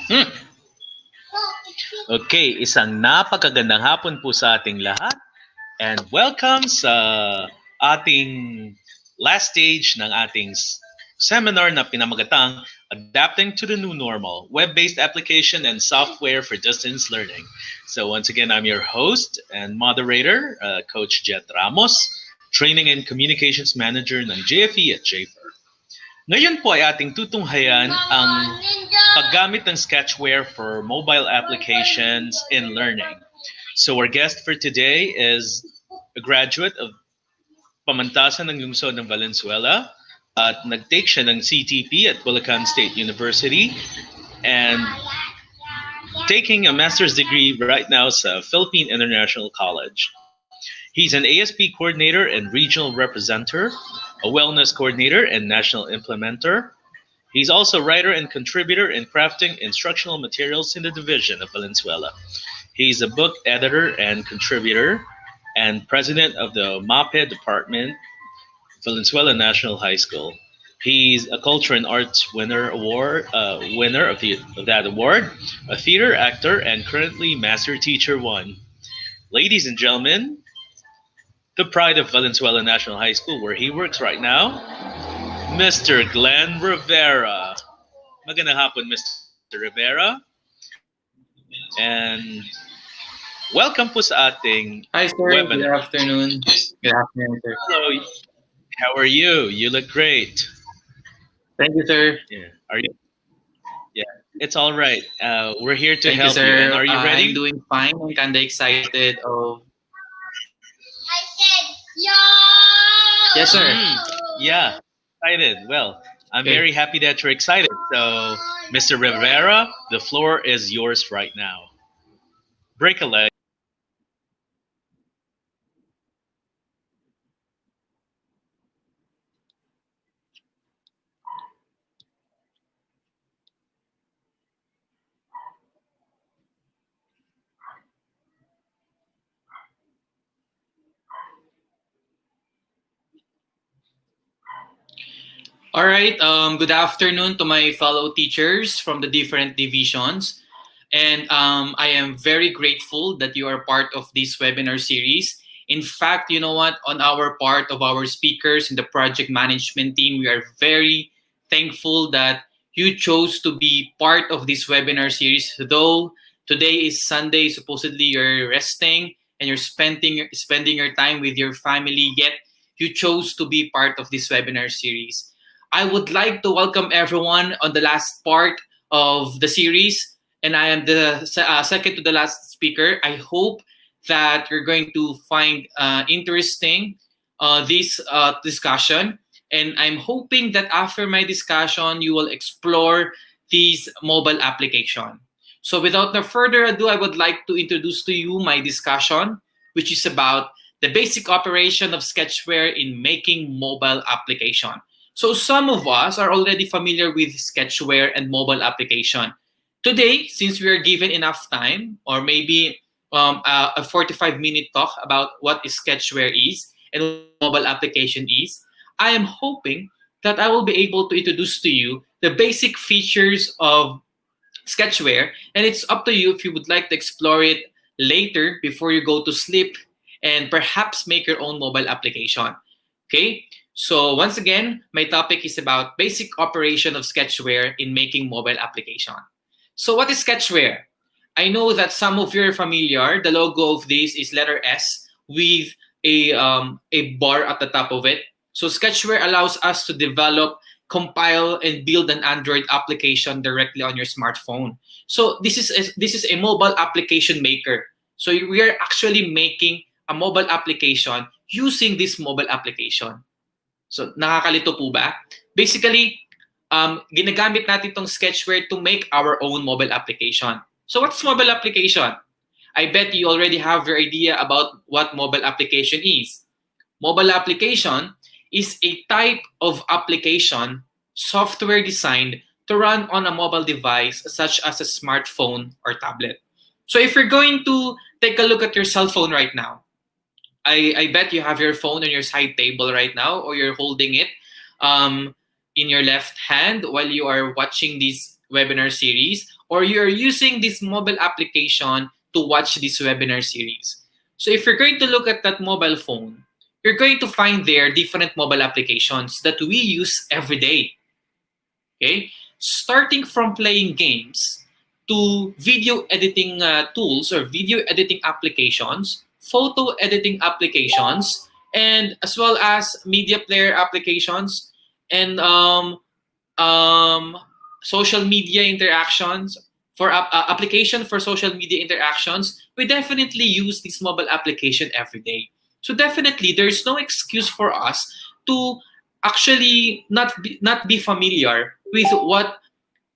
Hmm. Okay, isang napakagandang hapon po sa ating lahat and welcome sa ating last stage ng ating seminar na pinamagatang Adapting to the New Normal, Web-Based Application and Software for Distance Learning. So once again, I'm your host and moderator, Coach Jet Ramos, Training and Communications Manager ng JFE at JFER. Ngayon po ay ating tutunghayan ang paggamit ng Sketchware for mobile applications in learning. So our guest for today is a graduate of pamantasan ng lungsod ng Valenzuela at nag-take siya ng CTP at Bulacan State University and taking a master's degree right now sa Philippine International College. He's an ASP coordinator and regional representative, a wellness coordinator and national implementer. He's also a writer and contributor in crafting instructional materials in the division of Valenzuela. He's a book editor and contributor and president of the MAPE department, Valenzuela National High School. He's a culture and arts winner of that award, a theater actor, and currently master teacher one. Ladies and gentlemen, the pride of Valenzuela National High School, where he works right now, Mr. Glenn Rivera. Magandang hapon, Mr. Rivera. And welcome po sa ating Hi, sir. Good webinar. afternoon. Good afternoon, sir. Hello. How are you? You look great. Thank you, sir. Yeah. Are you? Yeah. It's all right. We're here to Thank you, help you. sir. And are you ready? I'm doing fine. I'm kind of excited. I said, yo! Yes, sir. Yeah. Excited. Well, I'm Okay. very happy that you're excited. So, Mr. Rivera, the floor is yours right now. Break a leg. All right. Good afternoon to my fellow teachers from the different divisions. And I am very grateful that you are part of this webinar series. In fact, you know what? On our part of our speakers in the project management team, we are very thankful that you chose to be part of this webinar series. Though today is Sunday, supposedly you're resting and you're spending your time with your family, yet you chose to be part of this webinar series. I would like to welcome everyone on the last part of the series, and I am the second to the last speaker. I hope that you're going to find interesting this discussion, and I'm hoping that after my discussion, you will explore this mobile application. So without no further ado, I would like to introduce to you my discussion, which is about the basic operation of Sketchware in making mobile application. So some of us are already familiar with Sketchware and mobile application. Today, since we are given enough time, or maybe a 45-minute talk about what is Sketchware is and what mobile application is, I am hoping that I will be able to introduce to you the basic features of Sketchware, and it's up to you if you would like to explore it later before you go to sleep and perhaps make your own mobile application. Okay, so once again, my topic is about basic operation of Sketchware in making mobile application. So what is Sketchware? I know that some of you are familiar. The logo of this is letter S with a bar at the top of it. So Sketchware allows us to develop, compile, and build an Android application directly on your smartphone. So this is a mobile application maker. So we are actually making a mobile application using this mobile application. So nakakalito po ba? Basically, ginagamit natin itong Sketchware to make our own mobile application. So what's mobile application? I bet you already have your idea about what mobile application is. Mobile application is a type of application software designed to run on a mobile device such as a smartphone or tablet. So if you're going to take a look at your cell phone right now, I bet you have your phone on your side table right now, or you're holding it in your left hand while you are watching this webinar series, or you're using this mobile application to watch this webinar series. So if you're going to look at that mobile phone, you're going to find there different mobile applications that we use every day. Okay? Starting from playing games to video editing tools or video editing applications, photo editing applications, and as well as media player applications, and um, social media interactions for application for social media interactions. We definitely use this mobile application every day. So definitely, there's no excuse for us to actually not be familiar with what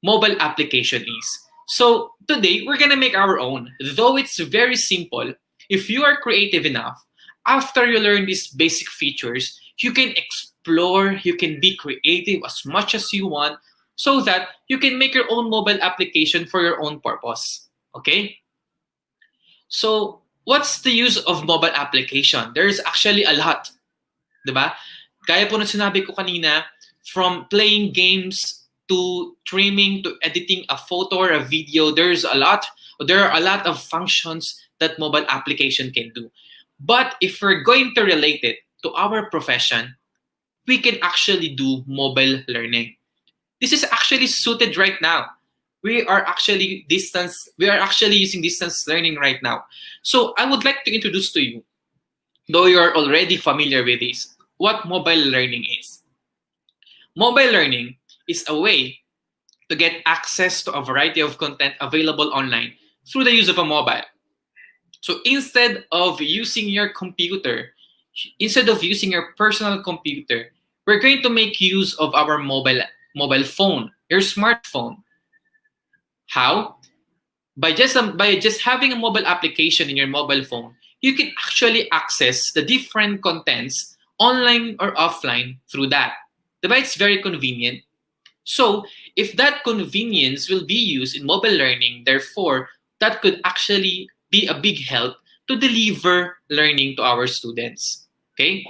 mobile application is. So today we're gonna make our own. Though it's very simple, if you are creative enough, after you learn these basic features, you can explore, you can be creative as much as you want so that you can make your own mobile application for your own purpose. Okay? So what's the use of mobile application? There's actually a lot. Diba? Gaya po na sinabi ko kanina, from playing games to trimming to editing a photo or a video, there are a lot of functions that mobile application can do. But if we're going to relate it to our profession, we can actually do mobile learning. This is actually suited right now. We are actually using distance learning right now. So I would like to introduce to you, though you're already familiar with this, what mobile learning is. Mobile learning is a way to get access to a variety of content available online through the use of a mobile. So instead of using your computer, instead of using your personal computer, we're going to make use of our mobile phone, your smartphone. How? By just having a mobile application in your mobile phone, you can actually access the different contents online or offline through that. Diba? It's very convenient. So if that convenience will be used in mobile learning, therefore, that could actually be a big help to deliver learning to our students. Okay?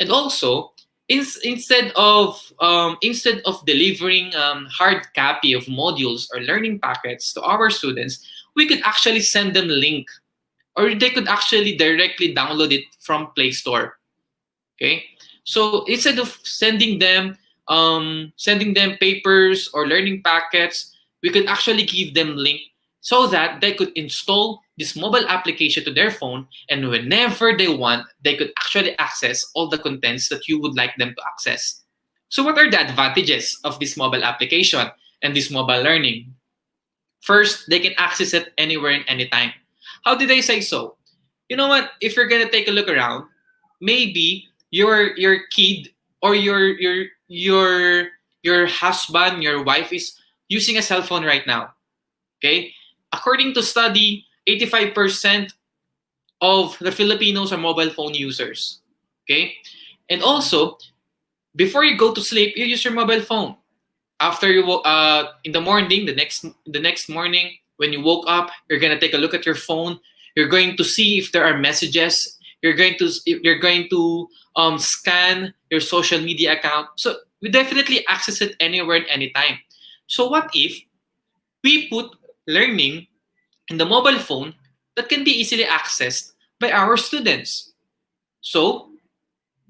And also, instead of delivering hard copy of modules or learning packets to our students, we could actually send them link, or they could actually directly download it from Play Store. Okay, so instead of sending them papers or learning packets, we could actually give them link so that they could install this mobile application to their phone, and whenever they want, they could actually access all the contents that you would like them to access. So what are the advantages of this mobile application and this mobile learning? First, they can access it anywhere and anytime. How did I say so? You know what? If you're gonna take a look around, maybe your kid or your husband, your wife is using a cell phone right now. Okay? According to study, 85% of the Filipinos are mobile phone users. Okay? And also, before you go to sleep, you use your mobile phone. After you in the morning, the next morning when you woke up, you're gonna take a look at your phone. You're going to see if there are messages. You're going to scan your social media account. So we definitely access it anywhere and anytime. So what if we put learning in the mobile phone that can be easily accessed by our students? So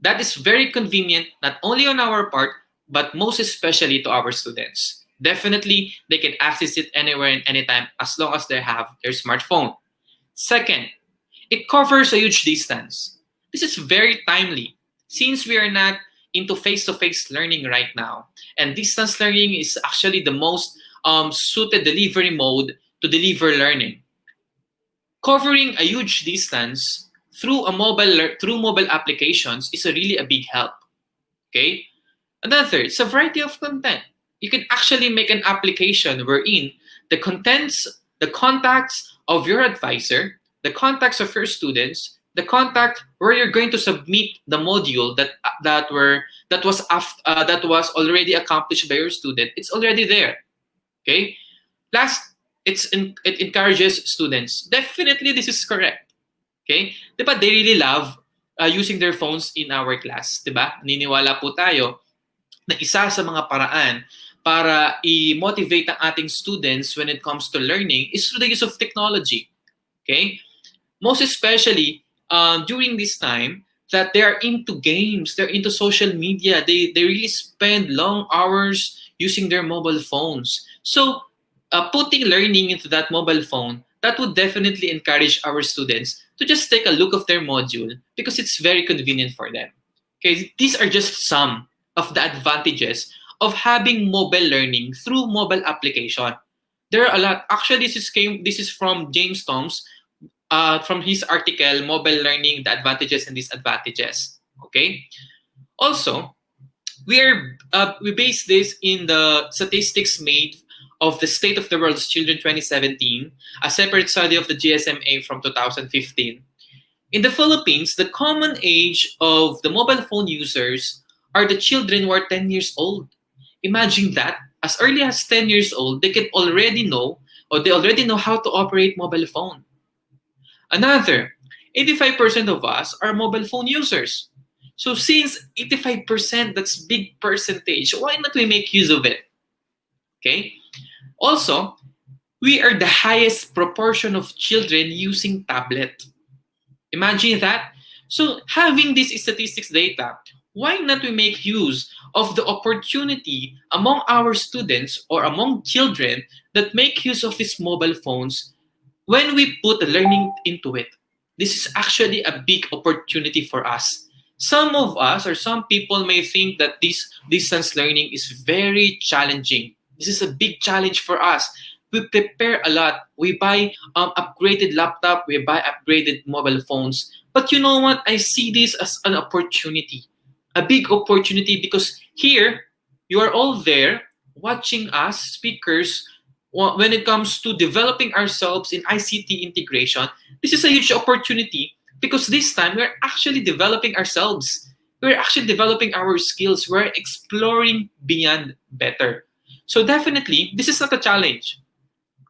that is very convenient, not only on our part, but most especially to our students. Definitely, they can access it anywhere and anytime as long as they have their smartphone. Second, it covers a huge distance. This is very timely since we are not into face-to-face learning right now. And distance learning is actually the most suited delivery mode to deliver learning. Covering a huge distance through mobile applications is really a big help. Okay? Another, it's a variety of content. You can actually make an application wherein the contacts of your advisor, the contacts of your students, the contact where you're going to submit the module that was already accomplished by your student. It's already there. Okay. Last, it encourages students. Definitely, this is correct. Okay. Diba, they really love using their phones in our class. Diba? Naniniwala po tayo na isa sa mga paraan para i-motivate ang ating students when it comes to learning is through the use of technology. Okay? Most especially during this time that they are into games, they're into social media, they really spend long hours using their mobile phones. So putting learning into that mobile phone, that would definitely encourage our students to just take a look of their module because it's very convenient for them. Okay, these are just some of the advantages of having mobile learning through mobile application. There are a lot. Actually, this is from James Tom's from his article, Mobile Learning, the Advantages and Disadvantages. Okay. Also, we base this in the statistics made of the State of the World's Children 2017, a separate study of the GSMA from 2015. In the Philippines, the common age of the mobile phone users are the children who are 10 years old. Imagine that. As early as 10 years old, they can already know or they already know how to operate mobile phone. Another, 85% of us are mobile phone users. So since 85%, that's big percentage, why not we make use of it? Okay? Also, we are the highest proportion of children using tablet. Imagine that. So having this statistics data, why not we make use of the opportunity among our students or among children that make use of these mobile phones when we put the learning into it? This is actually a big opportunity for us. Some of us or some people may think that this distance learning is very challenging. This is a big challenge for us. We prepare a lot. We buy upgraded laptop. We buy upgraded mobile phones. But you know what? I see this as an opportunity, a big opportunity, because here you are all there watching us speakers. When it comes to developing ourselves in ICT integration, this is a huge opportunity because this time we're actually developing ourselves. We're actually developing our skills. We're exploring beyond better. So definitely, this is not a challenge.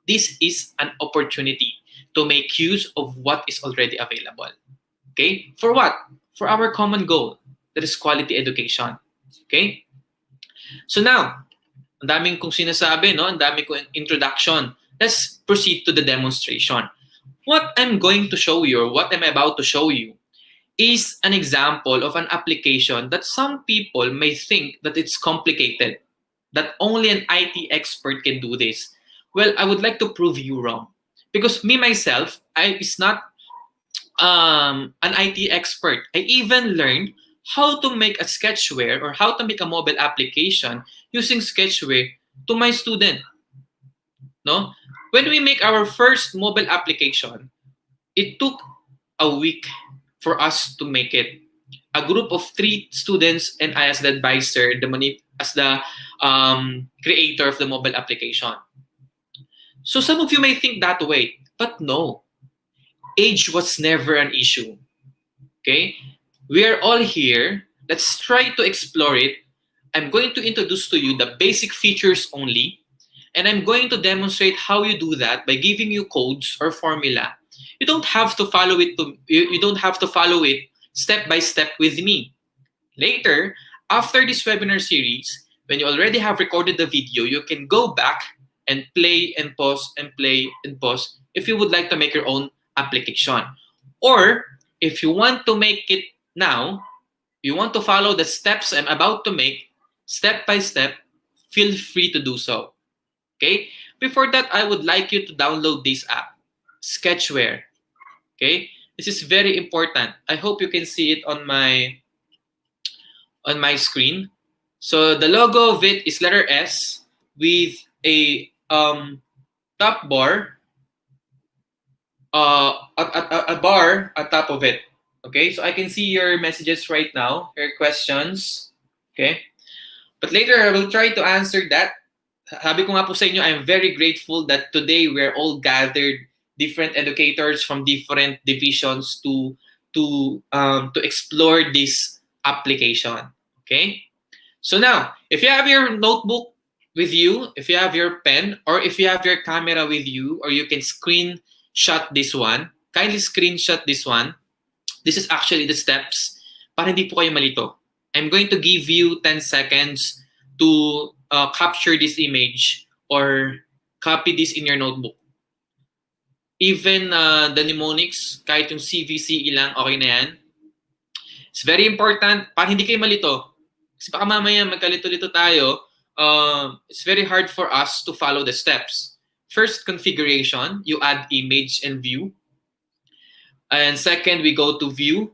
This is an opportunity to make use of what is already available. Okay? For what? For our common goal, that is quality education. Okay? So now, ang daming kong sinasabi, no? Ang daming kong introduction. Let's proceed to the demonstration. What I'm going to show you, or what I'm about to show you, is an example of an application that some people may think that it's complicated, that only an IT expert can do this. Well, I would like to prove you wrong. Because me, myself, I is not an IT expert. I even learned how to make a Sketchware or how to make a mobile application using Sketchware to my student. No? When we make our first mobile application, it took a week for us to make it. A group of 3 students and I as the advisor, as the creator of the mobile application. So some of you may think that way, but no. Age was never an issue. Okay? We are all here. Let's try to explore it. I'm going to introduce to you the basic features only, and I'm going to demonstrate how you do that by giving you codes or formula. You don't have to follow it you don't have to follow it step by step with me. Later, after this webinar series, when you already have recorded the video, you can go back and play and pause and play and pause if you would like to make your own application. Or if you want to make it now, you want to follow the steps I'm about to make step by step, feel free to do so. Okay? Before that, I would like you to download this app, Sketchware. Okay? This is very important. I hope you can see it on my screen. So the logo of it is letter S with a top bar, a bar on top of it. Okay, so I can see your messages right now, your questions. Okay, but later I will try to answer that. Sabi ko nga po sa inyo, I'm very grateful that today we're all gathered, different educators from different divisions to explore this application. Okay, so now if you have your notebook with you, if you have your pen, or if you have your camera with you, or you can screenshot this one, kindly screenshot this one. This is actually the steps para hindi po kayo malito. I'm going to give you 10 seconds to capture this image or copy this in your notebook. Even the mnemonics, kahit yung CVCE lang, okay na yan. It's very important para hindi kayo malito. Kasi baka mamaya magkalito-lito tayo, it's very hard for us to follow the steps. First, configuration. You add image and view. And second, we go to view.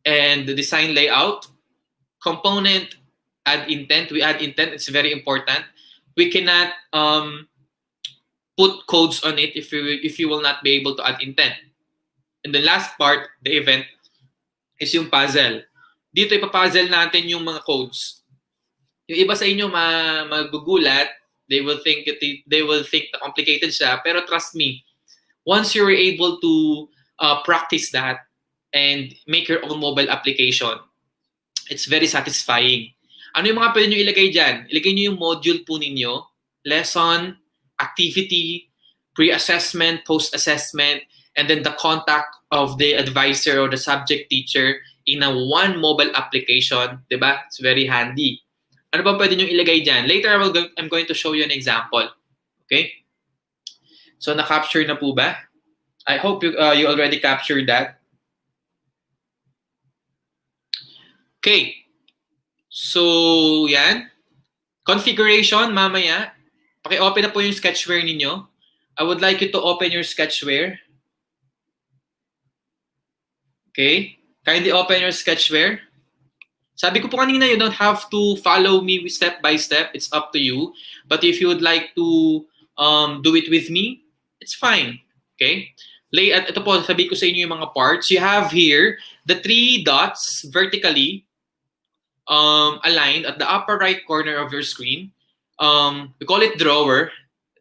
And the design layout. Component, add intent. We add intent. It's very important. We cannot put codes on it if you will not be able to add intent. And the last part, the event, is yung puzzle. Dito ipapuzzle natin yung mga codes. Yung iba sa inyo magugulat, they will think na complicated siya, pero trust me, once you're able to practice that and make your own mobile application, it's very satisfying. Ano yung mga pwede nyo ilagay dyan? Ilagay nyo yung module po ninyo, lesson, activity, pre-assessment, post-assessment, and then the contact of the advisor or the subject teacher in a one mobile application. Diba? It's very handy. Ano ba pwede nyo ilagay dyan? Later, I'm going to show you an example. Okay? So, na-capture na po ba? I hope you already captured that. Okay. So, yan. Configuration, mamaya. Paki-open na po yung Sketchware ninyo. I would like you to open your Sketchware. Okay? Kindly open your Sketchware. Sabi ko po kanina, you don't have to follow me step by step. It's up to you. But if you would like to do it with me, it's fine. Okay? Ito po, sabi ko sa inyo yung mga parts. You have here the 3 dots vertically aligned at the upper right corner of your screen. We call it drawer.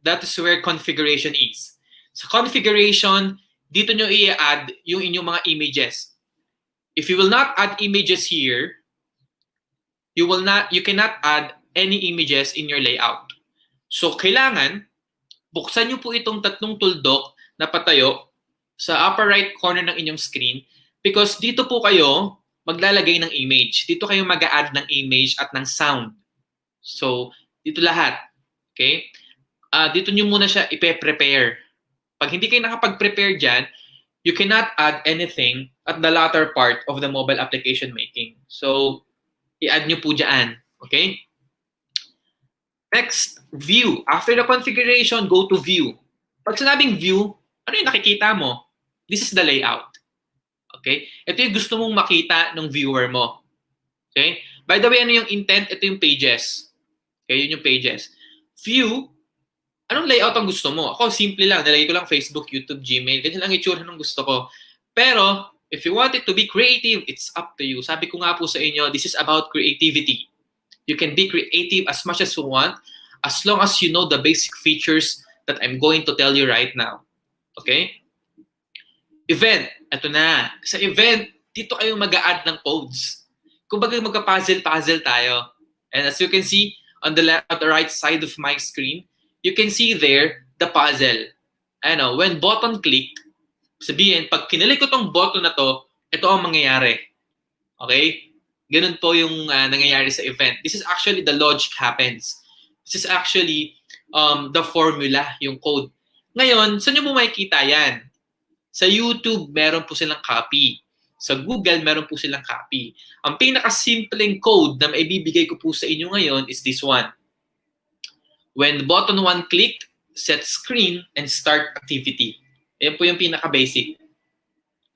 That is where configuration is. Sa configuration, dito nyo i-add yung inyong mga images. If you will not add images here, you cannot add any images in your layout. So, kailangan, buksan nyo po itong tatlong tuldok na patayo sa upper right corner ng inyong screen because dito po kayo maglalagay ng image. Dito kayo mag-a-add ng image at ng sound. So, dito lahat. Okay? Dito nyo muna siya ipe-prepare. Pag hindi kayo nakapag-prepare dyan, you cannot add anything at the latter part of the mobile application making. So, i-add nyo po dyan. Okay? Next, view. After the configuration, go to view. Pag sinabing view, ano yung nakikita mo? This is the layout. Okay? Ito yung gusto mong makita ng viewer mo. Okay? By the way, ano yung intent? Ito yung pages. Okay? Yun yung pages. View, anong layout ang gusto mo? Ako, simple lang. Nilagay ko lang Facebook, YouTube, Gmail. Ganyan lang itsura ng gusto ko. Pero, if you want it to be creative, it's up to you. Sabi ko nga po sa inyo, this is about creativity. You can be creative as much as you want as long as you know the basic features that I'm going to tell you right now. Okay? Event. Ito na. Sa event, dito kayo mag-a-add ng codes. Kumbaga magka-puzzle-puzzle tayo. And as you can see, on the right side of my screen, you can see there the puzzle. Ano, when button click, sabihin, pag kinilik ko tong button na to, ito ang mangyayari. Okay? Ganun po yung nangyayari sa event. This is actually the logic happens. This is actually the formula, yung code. Ngayon, saan nyo mo makikita yan? Sa YouTube, meron po silang copy. Sa Google, meron po silang copy. Ang pinakasimpleng code na maibibigay ko po sa inyo ngayon is this one. When button 1 clicked, set screen and start activity. Yan po yung pinaka-basic.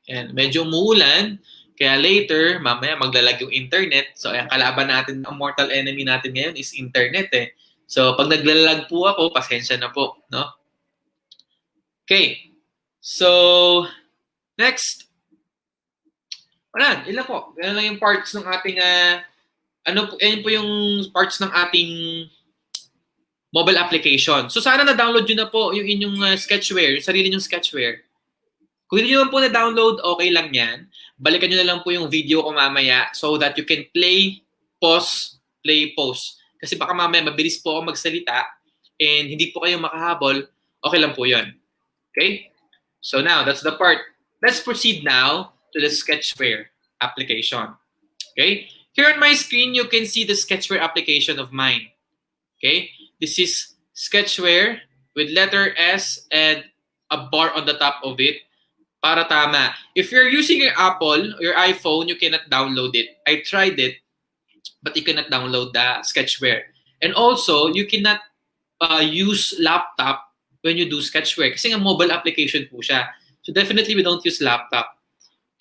Yan, medyo umuulan, kaya later, mamaya maglalag yung internet. So, ang kalaban natin, ang mortal enemy natin ngayon is internet eh. So, pag naglalag po ako, pasensya na po. No? Okay. So, next. Wala, ilan po. Yan lang yung parts ng ating, yan po yung parts ng ating mobile application. So, sana na-download nyo na po yung inyong Sketchware, yung sarili nyong Sketchware. Kung hindi nyo po na-download, okay lang yan. Balikan nyo na lang po yung video ko mamaya so that you can play, pause. Kasi baka mamaya mabilis po ako magsalita and hindi po kayo makahabol, okay lang po yun. Okay? So now, that's the part. Let's proceed now to the Sketchware application. Okay? Here on my screen, you can see the Sketchware application of mine. Okay, this is Sketchware with letter S and a bar on the top of it. Para tama. If you're using your Apple, your iPhone, you cannot download it. I tried it, but you cannot download the Sketchware. And also, you cannot use laptop when you do Sketchware kasi nga mobile application po siya. So definitely we don't use laptop.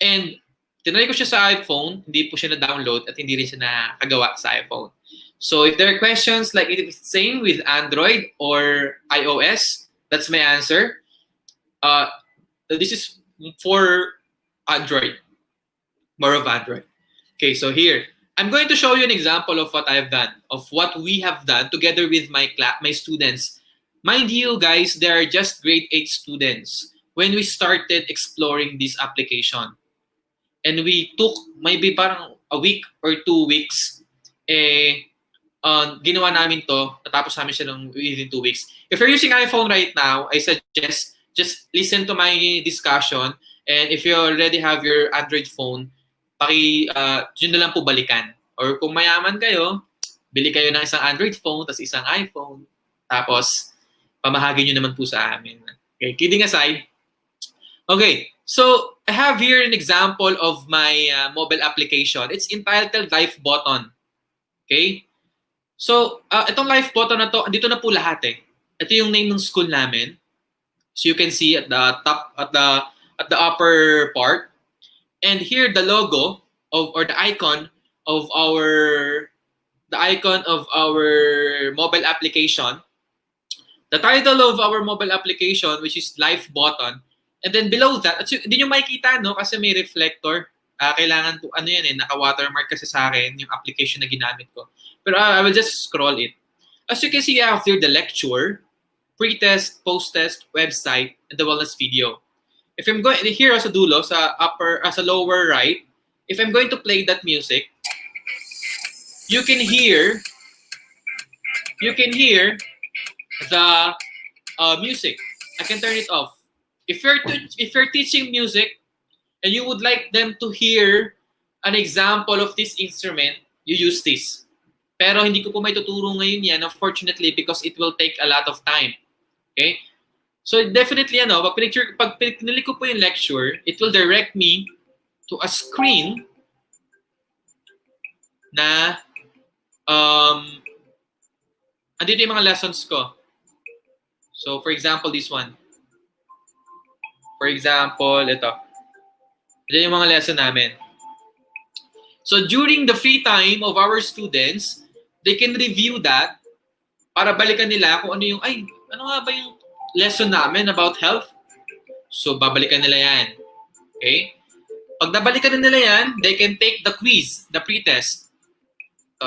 And tinry ko siya sa iPhone, hindi po siya na-download at hindi rin siya nakagawa sa iPhone. So if there are questions like if it's same with Android or iOS, that's my answer. This is for Android, more of Android. Okay, so here, I'm going to show you an example of what I've done, of what we have done together with my students. Mind you, guys, they are just grade 8 students when we started exploring this application. And we took maybe parang a week or 2 weeks, ginawa namin to, natapos namin siya within 2 weeks. If you're using iPhone right now, I suggest just listen to my discussion. And if you already have your Android phone, yun na lang po balikan. Or kung mayaman kayo, bili kayo ng isang Android phone, tapos isang iPhone, tapos pamahagi nyo naman po sa amin. Okay, kidding aside. Okay, so I have here an example of my mobile application. It's entitled Live Button. Okay? So, itong live button na to, dito na po lahat eh. Ito yung name ng school namin. So you can see at the top, at the upper part. And here the logo or the icon of our mobile application. The title of our mobile application, which is Live Button. And then below that, at hindi nyo makikita, no? Kasi may reflector. Kailangan to, naka-watermark kasi sa akin yung application na ginamit ko. Pero I will just scroll it. As you can see after the lecture, pre-test, post-test, website, and the wellness video. If I'm going here sa dulo, sa lower right, if I'm going to play that music, you can hear the music. I can turn it off. If you're teaching music and you would like them to hear an example of this instrument, you use this. Pero hindi ko po may tuturo ngayon yan, unfortunately, because it will take a lot of time. Okay? So definitely, pag pinili ko po yung lecture, it will direct me to a screen na andito yung mga lessons ko. So for example, this one. For example, ito. Ito yung mga lesson namin. So during the free time of our students, they can review that para balikan nila kung ano nga ba yung lesson namin about health. So babalikan nila yan. Okay? Pag nabalikan nila yan, they can take the quiz, the pre-test.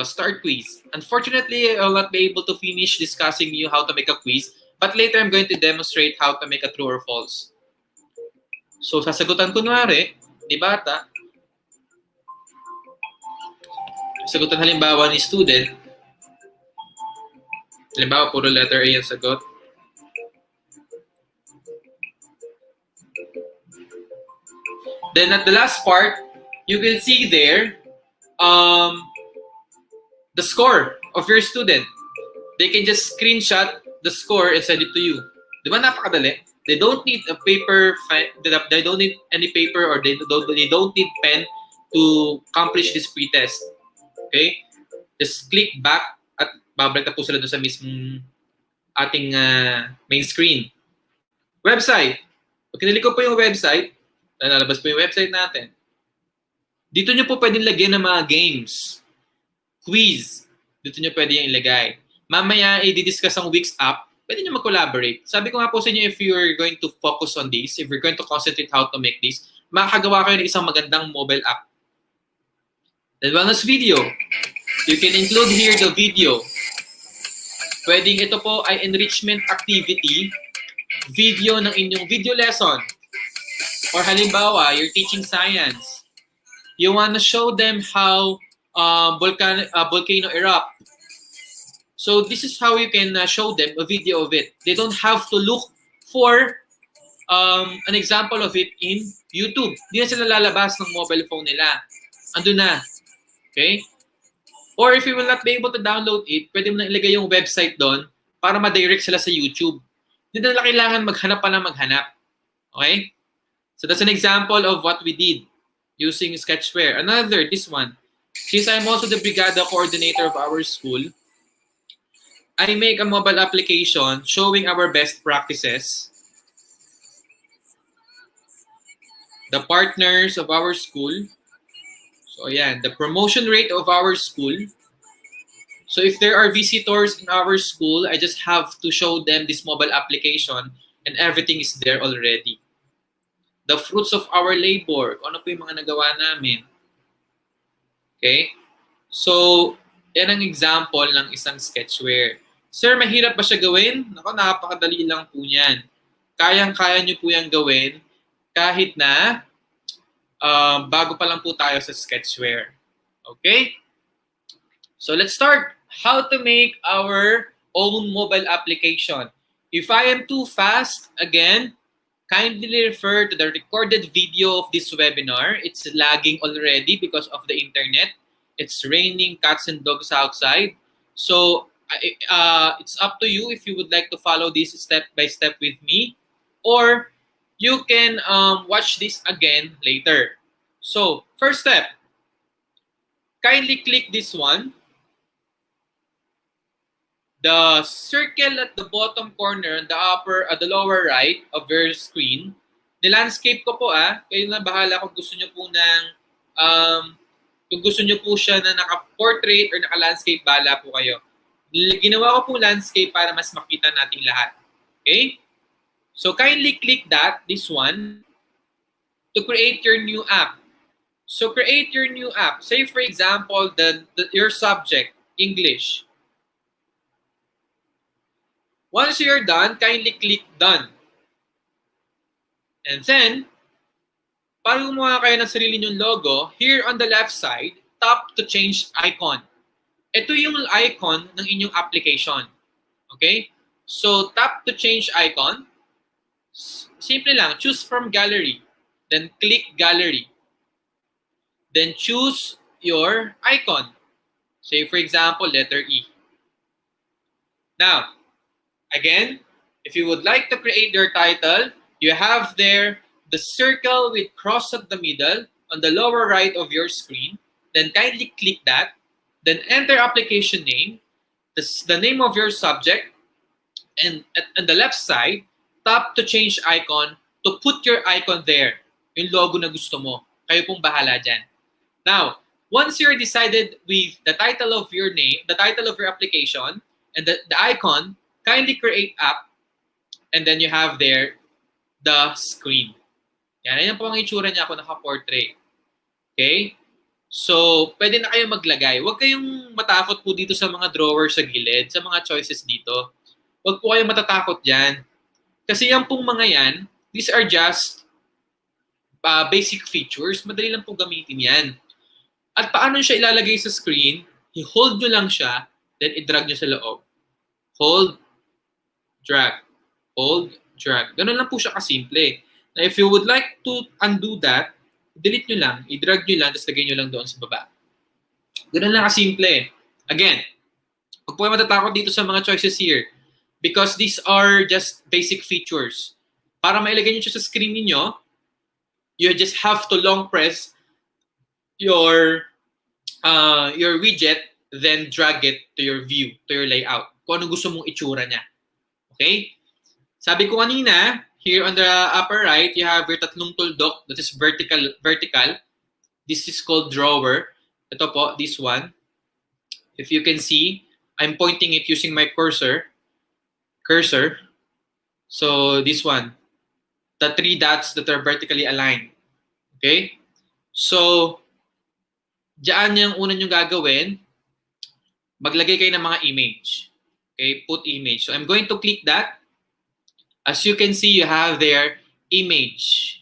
Start quiz. Unfortunately, I will not be able to finish discussing you how to make a quiz, but later I'm going to demonstrate how to make a true or false. So sasagutan kunwari, ni bata, sagutan halimbawa ni student, halimbawa puro letter A yung sagot. Then at the last part, you will see there the score of your student. They can just screenshot the score and send it to you. Di ba napakadali? They don't need a paper. They don't need any paper, or they don't need pen to accomplish this pre-test. Okay? Just click back at babalik na po sila doon sa mismong ating main screen. Website. Pag kinili ko po yung website, lalabas po yung website natin. Dito nyo po pwedeng lagyan ng mga games. Quiz. Dito nyo pwede yung ilagay. Mamaya, i-discuss ang week's app. Pwede nyo mag-collaborate. Sabi ko nga po sa inyo, if you're going to focus on this, if you're going to concentrate how to make this, makakagawa kayo ng isang magandang mobile app. Then wellness video. You can include here the video. Pwedeng ito po ay enrichment activity, video ng inyong video lesson. Or halimbawa, you're teaching science. You want to show them how volcano erupt. So this is how you can show them a video of it. They don't have to look for an example of it in YouTube. Hindi na sila lalabas ng mobile phone nila. Ando na. Okay? Or if you will not be able to download it, pwede mo na ilagay yung website doon para ma-direct sila sa YouTube. Hindi na kailangan maghanap pa na maghanap. Okay? So that's an example of what we did using Sketchware. Another, this one. Since I'm also the Brigada coordinator of our school, I make a mobile application showing our best practices, the partners of our school. So yeah, the promotion rate of our school. So if there are visitors in our school, I just have to show them this mobile application and everything is there already. The fruits of our labor, kung ano po yung mga nagawa namin. Okay? So, yan ang example ng isang sketchware. Sir, mahirap ba siya gawin? Nako, napakadali lang po yan. Kayang-kaya nyo po yan gawin kahit na bago pa lang po tayo sa sketchware. Okay? So, let's start. How to make our own mobile application. If I am too fast, again, kindly refer to the recorded video of this webinar. It's lagging already because of the internet. It's raining cats and dogs outside. So it's up to you if you would like to follow this step by step with me, or you can watch this again later. So first step, kindly click this one. The circle at the bottom corner, the lower right of your screen, nilandscape ko po kayo na bahala kung gusto nyo po ng, kung gusto nyo po siya na naka-portrait or naka-landscape, bahala po kayo. Ginawa ko po landscape para mas makita nating lahat. Okay? So kindly click this one, to create your new app. So create your new app. Say for example, your subject, English. Once you're done, kindly click done. And then, para gumawa kayo ng sarili nyong logo, here on the left side, tap to change icon. Ito yung icon ng inyong application. Okay? So, tap to change icon. Simple lang, choose from gallery. Then click gallery. Then choose your icon. Say for example, letter E. Now, again, if you would like to create your title, you have there the circle with cross at the middle on the lower right of your screen. Then kindly click that. Then enter application name, the name of your subject, and on the left side, tap to change icon to put your icon there. Yung logo na gusto mo. Kayo pong bahala dyan. Now, once you're decided with the title of your name, the title of your application, and the icon, kindly create app, and then you have there the screen. Yan po ang itsura niya ako naka-portrait. Okay? So, pwede na kayo maglagay. Huwag kayong matakot po dito sa mga drawers sa gilid, sa mga choices dito. Huwag po kayong matatakot dyan. Kasi yan pong mga yan, these are just basic features. Madali lang po gamitin yan. At paano siya ilalagay sa screen? I-hold nyo lang siya, then i-drag nyo sa loob. Hold, drag. Hold, drag. Ganun lang po siya kasimple. Now, if you would like to undo that, delete nyo lang, i-drag nyo lang, tapos lagay nyo lang doon sa baba. Ganun lang kasimple. Again, huwag po kayo matatakot dito sa mga choices here because these are just basic features. Para mailagay nyo siya sa screen niyo, you just have to long press your widget, then drag it to your view, to your layout. Kung ano gusto mong itsura niya. Okay? Sabi ko kanina, here on the upper right, you have your tatlong tuldok that is vertical. This is called drawer. Ito po, this one. If you can see, I'm pointing it using my cursor. So this one. The three dots that are vertically aligned. Okay? So, diyan yung una nyo gagawin, maglagay kayo ng mga image. Okay? Put image. So I'm going to click that. As you can see, you have there image.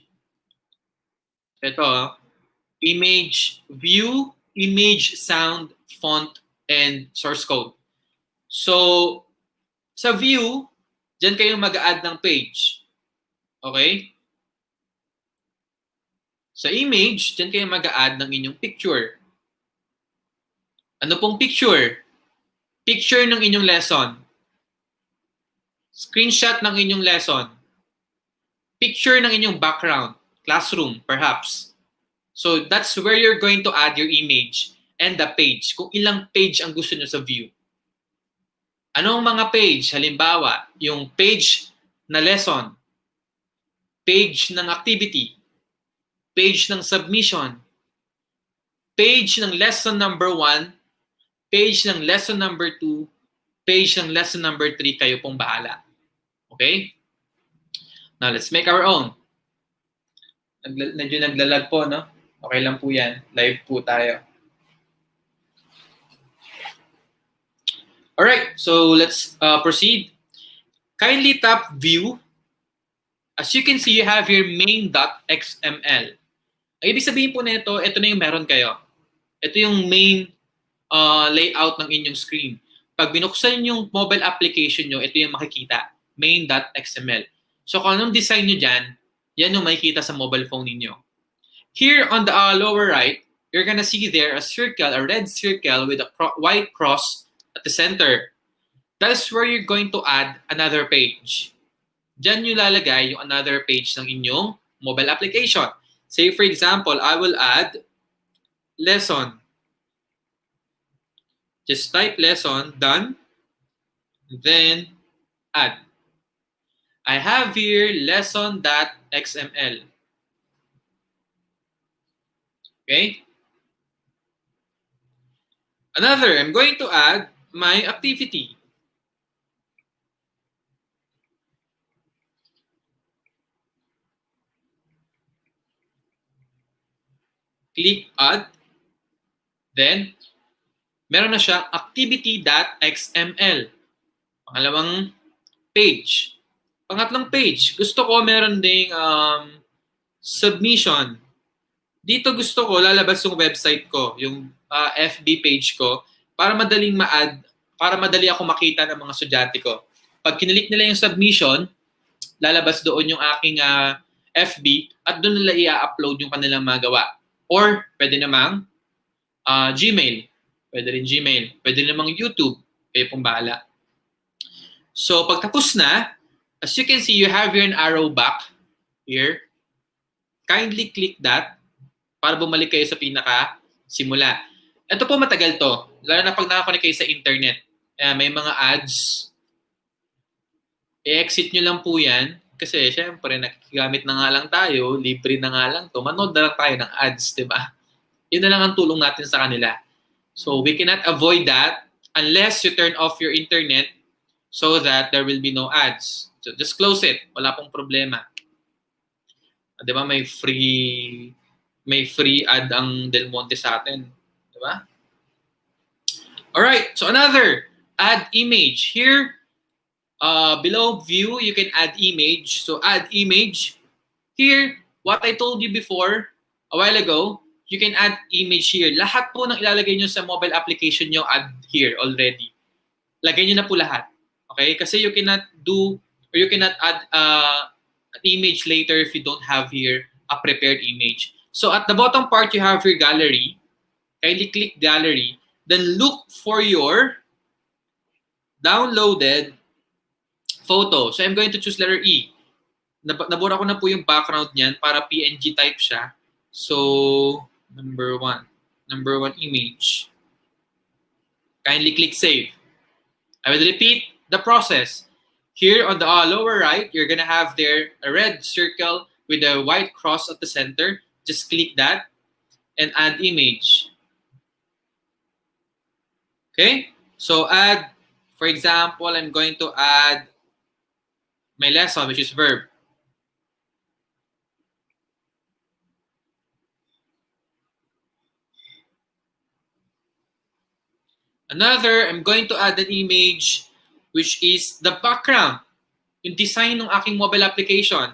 Ito, image view, image sound, font, and source code. So, sa view, dyan kayo mag-add ng page. Okay? Sa image, dyan kayo mag-add ng inyong picture. Ano pong picture? Picture ng inyong lesson. Screenshot ng inyong lesson. Picture ng inyong background. Classroom, perhaps. So that's where you're going to add your image and the page. Kung ilang page ang gusto nyo sa view. Anong mga page? Halimbawa, yung page na lesson, page ng activity, page ng submission, page ng lesson number 1, page ng lesson number 2, page ng lesson number 3, kayo pong bahala. Okay? Now, let's make our own. Medyo naglalag po, no? Okay lang po yan. Live po tayo. Alright, so let's proceed. Kindly tap view. As you can see, you have your main.xml. Ang ibig sabihin po nito, ito na yung meron kayo. Ito yung main layout ng inyong screen. Pag binuksan yung mobile application nyo, ito yung makikita. Main.xml. So kung anong design nyo dyan, yan yung makikita sa mobile phone ninyo. Here on the lower right, you're gonna see there a circle, a red circle with a white cross at the center. That's where you're going to add another page. Diyan nyo lalagay yung another page ng inyong mobile application. Say for example, I will add lesson. Just type lesson, done, then add. I have here lesson.xml. Okay? Another, I'm going to add my activity. Click add. Then, meron na siyang activity.xml. Pangalawang page. Pangatlong page, gusto ko meron ding submission. Dito gusto ko lalabas yung website ko, yung FB page ko, para madaling ma-add, para madali ako makita ng mga estudyante ko. Pag kinilik nila yung submission, lalabas doon yung aking FB at doon nila i-upload yung kanilang magawa. Or pwede namang Gmail. Pwede rin Gmail. Pwede namang YouTube. Kayo pong bahala. So pag tapos na, as you can see, you have here an arrow back here. Kindly click that para bumalik kayo sa pinaka-simula. Ito po matagal to. Lalo na pag nakakonect kayo sa internet. May mga ads. I-exit nyo lang po yan. Kasi syempre, nakikigamit na nga lang tayo. Libre na nga lang to. Manood na lang tayo ng ads, di ba? Yun na lang ang tulong natin sa kanila. So we cannot avoid that unless you turn off your internet so that there will be no ads. So just close it. Wala pong problema. Di ba may free ad ang Del Monte sa atin. Di ba? Alright, so another, add image. Here, below view, you can add image. So add image. Here, what I told you before, a while ago, you can add image here. Lahat po ng ilalagay nyo sa mobile application nyo, add here already. Lagay nyo na po lahat. Okay? Kasi you cannot do, or you cannot add an image later if you don't have here a prepared image. So at the bottom part, you have your gallery. Kindly click gallery. Then look for your downloaded photo. So I'm going to choose letter E. Nabura ko na po yung background niyan para PNG type siya. So, number one image. Kindly click save. I will repeat the process. Here on the lower right, you're gonna have there a red circle with a white cross at the center. Just click that and add image. Okay? So add, for example, I'm going to add my lesson, which is verb. Another, I'm going to add an image, which is the background, yung design ng aking mobile application.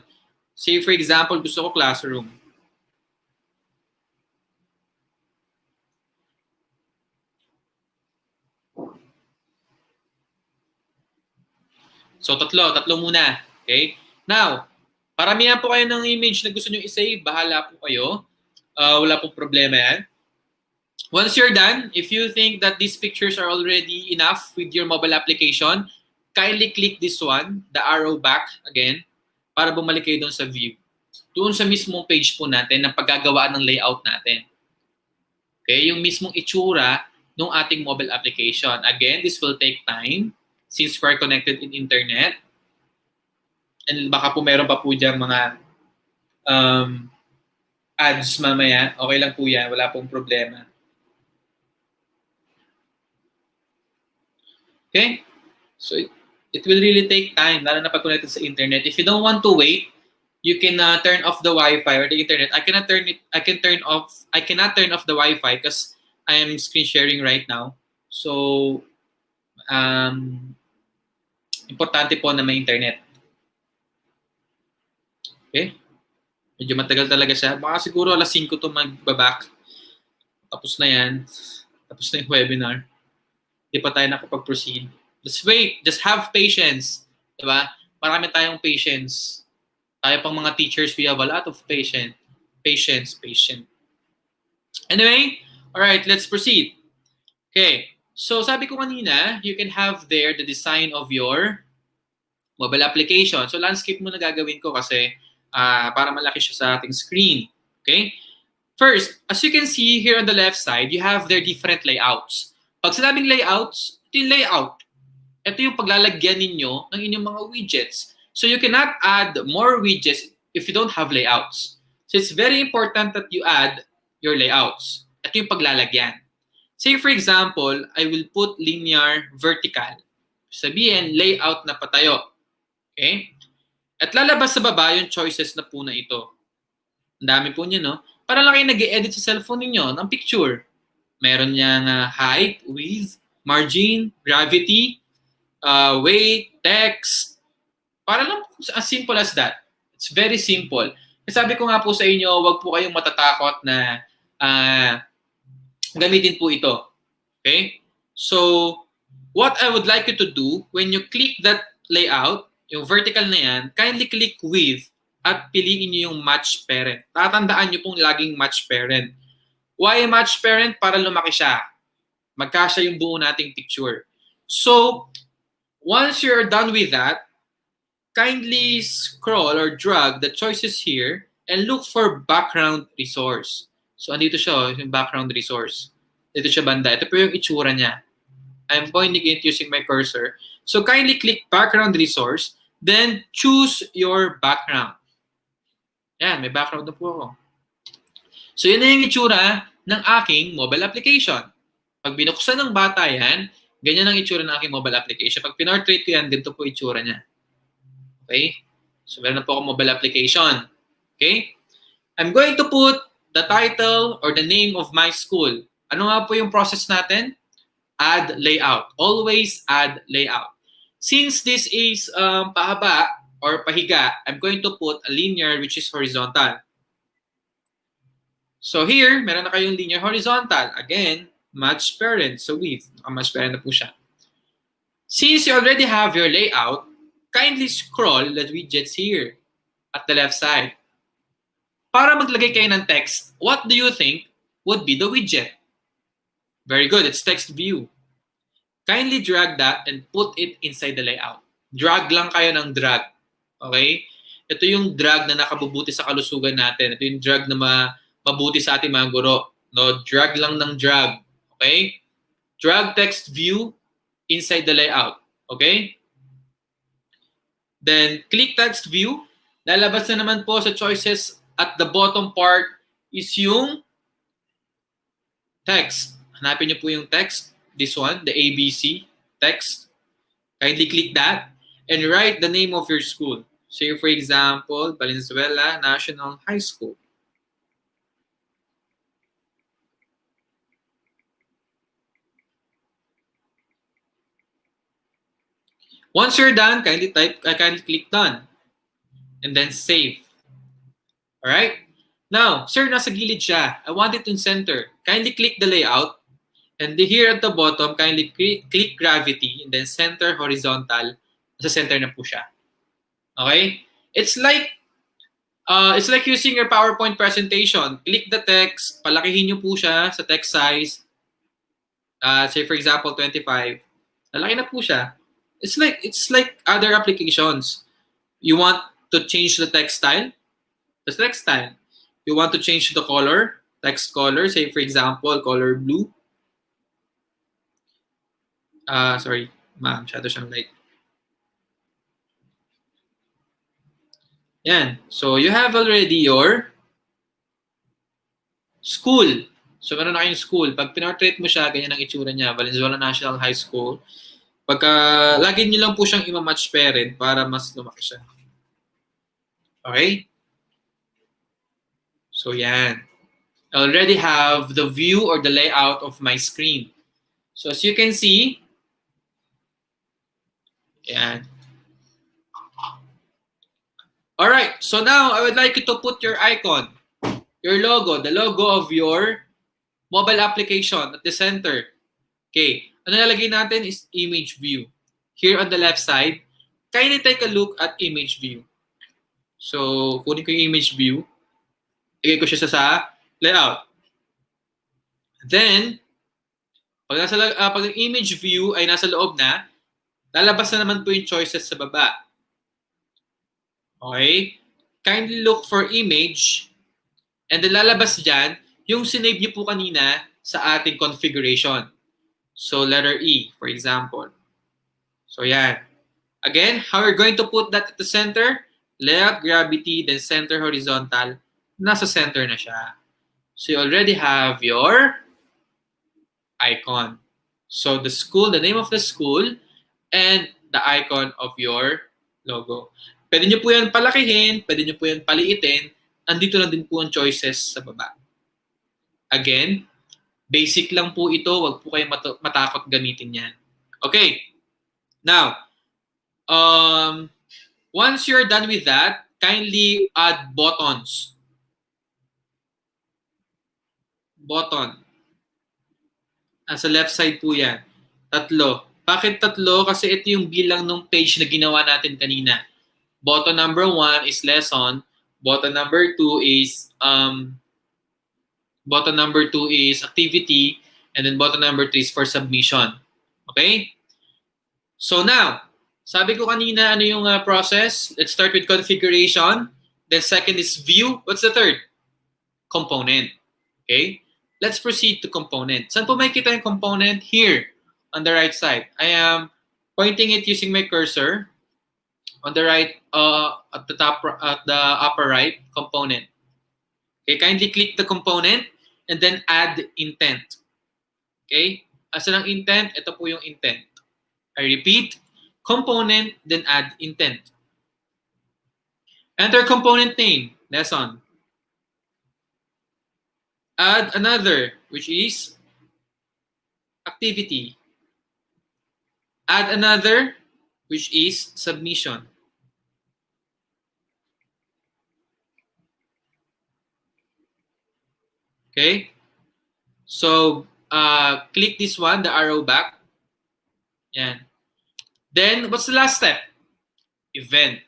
Say, for example, gusto ko classroom. So, tatlo muna. Okay? Now, paramihan po kayo ng image na gusto nyo i-save. Bahala po kayo. Wala pong problema yan. Once you're done, if you think that these pictures are already enough with your mobile application, kindly click this one, the arrow back again, para bumalik kayo doon sa view. Doon sa mismong page po natin ng paggagawa ng layout natin. Okay, yung mismong itsura ng ating mobile application. Again, this will take time since we're connected in internet. And baka po meron pa po dyan mga ads mamaya. Okay lang po yan, wala pong problema. Okay? So it will really take time, lalo na pag connected sa internet. If you don't want to wait, you can turn off the Wi-Fi or the internet. I cannot turn off the Wi-Fi because I am screen sharing right now. So importante po na may internet. Okay? Medyo matagal talaga siya. Baka siguro alas 5 to magbaback. Tapos na yan. Tapos na yung webinar. Hindi pa tayo nakapag-proceed. Just wait. Just have patience. Diba? Marami tayong patience. Tayo pang mga teachers, we have a lot of patience. Patience. Anyway, alright, let's proceed. Okay. So, sabi ko kanina, you can have there the design of your mobile application. So, landscape muna gagawin ko kasi para malaki siya sa ating screen. Okay? First, as you can see here on the left side, you have their different layouts. Pag sinabing layouts, ito yung layout. Ito yung paglalagyan ninyo ng inyong mga widgets. So you cannot add more widgets if you don't have layouts. So it's very important that you add your layouts. Ito yung paglalagyan. Say for example, I will put linear vertical. Sabihin, layout na patayo. Okay? At lalabas sa baba yung choices na po na ito. Ang dami po niya, no? Para lang kayo nag-edit sa cellphone ninyo ng picture. Meron niyang height, width, margin, gravity, weight, text. Para lang as simple as that. It's very simple. Sabi ko nga po sa inyo, wag po kayong matatakot na gamitin po ito. Okay? So, what I would like you to do, when you click that layout, yung vertical na yan, kindly click with at piliin nyo yung match parent. Tatandaan nyo pong laging match parent. Why match parent? Para lumaki siya. Magkasya yung buo nating picture. So, once you're done with that, kindly scroll or drag the choices here and look for background resource. So, andito siya, yung background resource. Dito siya banda. Ito po yung itsura niya. I'm pointing it using my cursor. So, kindly click background resource, then choose your background. Yan, may background na po ako. So, yun na yung itsura ng aking mobile application. Pag binuksan ng bata yan, ganyan ang itsura ng aking mobile application. Pag pinortrait ko yan, ganito po itsura niya. Okay? So, meron na po akong mobile application. Okay? I'm going to put the title or the name of my school. Ano nga po yung process natin? Add layout. Always add layout. Since this is pahaba or pahiga, I'm going to put a linear which is horizontal. So here, meron na kayong linear horizontal. Again, match parent. So width, match parent na po siya. Since you already have your layout, kindly scroll the widgets here at the left side. Para maglagay kayo ng text, what do you think would be the widget? Very good, it's text view. Kindly drag that and put it inside the layout. Drag lang kayo ng drag. Okay? Ito yung drag na nakabubuti sa kalusugan natin. Ito yung drag na mabuti sa ating mga guro. No, drag lang ng drag. Okay? Drag text view inside the layout. Okay? Then, click text view. Lalabas na naman po sa choices at the bottom part is yung text. Hanapin niyo po yung text. This one, the ABC text. Kindly click that and write the name of your school. Say, for example, Valenzuela National High School. Once you're done, kindly click done. And then save. Alright? Now, sir, nasa gilid siya. I want it in center. Kindly click the layout. And here at the bottom, kindly click gravity and then center horizontal. Nasa center na po siya. Okay? It's like It's like using your PowerPoint presentation. Click the text, palakihin nyo po siya sa text size. Say for example, 25. Lalaki na po siya. It's like other applications. You want to change the text style? The text style. You want to change the color? Text color. Say for example, color blue. Sorry, masyado siyang light. Yan. So you have already your school. So meron na kayong school. Pag pinortrait mo siya, ganyan ang itsura niya. Valenzuela National High School. Pagka, lagi nyo lang po siyang ima-match parent para mas lumaki siya. Okay? So yan. I already have the view or the layout of my screen. So as you can see, yan. Alright, so now I would like you to put your icon, your logo, the logo of your mobile application at the center. Okay, ano nalagay natin is image view. Here on the left side, kindly take a look at image view. So, kunin ko yung image view. Igay ko siya sa layout. Then, pag ang image view ay nasa loob na, lalabas na naman po yung choices sa baba. Okay? Kindly look for image and then lalabas dyan yung sinave niyo po kanina sa ating configuration. So, letter E, for example. So, yan. Again, how we're going to put that at the center? Layout, gravity, then center horizontal. Nasa center na siya. So, you already have your icon. So, the school, the name of the school, and the icon of your logo. Pwede nyo po yan palakihin, pwede nyo po yan paliitin. Andito na din po ang choices sa baba. Again, basic lang po ito. Huwag po kayong matakot gamitin yan. Okay. Now, once you're done with that, kindly add buttons. Button. Nasa left side po yan. 3. Bakit 3? Kasi ito yung bilang ng page na ginawa natin kanina. Button number 1 is lesson. Button number 2 is activity. And then button number 3 is for submission. Okay? So now, sabi ko kanina, ano yung process? Let's start with configuration. Then second is view. What's the third? Component. Okay? Let's proceed to component. Saan po makikita yung component? Here, on the right side. I am pointing it using my cursor. On the right, at the upper right, component. Okay, kindly click the component and then add intent. Okay? Asan ang intent? Ito po yung intent. I repeat, component, then add intent. Enter component name, lesson. Add another, which is activity. Add another, which is submission. Okay? So, click this one, the arrow back. Yan. Then, what's the last step? Event.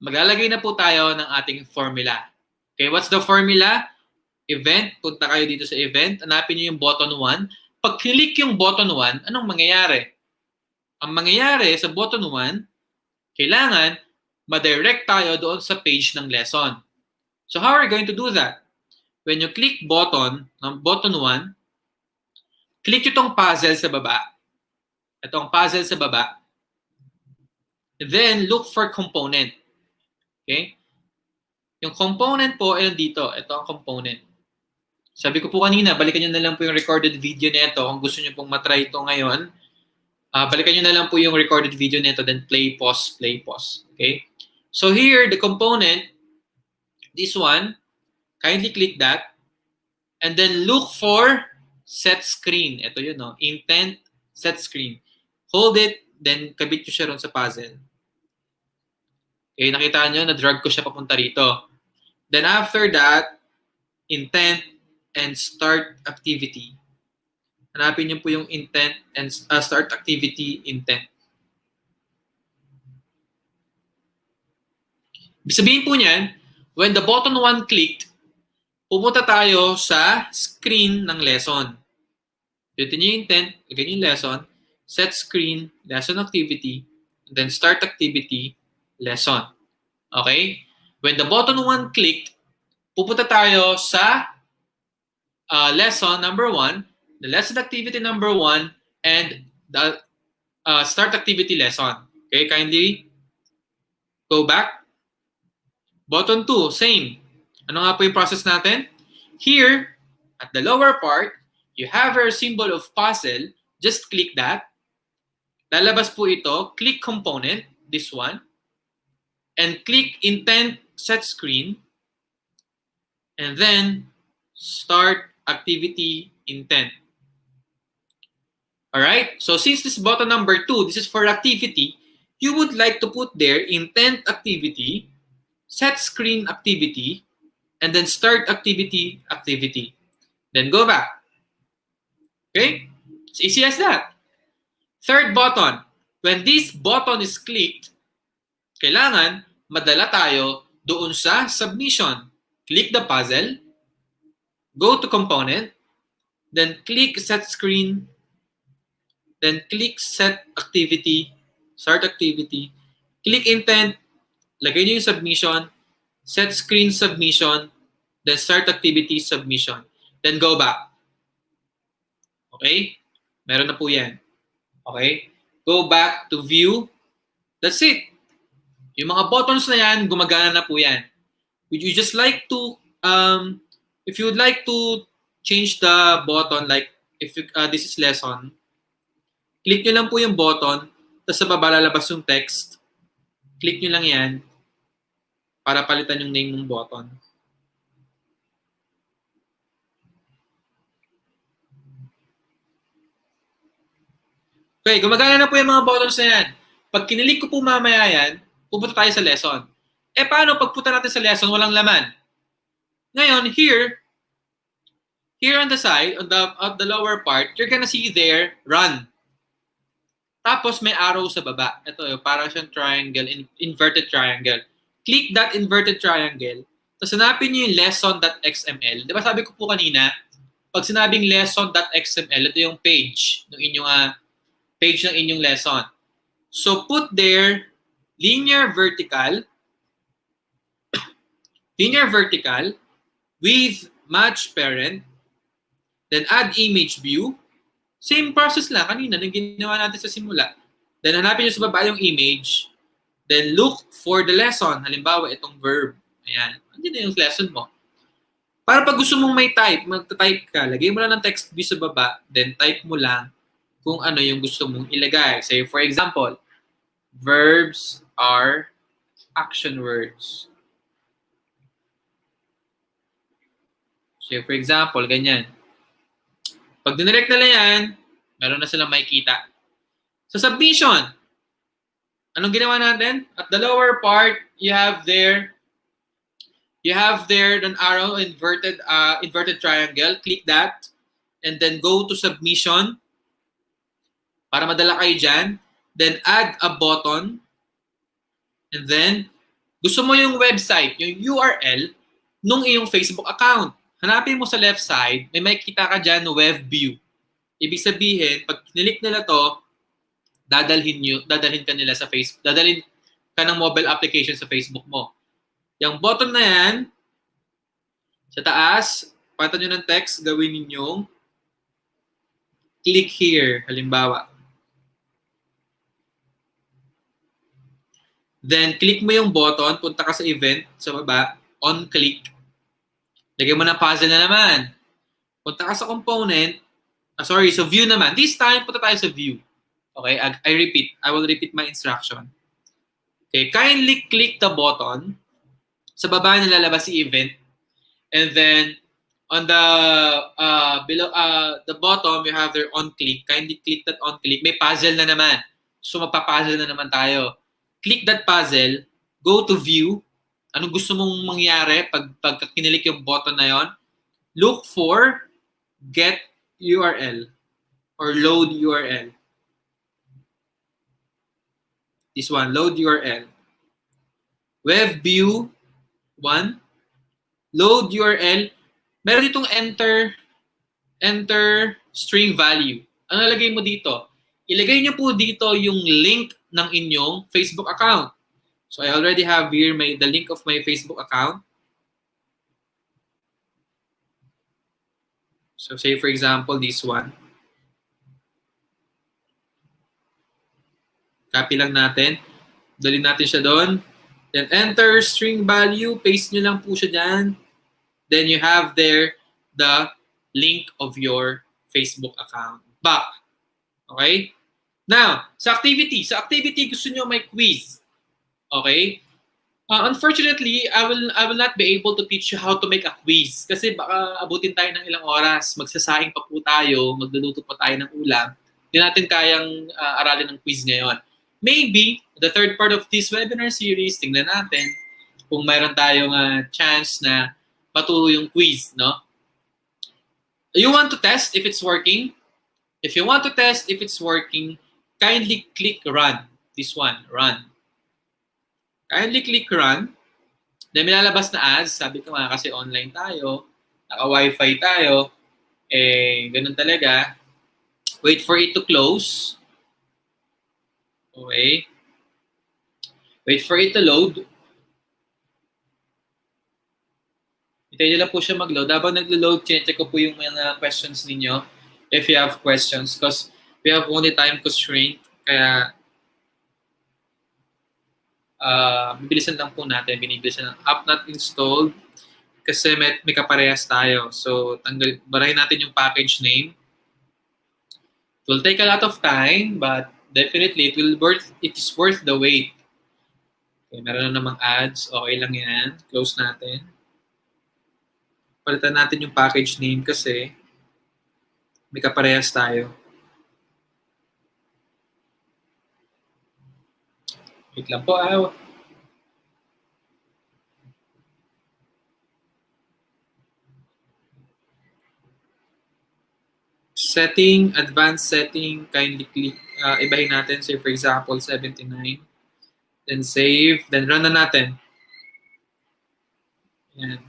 Maglalagay na po tayo ng ating formula. Okay, what's the formula? Event. Punta kayo dito sa event. Hanapin nyo yung button 1. Pag click yung button 1, anong mangyayari? Ang mangyayari sa button 1, kailangan ma-direct tayo doon sa page ng lesson. So, how are we going to do that? When you click button 1, click itong puzzle sa baba. Itong puzzle sa baba. Then, look for component. Okay? Yung component po ay dito. Ito ang component. Sabi ko po kanina, balikan nyo na lang po yung recorded video nito. Kung gusto nyo pong matry ito ngayon, balikan nyo na lang po yung recorded video nito, then play, pause, play, pause. Okay? So here, the component, this one, kindly click that, and then look for set screen. Ito yun, no? Intent, set screen. Hold it, then kabit nyo siya ron sa puzzle. Okay, nakita nyo, na-drag ko siya papunta rito. Then after that, intent and start activity. Hanapin nyo po yung intent and start activity intent. Ibig sabihin po niyan, when the button 1 clicked, pumunta tayo sa screen ng lesson. Pindutin nyo yung intent, lagyan yung lesson, set screen, lesson activity, then start activity, lesson. Okay? When the button 1 clicked, pupunta tayo sa lesson number 1, the lesson activity number 1, and the start activity lesson. Okay, kindly go back. Button 2, same. Ano nga po yung process natin? Here, at the lower part, you have your symbol of puzzle. Just click that. Lalabas po ito. Click component, this one. And click intent set screen. And then start activity intent. Alright? So since this button number 2, this is for activity, you would like to put there intent activity, set screen activity, and then start activity. Then go back. Okay? It's easy as that. Third button. When this button is clicked, kailangan madala tayo doon sa submission. Click the puzzle, go to component, then click set screen, then click set activity, start activity, click intent, lagay nyo yung submission, set screen submission, then start activity submission. Then go back. Okay? Meron na po yan. Okay? Go back to view. That's it. Yung mga buttons na yan, gumagana na po yan. Would you just like to, if you would like to change the button, like if this is lesson, click nyo lang po yung button, tapos sa baba lalabas yung text. Click nyo lang yan para palitan yung name ng button. Okay, gumagana na po yung mga buttons na yan. Pag kinilik ko po mamaya yan, pupunta tayo sa lesson. Eh, paano pagpunta natin sa lesson, walang laman? Ngayon, here on the side, on the lower part, you're gonna see there, run. Tapos may arrow sa baba. Ito, parang siyang triangle, inverted triangle. Click that inverted triangle. Tapos hanapin niyo yung lesson.xml. Di ba sabi ko po kanina, pag sinabing lesson.xml, ito yung page ng inyong page ng inyong lesson. So put there linear vertical with match parent, then add image view. Same process lang kanina nang ginawa natin sa simula. Then hanapin nyo sa baba yung image, then look for the lesson. Halimbawa, itong verb. Ayan. Andyan na yung lesson mo. Para pag gusto mong may type, magta-type ka, lagay mo lang ng text view sa baba, then type mo lang kung ano yung gusto mong ilagay. Say, for example, verbs are action words. Say, for example, ganyan. Pag dinirect nila yan, meron na silang makikita. Sa submission, anong ginawa natin? At the lower part, you have there an arrow, inverted triangle. Click that. And then go to submission. Para madala kayo dyan. Then add a button. And then, gusto mo yung website, yung URL, nung iyong Facebook account. Hanapin mo sa left side, may makikita ka dyan web view. Ibig sabihin, pag kinilik nila to, dadalhin ka nila sa Facebook, dadalhin ka ng mobile application sa Facebook mo. Yung button na yan, sa taas, palitan nyo ng text, gawin ninyong click here, halimbawa. Then, click mo yung button, punta ka sa event, sa baba, on click. Lagyan mo ng puzzle na naman. Punta ka sa component, so view naman. This time, punta tayo sa view. Okay, I will repeat my instruction. Okay, kindly click the button. Sa baba na lalabas si event. And then, on the below the bottom, you have their on click. Kindly click that on click. May puzzle na naman. So magpa-puzzle na naman tayo. Click that puzzle, go to view. Anong gusto mong mangyari pag kinilik yung button na yon? Look for get URL or load URL. This one, load URL. Web view 1, load URL, meron ditong enter string value. Ang nalagay mo dito? Ilagay niyo po dito yung link ng inyong Facebook account. So I already have here the link of my Facebook account. So say for example, this one. Copy lang natin. Dali natin siya doon. Then enter string value. Paste nyo lang po siya dyan. Then you have there the link of your Facebook account. Back. Okay? Now, sa activity. Sa activity, gusto nyo may quiz. Okay? Unfortunately, I will not be able to teach you how to make a quiz. Kasi baka abutin tayo ng ilang oras. Magsasaing pa po tayo. Magluluto pa tayo ng ulam. Hindi natin kayang aralin ng quiz ngayon. Maybe, the third part of this webinar series, tingnan natin kung mayroon tayong chance na patuloy yung quiz, no? You want to test if it's working? If you want to test if it's working, kindly click run. This one, run. Kindly click run. Then may lalabas na ads. Sabi ko nga kasi online tayo, naka-wifi tayo, ganun talaga. Wait for it to close. Okay. Wait for it to load. Hintayin nyo lang po siya mag-load. Habang nag-load, check ko po yung mga questions ninyo if you have questions because we have only time constraint. Kaya bibilisan lang po natin. Binibilisan ng app not installed kasi may kaparehas tayo. So, barahin natin yung package name. It will take a lot of time, but definitely it is worth the wait. Okay, meron na namang ads. Okay lang yan. Close natin. Palitan natin yung package name kasi may kaparehas tayo. Wait lang po. Setting, advanced setting, kindly click. Ibahin natin. Say for example, 79. Then save. Then run na natin. Yan.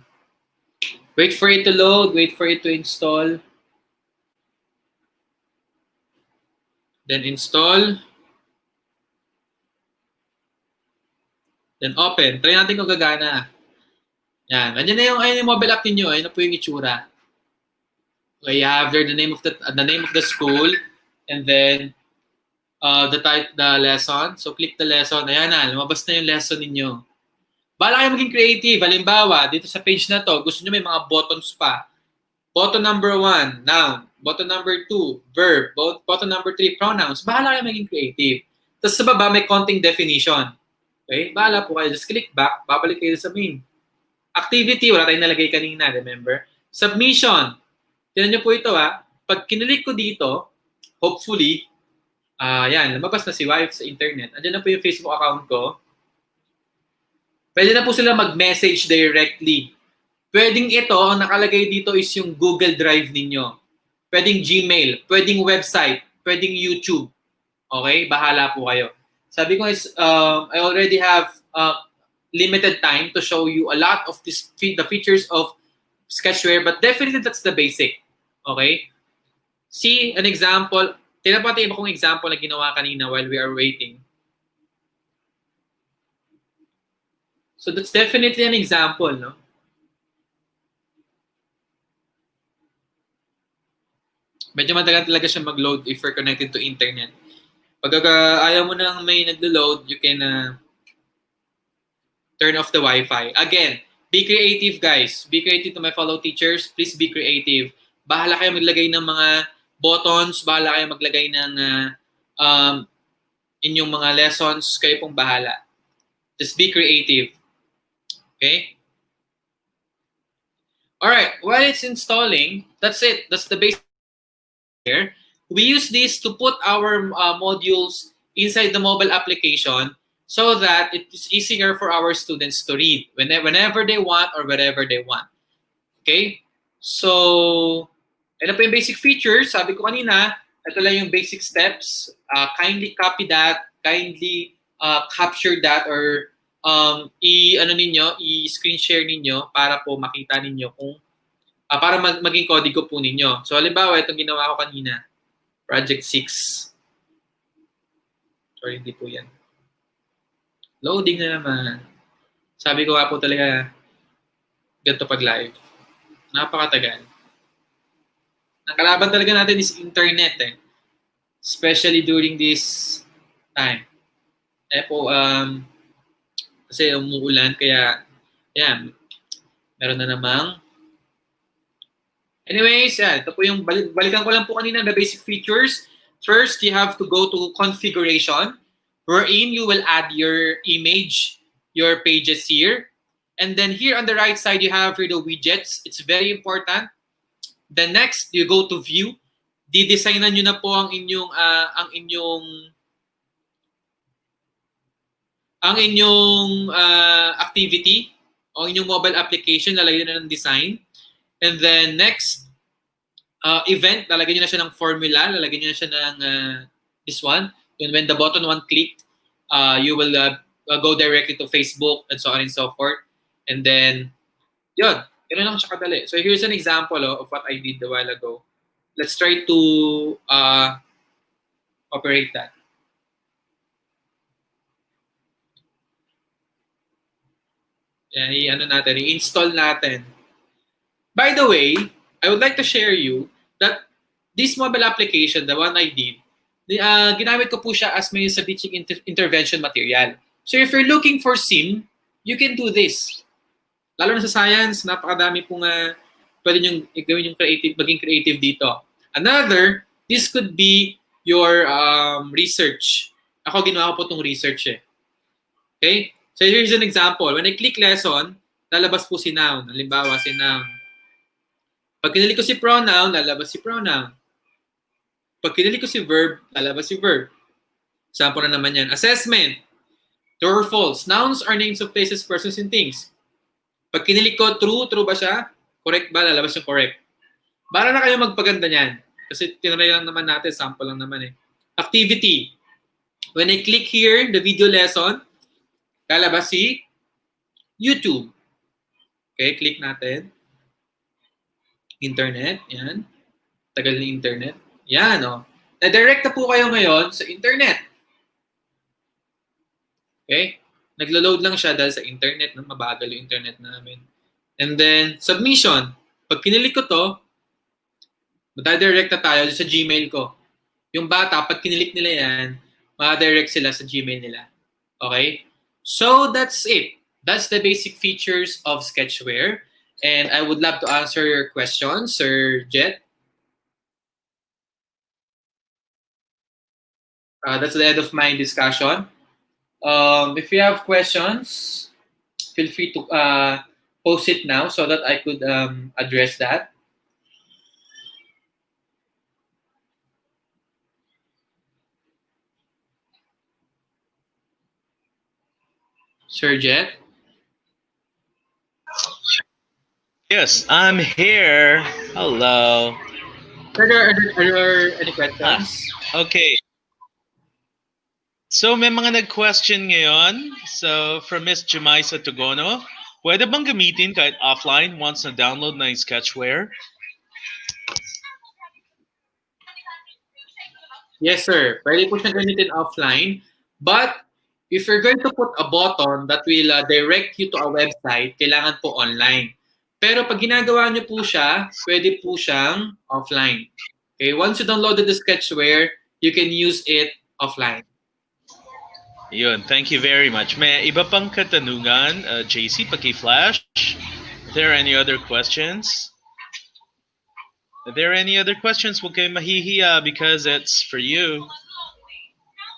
Wait for it to load. Wait for it to install. Then install. Then open. Try natin kung gagana. Yan. Nandiyan na yung mobile app niyo. Ayun na po yung itsura. Okay, you have there the name of the school and then the lesson. So click the lesson. Ayan na, lumabas na yung lesson ninyo. Bala kayo maging creative. Halimbawa, dito sa page na to, gusto nyo may mga buttons pa. Button number 1, noun. Button number 2, verb. Button number 3, pronouns. Bahala kayo maging creative. Tapos sa baba, may konting definition. Okay? Bahala po kayo. Just click back. Babalik kayo sa main. Activity, wala tayong nalagay kanina, remember? Submission. Tignan nyo po ito Pag kinilik ko dito, hopefully, yan, lumabas na si wife sa internet. Andiyan na po yung Facebook account ko. Pwede na po sila mag-message directly. Pwedeng ito, ang nakalagay dito is yung Google Drive ninyo. Pwedeng Gmail, pwedeng website, pwedeng YouTube. Okay? Bahala po kayo. Sabi ko is, I already have limited time to show you a lot of the features of Sketchware, but definitely that's the basic. Okay? See an example. Tinapati mo kong example na ginawa kanina while we are waiting. So that's definitely an example, no? Medyo madagal talaga siya mag-load if you're connected to internet. Pag ayaw mo nang may naglo-load, you can turn off the Wi-Fi. Again, be creative, guys. Be creative to my fellow teachers. Please be creative. Bahala kayo maglagay ng mga buttons. Bahala kayo maglagay ng inyong mga lessons. Kayo pong bahala. Just be creative. Okay? Alright, while it's installing, that's it. That's the basic here. We use this to put our modules inside the mobile application so that it is easier for our students to read whenever they want or wherever they want. Okay? So, ito po yung basic features. Sabi ko kanina, ito lang yung basic steps. Kindly copy that. Kindly capture that or i-screen share ninyo para po makita ninyo kung para maging kodigo po ninyo. So halimbawa, itong ginawa ko kanina, Project 6. Sorry, hindi po yan. Loading na naman. Sabi ko nga po talaga, ganito pag live. Napakatagal. Ang kalaban talaga natin is internet eh. Especially during this time. Po, kasi umuulan, kaya, yan, meron na namang. Anyways, ito po yung, balikan ko lang po kanina, the basic features. First, you have to go to configuration, wherein you will add your image, your pages here. And then here on the right side, you have here the widgets. It's very important. The next, you go to view. Didesignan nyo na po ang inyong activity o inyong mobile application, lalagyan na ng design. And then next, event, lalagyan nyo na siya ng formula, lalagyan nyo na siya ng this one. And when the button one clicked, you will go directly to Facebook and so on and so forth. And then, yun lang siya kadali. So here's an example of what I did a while ago. Let's try to operate that. Yan, i-install natin. By the way, I would like to share you that this mobile application, the one I did, ginamit ko po siya as may sa teaching intervention material. So if you're looking for sim, you can do this. Lalo na sa science, napakadami pong pwede nyo gawin yung maging creative dito. Another, this could be your research. Ako ginawa ko po itong research eh. Okay? So here's an example. When I click lesson, lalabas po si noun. Halimbawa, si noun. Pag kinilik ko si pronoun, lalabas si pronoun. Pag kinilik ko si verb, lalabas si verb. Example na naman yan. Assessment. True or false. Nouns are names of places, persons, and things. Pag kinilik ko true ba siya? Correct ba? Lalabas yung correct. Para na kayo magpaganda niyan. Kasi tinry lang naman natin, sample lang naman eh. Activity. When I click here, the video lesson, lalabas si YouTube. Okay, click natin. Internet, yan. Tagal ni internet. Yan, o. Na-direct na po kayo ngayon sa internet. Okay? Naglo-load lang siya dahil sa internet, no? Mabagal yung internet namin. And then, submission. Pag kinilik ko to, madadirect na tayo sa Gmail ko. Yung bata, pag kinilik nila yan, madadirect sila sa Gmail nila. Okay? So, that's it. That's the basic features of Sketchware. And I would love to answer your questions, Sir Jet. That's the end of my discussion. If you have questions, feel free to post it now so that I could address that. Sir Jet? Yes, I'm here. Hello. Are there any questions? Okay. So may mga nag-question ngayon. So from Miss Jemaisa Tugono, pwede bang gamitin kahit offline once na-download na yung Sketchware? Yes, sir. Pwede po siyang gamitin offline. But if you're going to put a button that will direct you to a website, kailangan po online. Pero pag ginagawa niyo po siya, pwede po siyang offline. Okay, once you downloaded the Sketchware, you can use it offline. Yun, thank you very much. May iba pang katanungan, JC, paki-flash. Are there any other questions? Are there any other questions? Huwag kayo mahihiya because it's for you.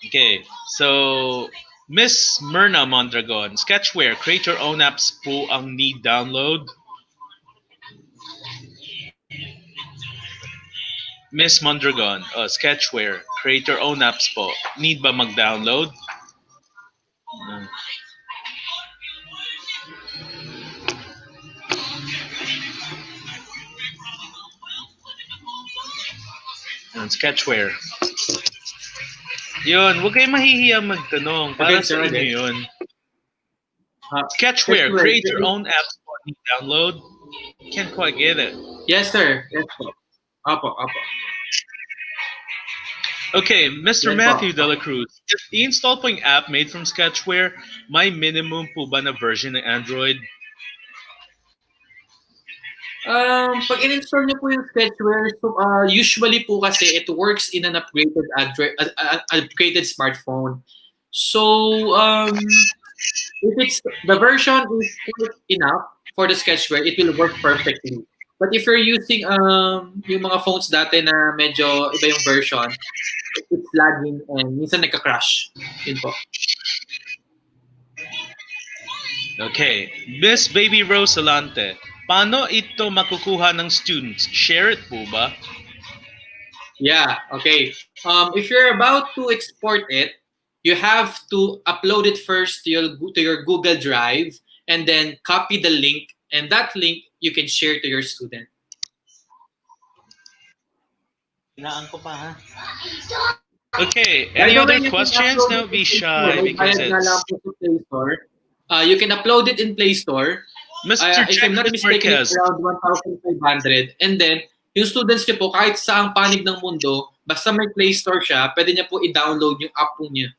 Okay, so Miss Myrna Mondragon, Sketchware, create your own apps po ang need download. Miss Mondragon, Sketchware, create your own apps po. Need ba mag-download? Sketchware. Yun, huwag kayo mahihiya magtanong. Para Okay, sir, sa inyo yun. Sketchware, Sketchware. create your own apps for you download. Can't quite get it. Yes, sir. Yes po. Opo, opo. Okay, Mr. Yan po. Matthew De La Cruz, if i-install po yung app made from Sketchware, may minimum po ba na version ng Android? Pag in-install niyo po yung Sketchware, so, usually po kasi it works in an upgraded smartphone. So, if it's the version is good enough for the Sketchware, it will work perfectly. But if you're using yung mga phones dati na medyo iba yung version, it's lagging and minsan nagka-crash. Yun po. Okay, Miss Baby Rose Salante, paano ito makukuha ng students? Share it po ba? Yeah, okay. If you're about to export it, you have to upload it first to your Google Drive and then copy the link, and that link you can share to your student. Inaan ko pa ha? Okay, any other questions? Don't be shy because it's... You can upload it in Play Store. Mr. If I'm not Jeffrey mistaken, Marquez. it's around 1,500. And then, yung students niyo po, kahit saang panig ng mundo, basta may Play Store siya, pwede niya po i-download yung app po niya.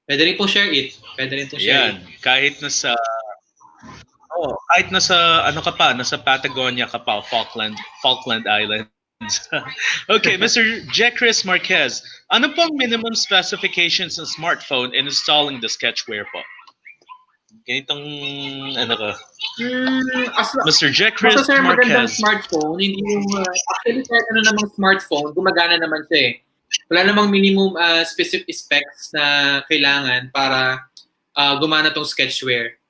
Pwede rin po share it. Pwede rin po share Yan, kahit nasa... Oh, kahit nasa ano ka pa, nasa Patagonia ka pa, Falkland Islands. Okay, Mr. Jekris Marquez, ano pong minimum specifications ng smartphone in installing the Sketchware po? Ganitong ano ka? Mr. Jekris Basta sir, magandang Marquez. smartphone, hindi yung... actually, kahit ano namang smartphone, gumagana naman siya eh. Wala namang minimum specific specs na kailangan para gumana tong Sketchware.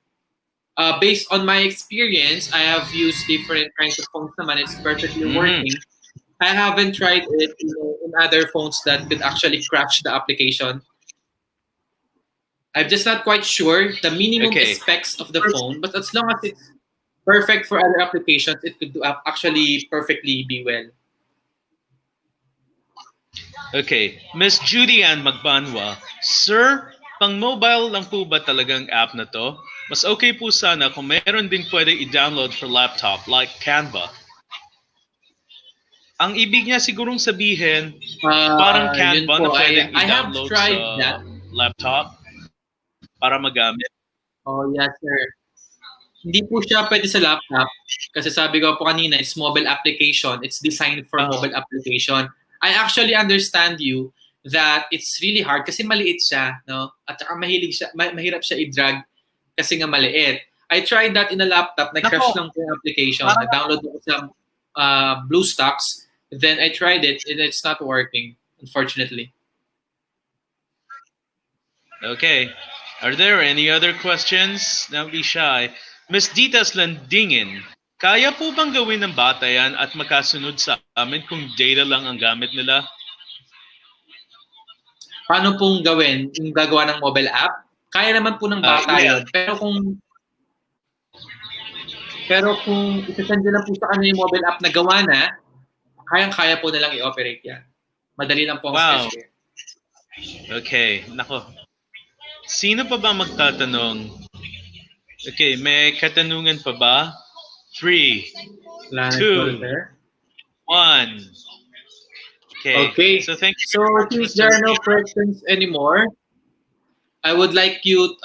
Based on my experience, I have used different kinds of phones naman. It's perfectly working. I haven't tried it in other phones that could actually crash the application. I'm just not quite sure the minimum specs of the phone, but as long as it's perfect for other applications, it could actually perfectly be well. Okay, Miss Judy Ann Magbanwa, Sir, pang mobile lang po ba talagang app na to? Mas okay po sana kung meron din pwede i-download for laptop like Canva. Ang ibig niya sigurong sabihin, parang Canva na pwede i-download sa laptop para magamit. Oh, yes, sir. Hindi po siya pwede sa laptop kasi sabi ko po kanina, it's mobile application. It's designed for mobile application. I actually understand you that it's really hard kasi maliit siya, no? At saka mahirap siya i-drag kasi nga maliit. I tried that in a laptop, nag-crash lang po yung application. Nag-download ko sa BlueStacks. Then I tried it and it's not working, unfortunately. Okay. Are there any other questions? Don't be shy. Miss Ditas Landingin, kaya po bang gawin ng bata yan at makasunod sa amin kung data lang ang gamit nila? Paano pong gawin yung gagawa ng mobile app? Kaya naman po ng bata yun. Pero kung isasend na po sa kanila yung mobile app na gawa na, kayang-kaya po nilang i-operate yan. Madali lang po ang Sketchware. Okay. Nako. Sino pa ba magtatanong? Okay, may katanungan pa ba? 3, 2, 1. Okay. So thank you. So since there are no questions anymore, I would like to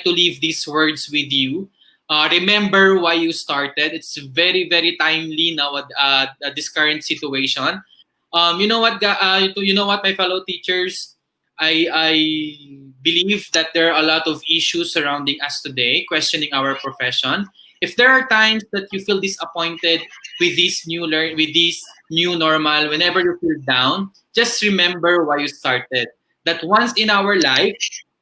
leave these words with you. Remember why you started. It's very, very timely now at this current situation. You know what, my fellow teachers, I believe that there are a lot of issues surrounding us today, questioning our profession. If there are times that you feel disappointed with this new normal, whenever you feel down, just remember why you started. That once in our life,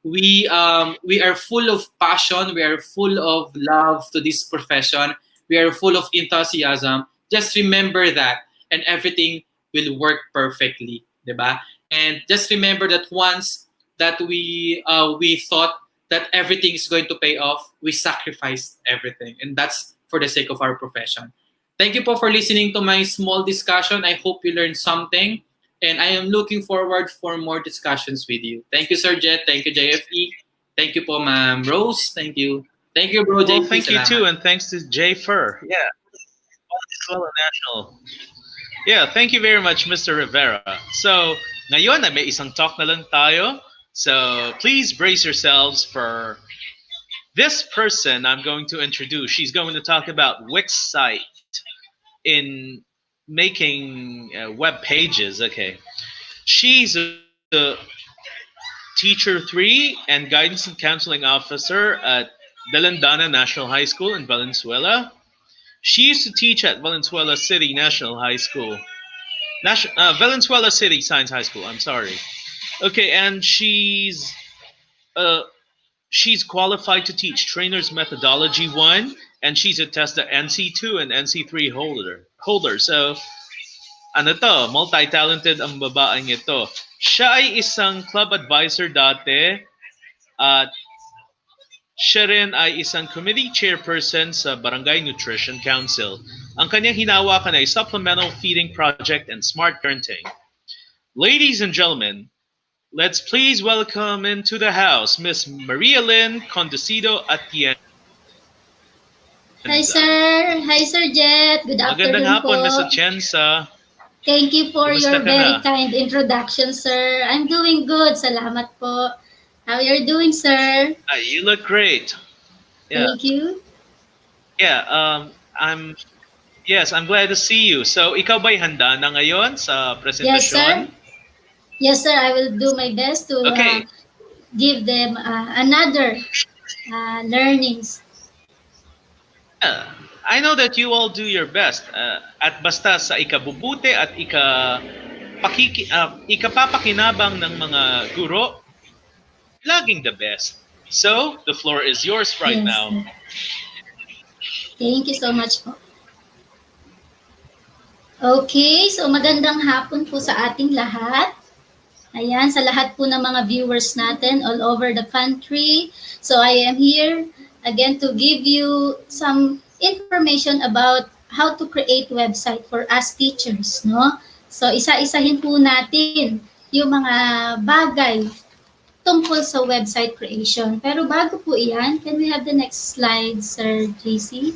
we are full of passion, we are full of love to this profession, we are full of enthusiasm. Just remember that, and everything will work perfectly, diba? And just remember that once that we thought that everything is going to pay off, we sacrificed everything, and that's for the sake of our profession. Thank you po for listening to my small discussion. I hope you learned something. And I am looking forward for more discussions with you. Thank you, Sir Jet. Thank you, JFE. Thank you po, Ma'am Rose. Thank you. Thank you, Bro Well, JP. thank you Salamat. too, and thanks to Jay Fur. Yeah, Valenzuela National. Yeah, thank you very much, Mr. Rivera. So, ngayon ay may isang talk na lang tayo. So, please brace yourselves for this person I'm going to introduce. She's going to talk about Wix site in making web pages. Okay. She's a teacher 3 and guidance and counseling officer at Valenzuela National High School in Valenzuela. She used to teach at Valenzuela City National High School. Valenzuela City Science High School. I'm sorry. Okay, and uh, she's qualified to teach Trainer's Methodology 1, and she's a TESDA NC2 and NC3 holder. So, ano to, multi-talented ang babaeng ito. Siya ay isang club advisor dati at siya rin ay isang committee chairperson sa Barangay Nutrition Council. Ang kanyang hinawakan ay Supplemental Feeding Project and Smart Parenting. Ladies and gentlemen, let's please welcome into the house Miss Maria Lynn Condesido Atienza. Hi sir! Hi Sir Jet! Good Magandang afternoon hapon, po. Miss Atienza. Thank you for Kumusta your ka very na? kind introduction, sir. I'm doing good. Salamat po. How you're doing, sir? You look great. Yeah, Thank you. yeah. I'm glad to see you. So, ikaw ba'y handa na ngayon sa Yes, sir. presentasyon? Yes, sir. I will do my best to Okay. give them another learnings. I know that you all do your best at basta sa ikabubuti at ikapapakinabang ng mga guro, laging the best. So, the floor is yours right Yes, now. sir. Thank you so much po. Okay, so magandang hapon po sa ating lahat. Ayan, sa lahat po ng mga viewers natin all over the country. So I am here again to give you some information about how to create website for us teachers, no? So isa-isahin po natin yung mga bagay tungkol sa website creation. Pero bago po iyan, can we have the next slide, Sir JC?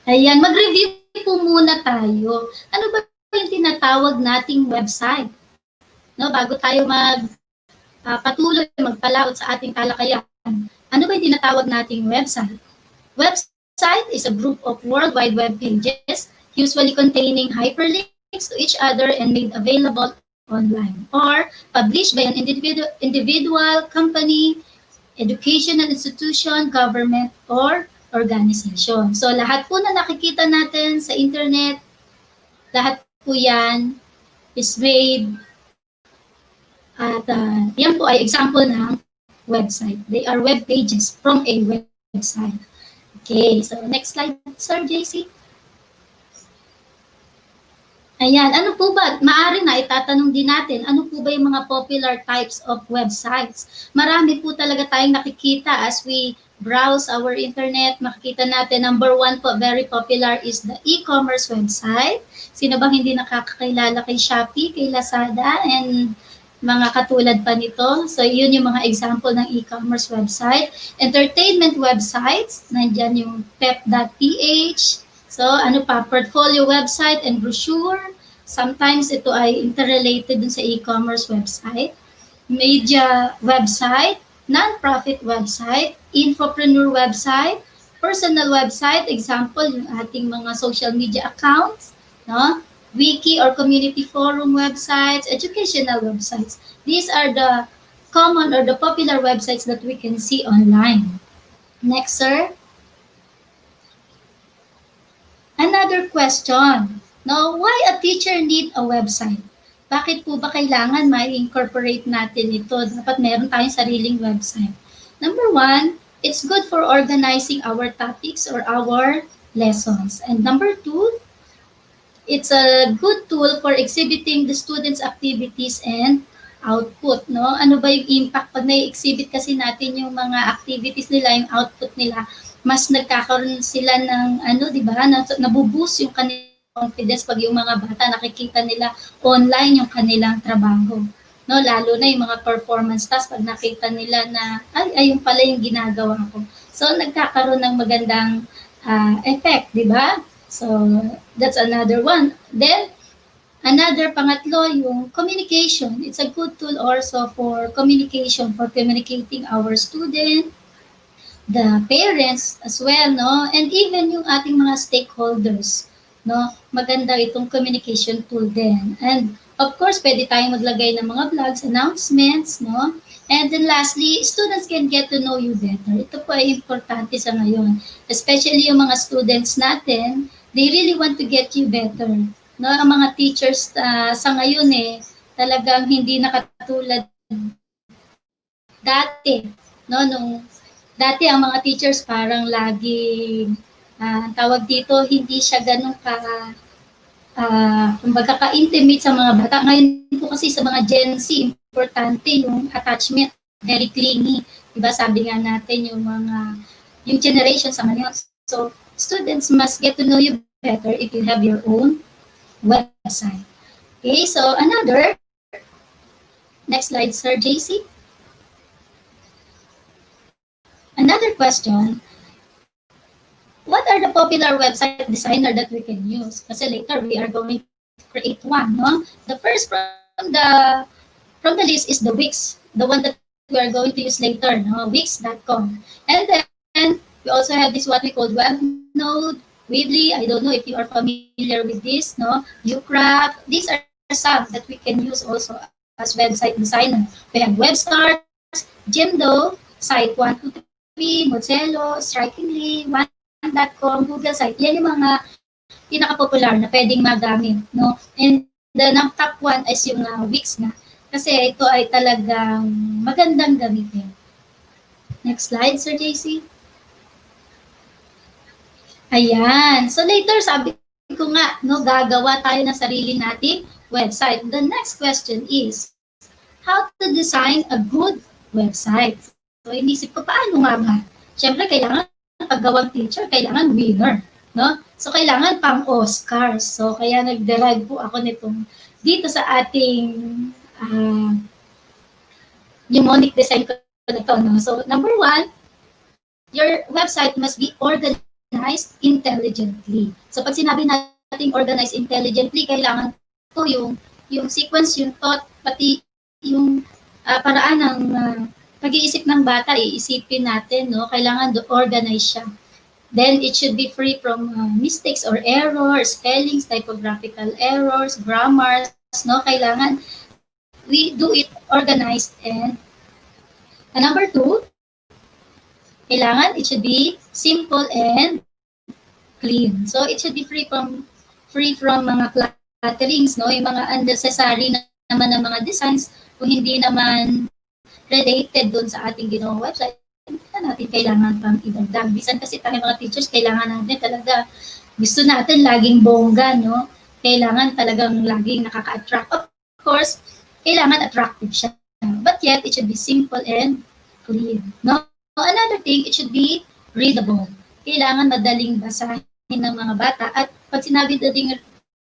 Ayan, mag-review po muna tayo. Ano ba yung tinatawag nating website? No, bago tayo patuloy magpalaot sa ating talakayan, ano ba yung tinatawag nating website? Website is a group of World Wide Web pages, usually containing hyperlinks to each other and made available online, or published by an individual, company, educational institution, government, or organization. So lahat po na nakikita natin sa internet, lahat po yan is made at yan po ay example ng website. They are web pages from a website. Okay, so next slide, Sir JC. Ayan, ano po ba? Maaari na itatanong din natin, ano po ba yung mga popular types of websites? Marami po talaga tayong nakikita as we browse our internet. Makikita natin, number 1 po, very popular is the e-commerce website. Sino bang hindi nakakakilala kay Shopee, kay Lazada, and mga katulad pa nito? So, yun yung mga example ng e-commerce website. Entertainment websites, nandyan yung pep.ph. So, ano pa? Portfolio website and brochure. Sometimes ito ay interrelated dun sa e-commerce website. Media website, non-profit website, infopreneur website, personal website, example, yung ating mga social media accounts, no? Wiki or community forum websites, educational websites. These are the common or the popular websites that we can see online. Next, sir. Another question. Now, why a teacher need a website? Bakit po ba kailangan ma-incorporate natin ito? Dapat meron tayong sariling website. Number 1, it's good for organizing our topics or our lessons. And number 2, it's a good tool for exhibiting the students' activities and output, no? Ano ba yung impact pag na-exhibit kasi natin yung mga activities nila, yung output nila, mas nagkakaroon sila ng di ba, nabuboost yung kanilang confidence pag yung mga bata nakikita nila online yung kanilang trabaho. no, lalo na yung mga performance tasks pag nakita nila na ayun pala yung ginagawa ko. So nagkakaroon ng magandang effect, di ba? So that's another one. Then another pangatlo yung communication. It's a good tool also for communication, for communicating our student, the parents as well, no? And even yung ating mga stakeholders, no? Maganda itong communication tool din. And of course, pwede tayong maglagay ng mga vlogs, announcements, no? And then lastly, students can get to know you better. Ito po ay importante sa ngayon. Especially yung mga students natin, they really want to get you better. No, ang mga teachers sa ngayon talagang hindi nakatulad dati, no, nung dati ang mga teachers parang lagi tawag dito, hindi siya ganun kumbaga ka-intimate sa mga bata. Ngayon po kasi sa mga Gen Z, importante yung attachment, very clingy. Diba sabi nga natin yung generation sa ngayon. So, students must get to know you better if you have your own website. Okay, so next slide, Sir JC. Another question, what are the popular website designer that we can use? Kasi later we are going to create one, no? The first from the list is the Wix, the one that we are going to use later, no? Wix.com. And then we also have this what we call WebNode, Weebly. I don't know if you are familiar with this, no? Ucraft. These are some that we can use also as website designer. We have WebStart, Jimdo, Site123, Mozilla, Strikingly, One.com, Google Site. Yan yung mga pinaka-popular na pwedeng magamit, no? And the top one is yung Wix na. Kasi ito ay talagang magandang gamitin. Next slide, Sir JC. Ayan. So later, sabi ko nga, no, gagawa tayo ng sarili nating website. The next question is, how to design a good website? So, inisip ko, paano nga ba? Siyempre, kailangan paggawang teacher, kailangan winner, no? So, kailangan pang Oscars. So, kaya nag-derive po ako dito sa ating mnemonic design ko nito, no? So, number one, your website must be organized intelligently. So, pag sinabi natin organized intelligently, kailangan po yung sequence, yung thought, pati yung paraan ng pag-iisip ng bata, iisipin natin, no? Kailangan organize siya. Then, it should be free from mistakes or errors, spellings, typographical errors, grammars, no? Kailangan we do it organized. And number two, kailangan it should be simple and clean. So, it should be free from mga clutterings, no? Yung mga unnecessary naman ng mga designs, kung hindi naman related doon sa ating ginawang website, hindi na natin kailangan pang idagdag. Bisan kasi tayo mga teachers, kailangan natin talaga, gusto natin laging bongga, no? Kailangan talagang laging nakaka-attract. Of course, kailangan attractive siya. But yet, it should be simple and clean, no? Another thing, it should be readable. Kailangan madaling basahin ng mga bata. At pag sinabi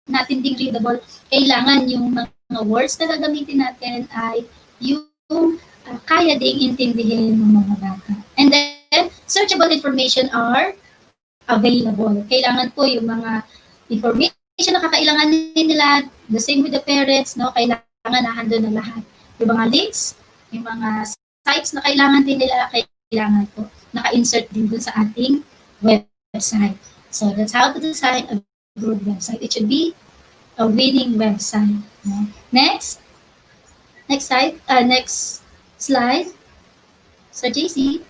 natin ding readable, kailangan yung mga words na gagamitin natin ay yung kaya ding intindihin ng mga bata. And then, searchable information are available. Kailangan po yung mga information na kakailanganin nila, the same with the parents, no? Kailangan nandun na lahat. Yung mga links, yung mga sites na kailangan din nila, kailangan po naka-insert din dun sa ating website. So, that's how to design a good website. It should be a winning website. No? Next slide. So, JC.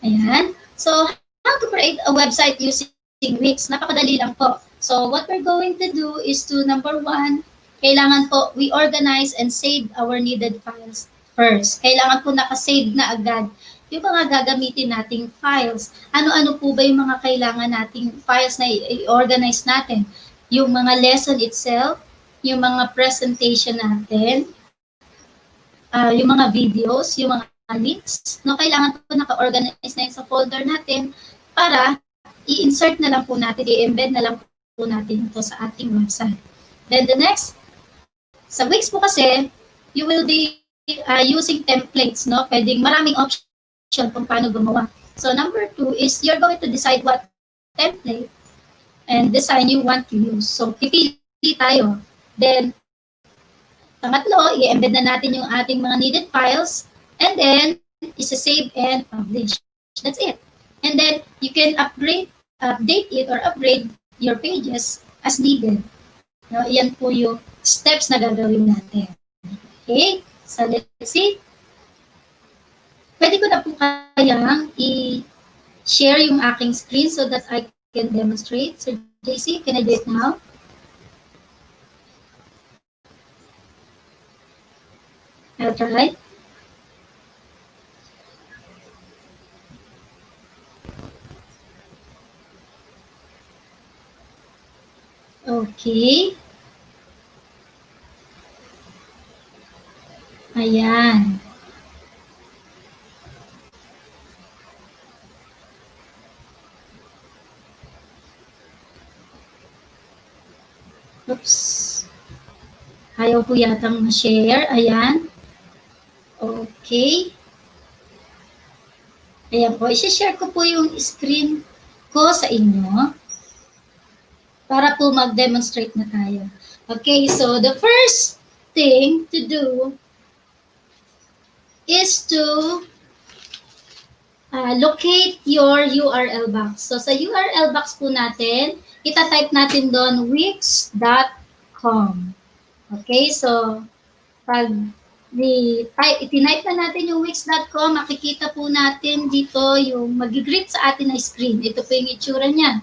Ayan. So, how to create a website using Wix? Napakadali lang po. So, what we're going to do is to, number one, kailangan po we organize and save our needed files first. Kailangan po nakasave na agad yung mga gagamitin nating files. Ano-ano po ba yung mga kailangan nating files na i-organize natin? Yung mga lesson itself, yung mga presentation natin, yung mga videos, yung mga links, no? Kailangan po naka-organize na yun sa folder natin para i-insert na lang po natin, i-embed na lang po natin ito sa ating website. Then the next, sa Wix po kasi, you will be using templates, no? Pwedeng maraming option kung paano gumawa. So number 2 is you're going to decide what template and design you want to use. So pipili tayo. Then pangatlo, i-embed na natin yung ating mga needed files, and then isa-save and publish. That's it. And then you can update it or upgrade your pages as needed. No, yan po yung steps na gagawin natin. Okay? So let's see. Pwede ko na po kayang i-share yung aking screen so that I can demonstrate. So JC, can I do it now? I'll try. Okay. Ayan. Oops. Ayaw po yatang ma-share. Ayan. Okay. Ayan po. I-share ko po yung screen ko sa inyo para po mag-demonstrate na tayo. Okay, so the first thing to do is to locate your URL box. So sa URL box po natin, ita-type natin doon wix.com. Okay, so pag itinype na natin yung wix.com, makikita po natin dito yung mag-greet sa atin na screen. Ito po yung itsura niya.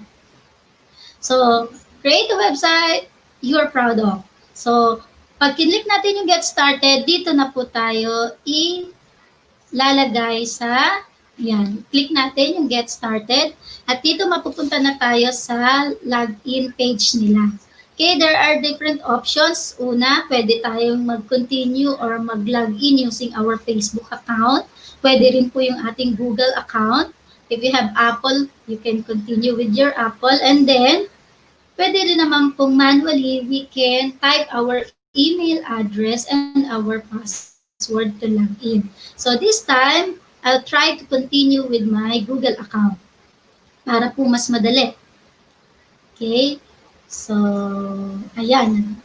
So, create a website you're proud of. So, pag kinlik natin yung get started, dito na po tayo ilalagay sa, yan, click natin yung get started. At dito mapupunta na tayo sa login page nila. Okay, there are different options. Una, pwede tayong mag-continue or mag-login using our Facebook account. Pwede rin po yung ating Google account. If you have Apple, you can continue with your Apple. And then, pwede rin naman pong manually, we can type our email address and our password to log in. So this time, I'll try to continue with my Google account para po mas madali. Okay. So, ayan.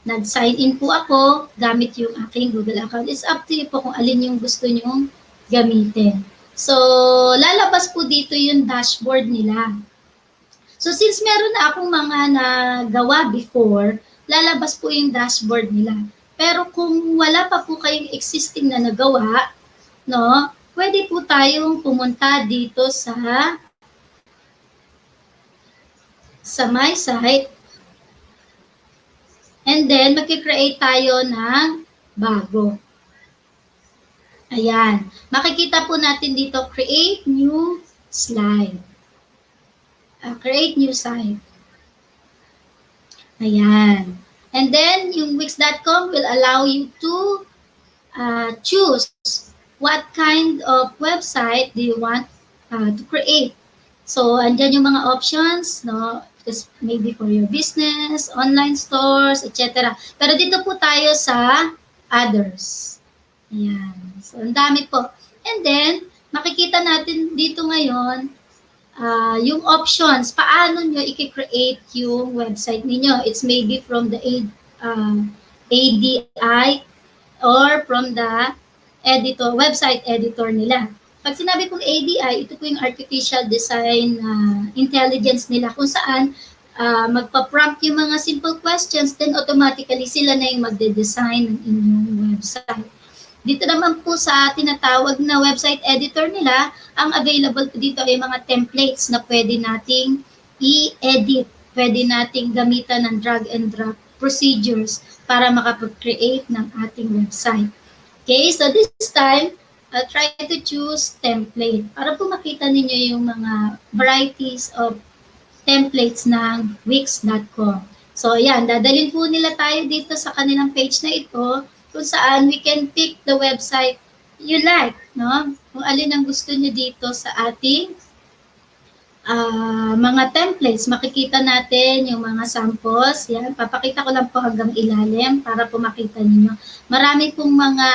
Nag-sign in po ako gamit yung aking Google account. It's up to you po kung alin yung gusto nyong gamitin. So, lalabas po dito yung dashboard nila. So, since meron na akong mga nagawa before, lalabas po yung dashboard nila. Pero kung wala pa po kayong existing na nagawa, no, pwede po tayong pumunta dito sa my site. And then, mag-create tayo ng bago. Ayan. Makikita po natin dito, create new slide. Create new site. Ayan. And then, yung wix.com will allow you to choose what kind of website do you want to create. So, andyan yung mga options, no? Just maybe for your business, online stores, etc. Pero dito po tayo sa others. Ayan. So, ang dami po. And then, makikita natin dito ngayon, yung options, paano nyo i-create yung website ninyo. It's maybe from the ADI or from the website editor nila. Pag sinabi kong ADI, ito po yung artificial design intelligence nila kung saan magpa-prompt yung mga simple questions, then automatically sila na yung magde-design ng inyong website. Dito naman po sa tinatawag na website editor nila, ang available po dito ay mga templates na pwede nating i-edit. Pwede nating gamitan ng drag and drop procedures para makapag-create ng ating website. Okay, so this time, I'll try to choose template para po makita ninyo yung mga varieties of templates ng wix.com. So, yan, dadalhin po nila tayo dito sa kanilang page na ito kung saan we can pick the website you like, no? Kung alin ang gusto nyo dito sa ating mga templates. Makikita natin yung mga samples. Yan, papakita ko lang po hanggang ilalim para po makita ninyo. Marami pong mga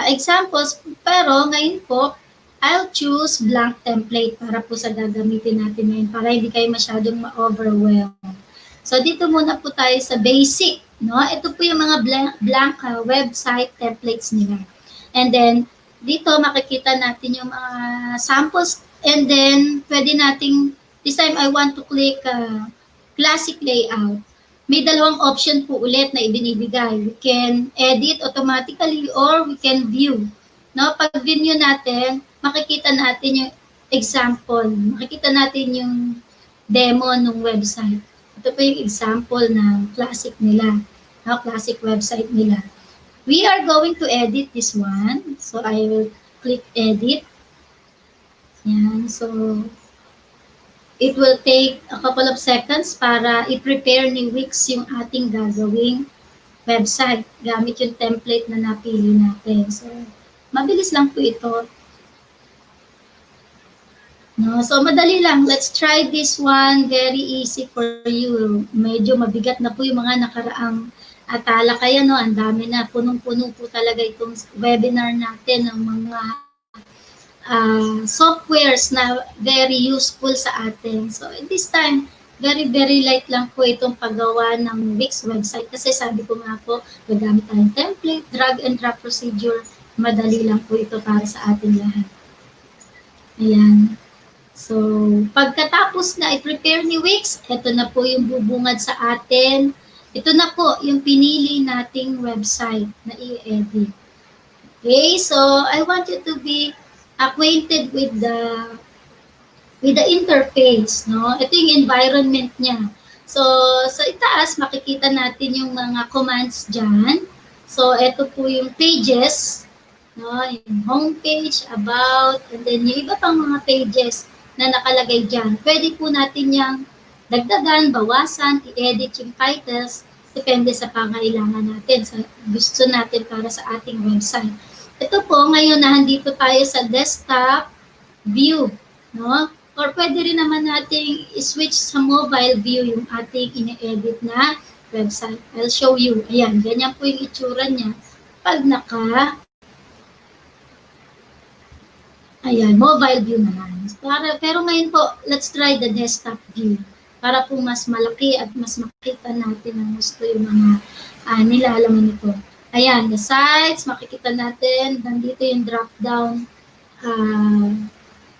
examples, pero ngayon po, I'll choose blank template para po sa gagamitin natin ngayon para hindi kayo masyadong ma-overwhelm. So dito muna po tayo sa basic, no? Ito po yung mga blank website templates nila. And then dito makikita natin yung mga samples, and then pwede nating, this time I want to click classic layout. May dalawang option po ulit na ibinibigay. We can edit automatically or we can view. No, pag view natin, makikita natin yung example. Makikita natin yung demo ng website. Ito po yung example ng classic nila. No, classic website nila. We are going to edit this one. So I will click edit. Yan. So it will take a couple of seconds para i-prepare ni Wix yung ating gagawing website gamit yung template na napili natin. So, mabilis lang po ito. No? So, madali lang. Let's try this one. Very easy for you. Medyo mabigat na po yung mga nakaraang atala kaya, no? Ang dami na. Punong-puno po talaga itong webinar natin ng mga softwares na very useful sa atin. So, at this time, very, very light lang po itong paggawa ng Wix website. Kasi sabi ko nga po, gagamit tayong template, drag and drop procedure. Madali lang po ito para sa ating lahat. Ayan. So, pagkatapos na i-prepare ni Wix, ito na po yung bubungad sa atin. Ito na po yung pinili nating website na i-edit. Okay, so I want you to be acquainted with the interface, no? Ito yung environment niya. So, sa itaas, makikita natin yung mga commands dyan. So, ito po yung pages, no? Yung home page, about, and then yung iba pang mga pages na nakalagay dyan. Pwede po natin yung dagdagan, bawasan, i-edit yung titles, depende sa pangailangan natin, sa gusto natin para sa ating website. Ito po, ngayon na nandito tayo sa desktop view, no? Or pwede rin naman nating i-switch sa mobile view yung ating ine-edit na website. I'll show you. Ayan, ganyan po yung itsura niya. Pag ayan, mobile view naman. Pero ngayon po, let's try the desktop view para po mas malaki at mas makita natin ang gusto yung mga nilalaman nito. Ayan, the sites, makikita natin, nandito yung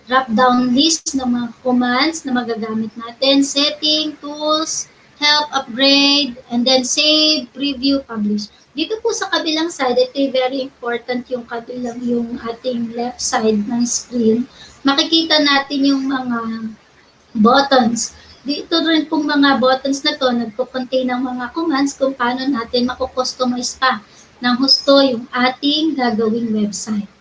drop-down list ng mga commands na magagamit natin. Setting, tools, help, upgrade, and then save, preview, publish. Dito po sa kabilang side, ito very important yung kabilang, yung ating left side ng screen. Makikita natin yung mga buttons. Dito rin pong mga buttons na to, nagpo-contain ng mga commands kung paano natin mako-customize pa ng husto yung ating gagawing website.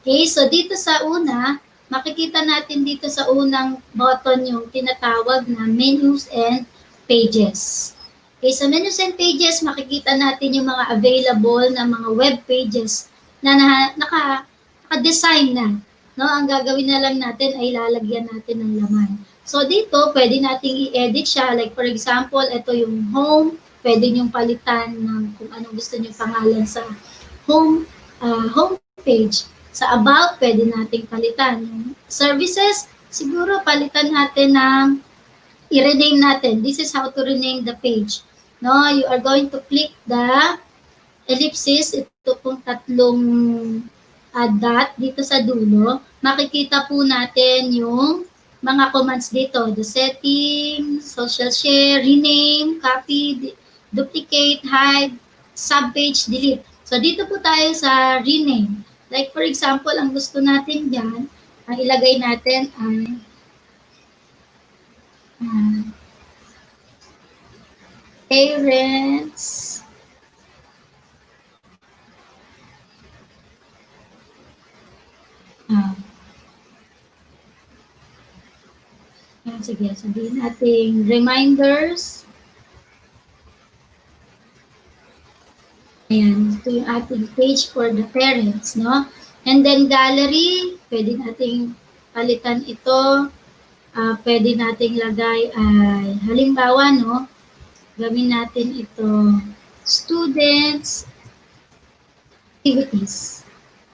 Okay, so dito sa una, makikita natin dito sa unang button yung tinatawag na menus and pages. Okay, sa menus and pages, makikita natin yung mga available na mga web pages na naka-design na. No, ang gagawin na lang natin ay lalagyan natin ng laman. So dito, pwede nating i-edit siya. Like for example, ito yung home. Pwede niyong palitan ng kung anong gusto niyong pangalan sa home page. Sa about, pwede nating palitan. Yung services, siguro palitan natin ng i-rename natin. This is how to rename the page. No, you are going to click the ellipsis. Ito pong tatlong dot dito sa dulo. Makikita po natin yung mga commands dito. The setting, social share, rename, copy, duplicate, hide, subpage, delete. So, dito po tayo sa rename. Like, for example, ang gusto natin dyan, ang ilagay natin ay parents sige, sabihin natin reminders. Ayan, ito yung ating page for the parents, no? And then gallery, pwede nating palitan ito. pwede nating lagay ay, halimbawa, no, gawin natin ito, students activities.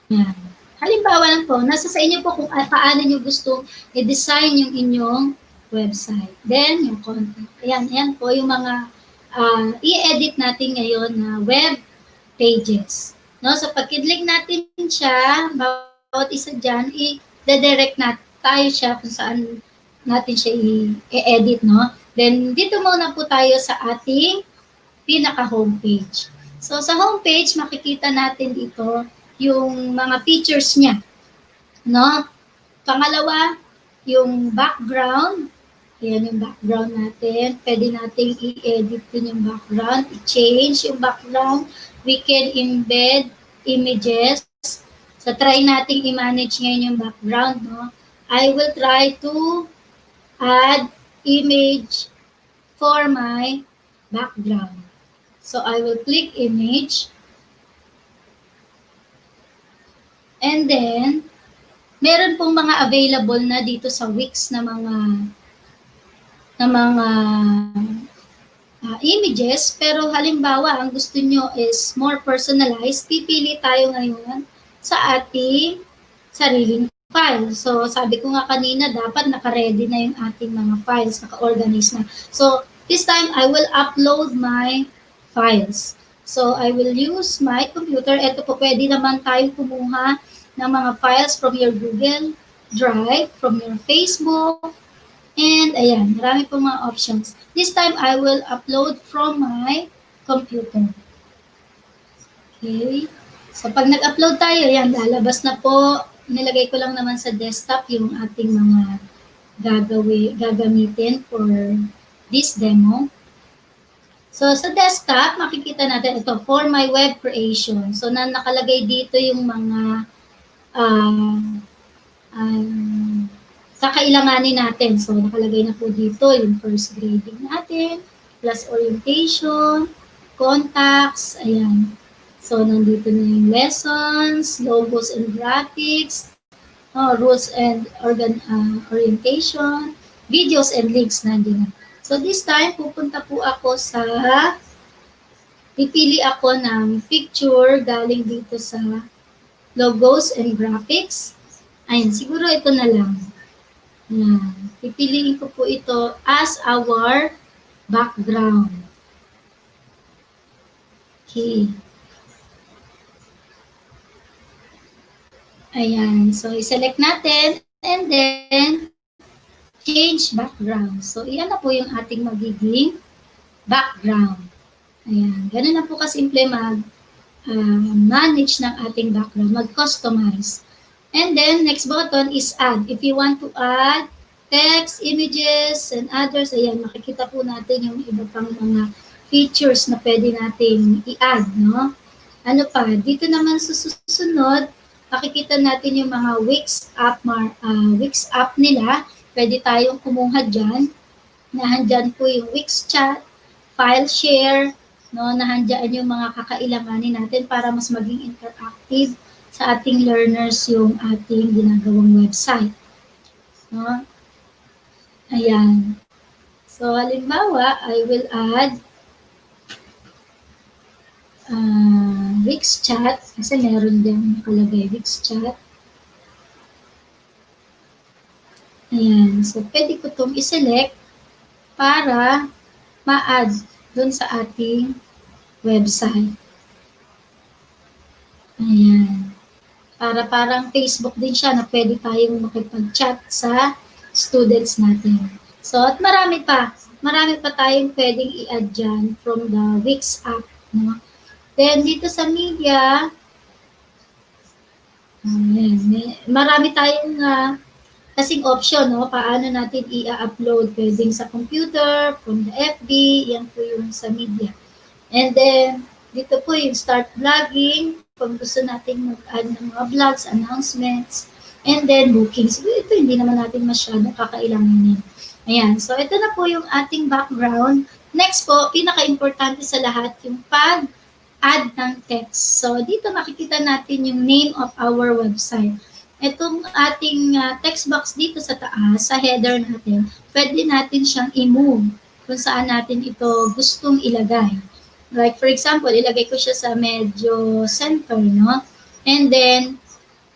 Yan. Halimbawa lang po, nasa sa inyo po kung paano nyo gustong i-design yung inyong website. Then, yung content. Ayan po yung mga i-edit natin ngayon na web pages. No? So, pag kidlik natin siya, bawat isa dyan, i-direct na tayo siya kung saan natin siya i-edit. No? Then, dito muna po tayo sa ating pinaka-homepage. So, sa homepage, makikita natin dito yung mga features niya. No? Pangalawa, yung background. Ayan yung background natin. Pwede natin i-edit din yung background, i-change yung background. We can embed images. So, try natin i-manage ngayon yung background. No? I will try to add image for my background. So, I will click image. And then, meron pong mga available na dito sa Wix na mga images. Pero halimbawa, ang gusto nyo is more personalized. Pipili tayo ngayon sa ating sariling file. So, sabi ko nga kanina, dapat naka-ready na yung ating mga files, naka-organize na. So, this time, I will upload my files. So, I will use my computer. Ito po, pwede naman tayo kumuha ng mga files from your Google Drive, from your Facebook, and ayan, marami po mga options. This time, I will upload from my computer. Okay. So, pag nag-upload tayo, ayan, lalabas na po. Nilagay ko lang naman sa desktop yung ating mga gagamitin for this demo. So, sa desktop, makikita natin ito, for my web creation. So, nakalagay dito yung mga sa kailanganin natin. So, nakalagay na po dito yung first grading natin, plus orientation, contacts, ayan. So, nandito na yung lessons, logos and graphics, rules and orientation, videos and links nandito. So, this time, pupunta po ako sa, pipili ako ng picture galing dito sa logos and graphics. Ayan, siguro ito na lang. Ayan. Pipiliin ko po ito as our background. Okay. Ayan. So, i-select natin and then change background. So, iyan na po yung ating magiging background. Ayan. Ganun na po kasimple manage ng ating background, mag-customize. And then, next button is add. If you want to add text, images, and others, ayan, makikita po natin yung iba pang mga features na pwede natin i-add, no? Ano pa? Dito naman sa susunod, makikita natin yung mga Wix app nila. Pwede tayong kumuha dyan. Nahandyan po yung Wix chat, file share, no? Nahandyan yung mga kakailanganin natin para mas maging interactive sa ating learners yung ating ginagawang website. No? Ayan. So, halimbawa, I will add Wix chat, kasi meron din nakalagay Wix chat. Ayan. So, pwede ko itong iselect para ma-add dun sa ating website. Ayan. Para parang Facebook din siya na pwede tayong makipag-chat sa students natin. So, at marami pa tayong pwedeng i-add dyan from the Wix app. No? Then, dito sa media, marami tayong kasing option, no? Paano natin i-upload. Pwedeng sa computer, from the FB, yan po yung sa media. And then, dito po yung start vlogging, kung gusto natin mag-add ng mga vlogs, announcements, and then bookings. Ito hindi naman natin masyadong kakailanganin. Ayan, so ito na po yung ating background. Next po, pinaka-importante sa lahat, yung pag-add ng text. So dito makikita natin yung name of our website. Itong ating text box dito sa taas, sa header natin, pwede natin siyang i-move kung saan natin ito gustong ilagay. Like for example, ilagay ko siya sa medyo center, no? And then,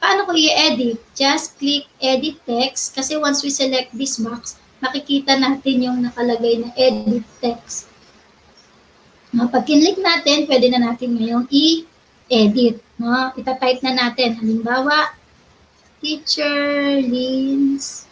paano ko i-edit? Just click edit text kasi once we select this box, makikita natin yung nakalagay na edit text. No, pag kinlik natin, pwede na natin ngayong i-edit. No? Ita-type na natin. Halimbawa, Teacher Lynn's.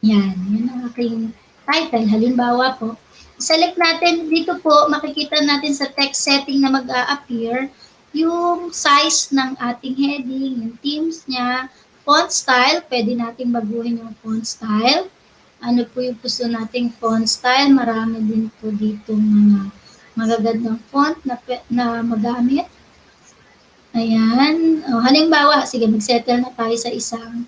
Yan ang aking title. Halimbawa po, select natin dito po, makikita natin sa text setting na mag-a-appear yung size ng ating heading, yung themes niya, font style, pwede natin baguhin yung font style. Ano po yung gusto nating font style? Marami din po dito mga magagandang font na magamit. Ayan. O, halimbawa, sige, mag-settle na tayo sa isang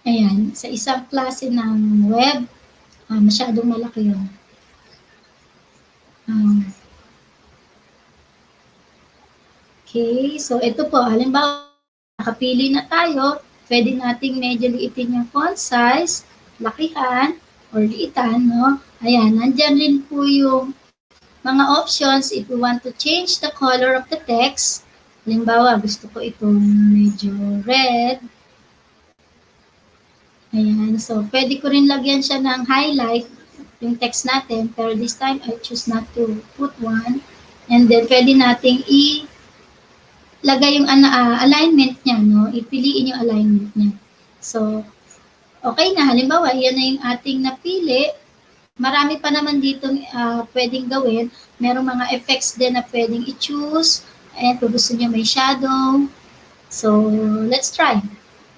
ayan, sa isang klase ng web. Masyadong malaki yun. Okay, so ito po, halimbawa, nakapili na tayo, pwede nating medyo liitin yung font size, lakihan, or liitan, no? Ayan, nandyan rin po yung mga options if we want to change the color of the text. Halimbawa, gusto ko itong medyo red. Ayan, so pwede ko rin lagyan siya ng highlight, yung text natin, pero this time I choose not to put one. And then, pwede nating lagay yung alignment niya, no? Ipiliin yung alignment niya. So, okay na. Halimbawa, yan na yung ating napili. Marami pa naman dito pwedeng gawin. Merong mga effects din na pwedeng i-choose. Ayan, kung gusto niyo may shadow. So, let's try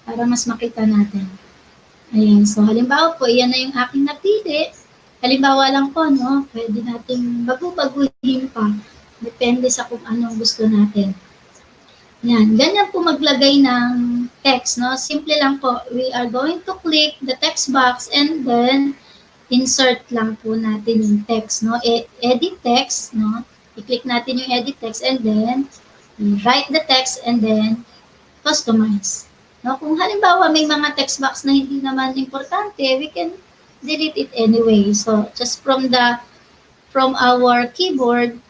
para mas makita natin. Ayan, so halimbawa po, yan na yung aking napili. Halimbawa lang po, no? Pwede natin baguhin pa. Depende sa kung anong gusto natin. Yan, ganyan po maglagay ng text, no? Simple lang po. We are going to click the text box and then insert lang po natin yung text, no? Edit text, no? I-click natin yung edit text and then write the text and then customize. No? Kung halimbawa may mga text box na hindi naman importante, we can delete it anyway. So, just from our keyboard,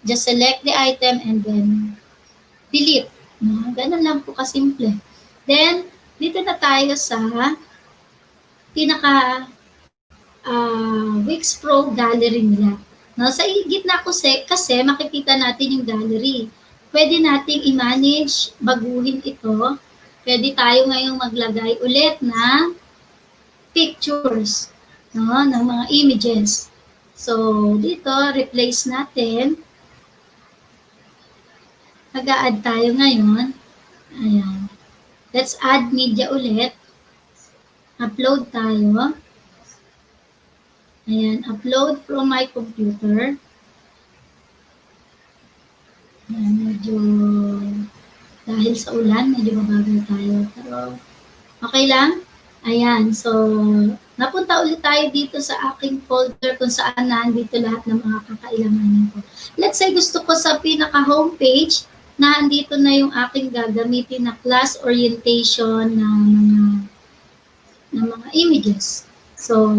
just select the item and then delete. No? Ganun lang po kasimple. Then, dito na tayo sa pinaka Wix Pro gallery nila. No, sa gitna ko kasi makikita natin yung gallery. Pwede nating i-manage, baguhin ito. Pwede tayo ngayong maglagay ulit ng pictures, no, ng mga images. So, dito, replace natin. Mag-a-add tayo ngayon. Ayan. Let's add media ulit. Upload tayo. Ayan, upload from my computer. Ayan, medyo dahil sa ulan, medyo mabagal tayo. Pero okay lang. Ayan, so napunta ulit tayo dito sa aking folder kung saan nandito lahat ng mga kakailanganin ko. Let's say gusto ko sa pinaka-homepage na andito na yung aking gagamitin na class orientation ng mga images. So,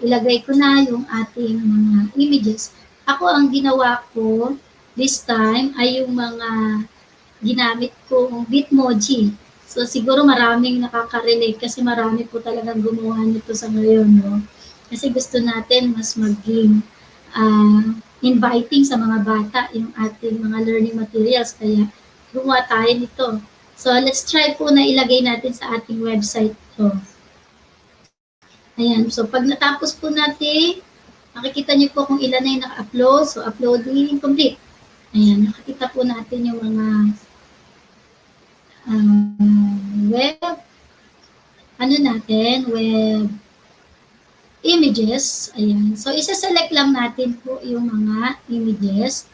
ilagay ko na yung ating mga images. Ako, ang ginawa ko this time ay yung mga ginamit kong Bitmoji. So, siguro maraming nakaka-relate kasi marami po talagang gumawa nito sa ngayon, no? Kasi gusto natin mas maging inviting sa mga bata yung ating mga learning materials. Kaya, gumawa tayo nito. So, let's try po na ilagay natin sa ating website to. Ayan, so pag natapos po natin, makikita niyo po kung ilan na yung naka-upload. So, uploading complete. Ayan, nakikita po natin yung mga web images. Ayan, so isa-select lang natin po yung mga images.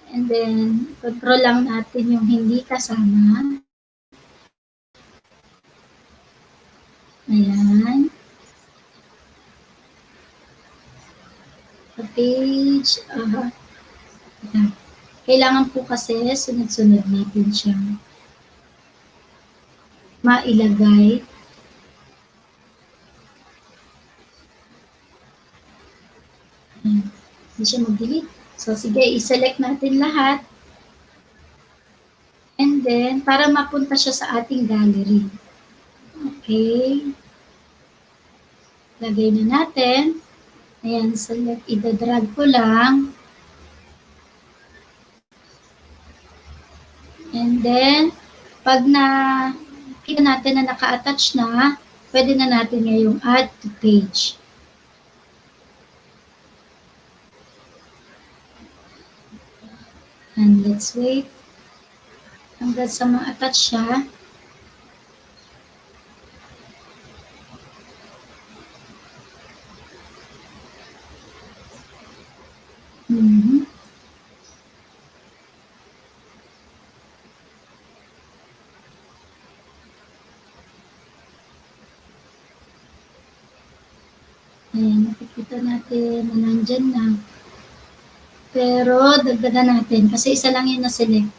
And then, control lang natin yung hindi kasama. Ayan. Page, Kailangan po kasi sunod-sunod natin siya mailagay. Hindi siya mag-delete. So, sige, i-select natin lahat. And then, para mapunta siya sa ating gallery. Okay. Lagay na natin. Ayan, select. Ida-drag ko lang. And then, pag kita natin na naka-attach na, pwede na natin ngayong add to page. And let's wait hanggang sa ma-attach siya. Ayan, nakikita natin na nandyan na. Pero, dagdagan natin kasi isa lang yung na-select.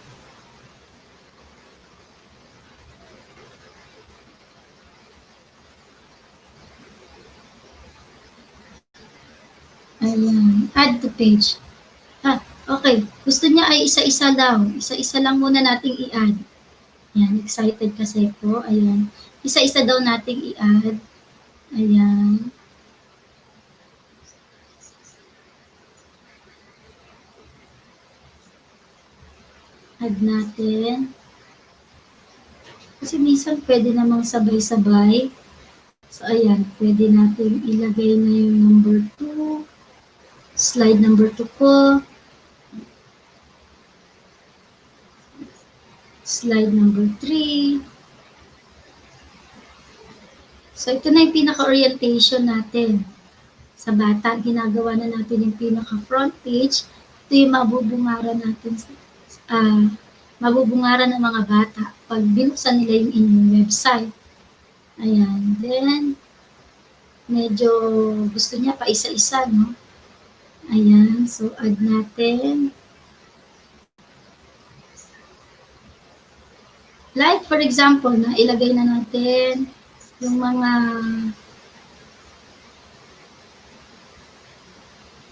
Ayan, add to page. Okay. Gusto niya ay isa-isa daw. Isa-isa lang muna nating i-add. Ayan, excited kasi po. Ayan. Isa-isa daw nating i-add. Ayan. Add natin. Kasi minsan pwede namang sabay-sabay. So, ayan. Pwede natin ilagay na yung number 2. Slide number 2 ko. Slide number 3. So, ito na yung pinaka-orientation natin. Sa bata, ginagawa na natin yung pinaka-front page. Ito yung mabubungaran natin. Mabubungaran ng mga bata pag binuksan nila yung inyong website. Ayan. Then, medyo gusto niya pa isa-isa, no? Ayan. So, add natin. Like, for example, na ilagay na natin yung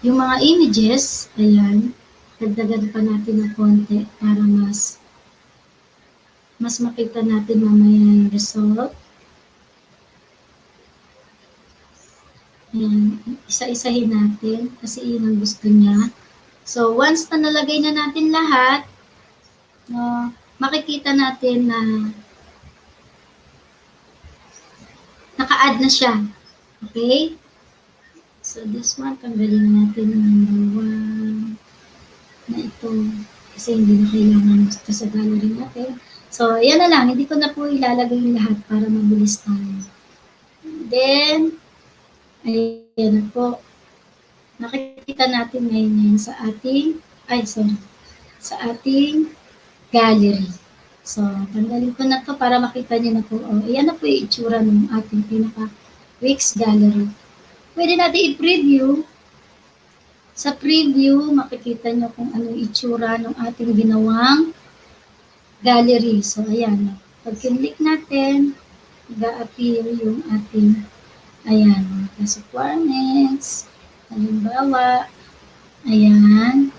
mga images. Ayan. Dagdagan pa natin ng konti para mas makita natin mamaya yung result. Ayan. Isa-isahin natin kasi yun ang gusto niya. So, once na nalagay na natin lahat, makikita natin na naka-add na siya. Okay? So, this one, tanggalin natin yung number 1 na ito. Kasi hindi na kailangan ito sa gallery natin. So, yan na lang. Hindi ko na po ilalagay yung lahat para mabilis tayo. Then, ayan na po. Nakikita natin ngayon sa ating, sa ating gallery. So, tanggalin ko na to para makita niyo na po. Ayan na po yung itsura ng ating pinaka-Wix gallery. Pwede natin i-preview. Sa preview, makikita niyo kung ano yung itsura ng ating ginawang gallery. So, ayan. Pag kinlik natin, mag-a-appear yung ating, ayan, requirements. Halimbawa, ayan.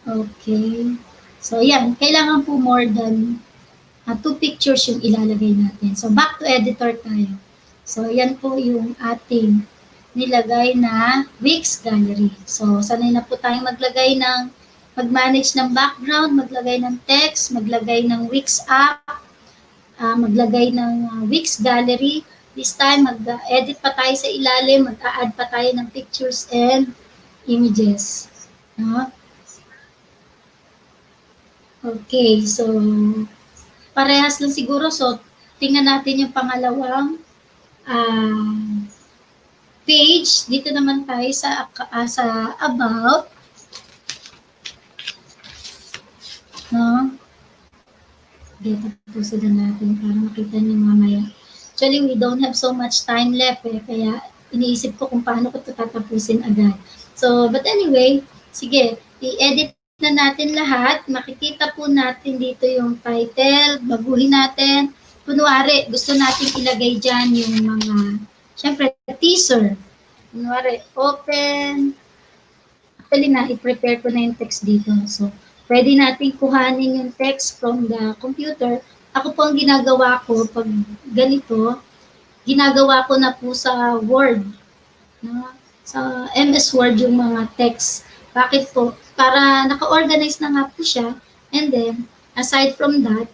Okay. So, ayan. Kailangan po more than 2 pictures yung ilalagay natin. So, back to editor tayo. So, ayan po yung ating nilagay na Wix gallery. So, sanay na po tayong mag-manage ng background, maglagay ng text, maglagay ng Wix app, maglagay ng Wix gallery. This time, mag-edit pa tayo sa ilalim, mag-add pa tayo ng pictures and images. No? Okay, so parehas lang siguro. So, tingnan natin yung pangalawang page. Dito naman tayo sa about. No? Tapusin na natin para makita niyo mamaya. Actually, we don't have so much time left kaya iniisip ko kung paano ko ito tatapusin agad. So, but anyway, sige, i-edit na natin lahat. Makikita po natin dito yung title. Baguhin natin. Kunwari, gusto natin ilagay dyan yung mga, syempre, teaser. Kunwari, open. Actually i-prepare ko na yung text dito. So, pwede natin kuhanin yung text from the computer. Ako po ang ginagawa ko pag ganito, ginagawa ko na po sa Word. No? Sa MS Word yung mga text. Bakit po? Para naka-organize na nga po siya. And then, aside from that,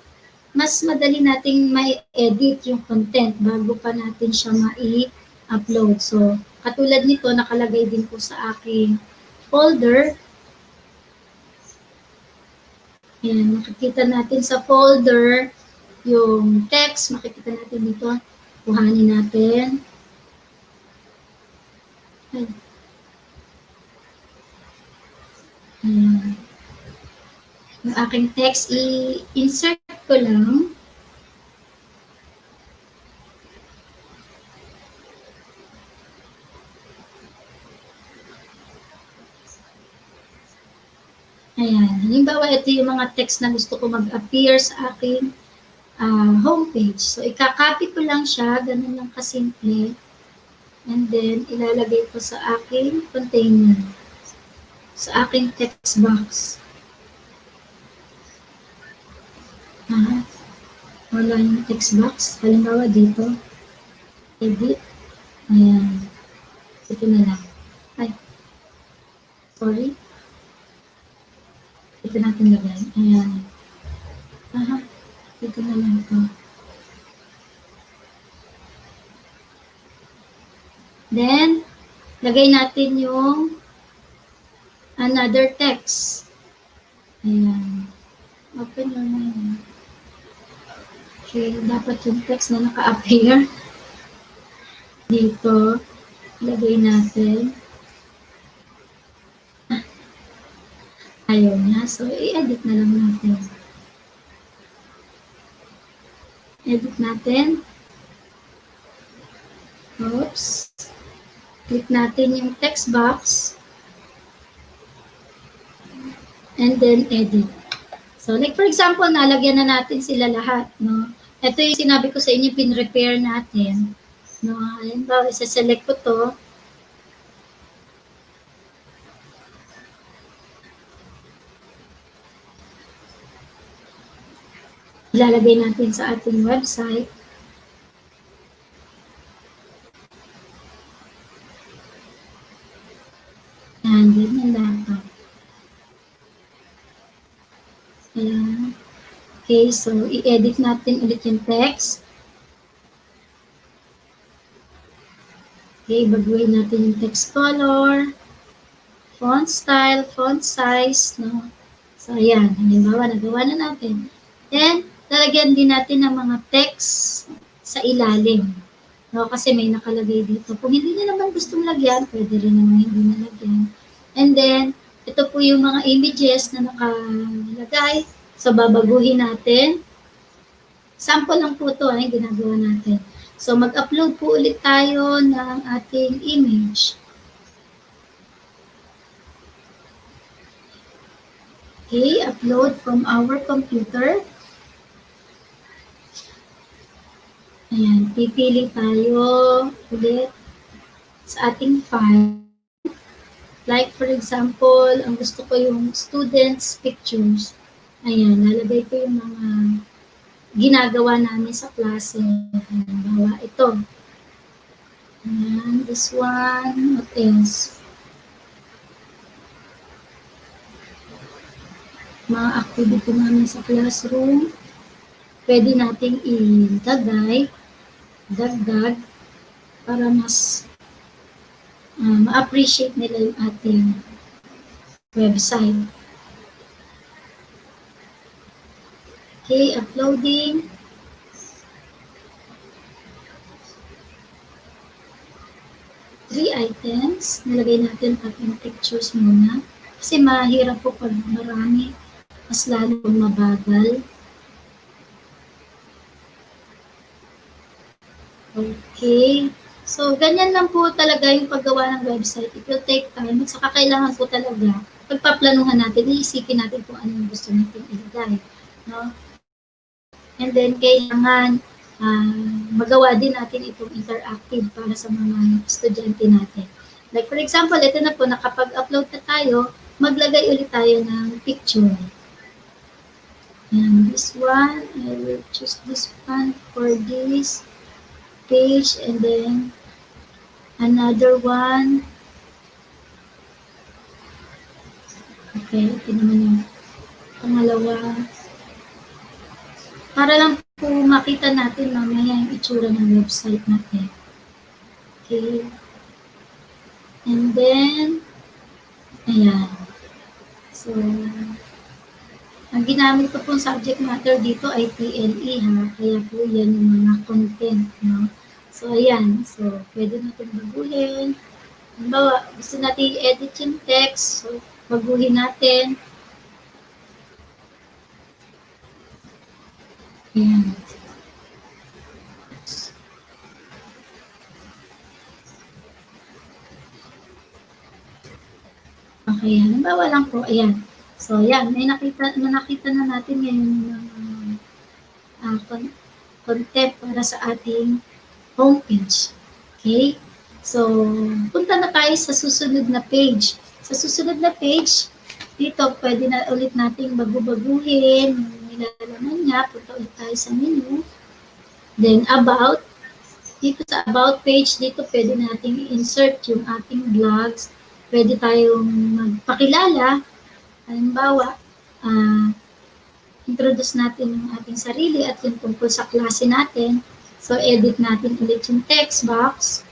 mas madali nating ma-edit yung content bago pa natin siya ma-upload. So, katulad nito, nakalagay din po sa aking folder. Ayan, makikita natin sa folder yung text. Makikita natin dito. Kuhanin natin. Ayan. Yung aking text, i-insert ko lang. Ayan. Halimbawa, ito yung mga text na gusto ko mag-appear sa aking homepage. So, ikakopy ko lang siya. Ganun lang kasimple. And then, ilalagay ko sa aking container. Sa aking text box. Wala yung text box. Halimbawa dito. Edit. Ayan. Ito na lang. Ay. Sorry. Ito natin lagay. Ayan. Ito na lang ito. Then, lagay natin yung another text. Ayan. Open mo na yun. Okay, dapat yung text na naka-appear. Dito, lagay natin. Ayaw niya. So, i-edit na lang natin. Edit natin. Oops. Click natin yung text box. And then, edit. So, like for example, nalagyan na natin sila lahat, no? Ito yung sinabi ko sa inyo, pin-repair natin. No? Halimbawa, isa-select ko to. Ilalagay natin sa ating website. And ganyan lang. Ayan. Okay, so i-edit natin ulit yung text. Okay, baguhin natin yung text color, font style, font size, no? So, ayan. Halimbawa, nagawa na natin. Then, lalagyan din natin ng mga text sa ilalim. No? Kasi may nakalagay dito. Kung hindi na naman gustong lagyan, pwede rin naman hindi nalagyan. And then, ito po yung mga images na nakalagay. So, babaguhin natin. Sample lang po ito, ginagawa natin. So, mag-upload po ulit tayo ng ating image. Okay, upload from our computer. Ayan, pipili tayo ulit sa ating file. Like for example, ang gusto ko yung students' pictures. Ayan, lalagay ko yung mga ginagawa namin sa klase. Halimbawa, ito. Ayan, this one. What else? Mga activity namin sa classroom. Pwede nating dagdag, para mas ma-appreciate nila yung ating website. Okay, uploading. Three items. Nalagay natin ating pictures muna. Kasi mahirap po pag marami. Mas lalo mabagal. Okay. So, ganyan lang po talaga yung paggawa ng website. It will take time. At saka kailangan po talaga pagpaplanuhan natin, iisipin natin kung ano yung gusto natin ilagay. No? And then, kailangan magawa din natin itong interactive para sa mga estudyante natin. Like for example, ito na po, nakapag-upload na tayo, maglagay ulit tayo ng picture. And this one, I will choose this one for this page, and then another one. Okay, ito naman yung pangalawa. Para lang po makita natin mamaya yung itsura ng website natin. Okay. And then, ayan. So, ang ginamit ko pong subject matter dito ay PLE ha. Kaya po yan yung mga content, no? So, ayan. So, pwede natin baguhin. Halimbawa, gusto natin i-edit yung text. So, baguhin natin. Ayan. Okay, halimbawa lang po, ayan. So, ayan, may nakita na natin ngayon ng content para sa ating homepage. Okay? So, punta na tayo sa susunod na page. Sa susunod na page, dito pwede na ulit nating baguhin yung nilalaman niya. Punta ulit tayo sa menu. Then, about. Dito sa about page, dito pwede nating i-insert yung ating blogs. Pwede tayong magpakilala. Halimbawa, introduce natin yung ating sarili at yung tungkol sa klase natin. So, edit natin ulit yung text box.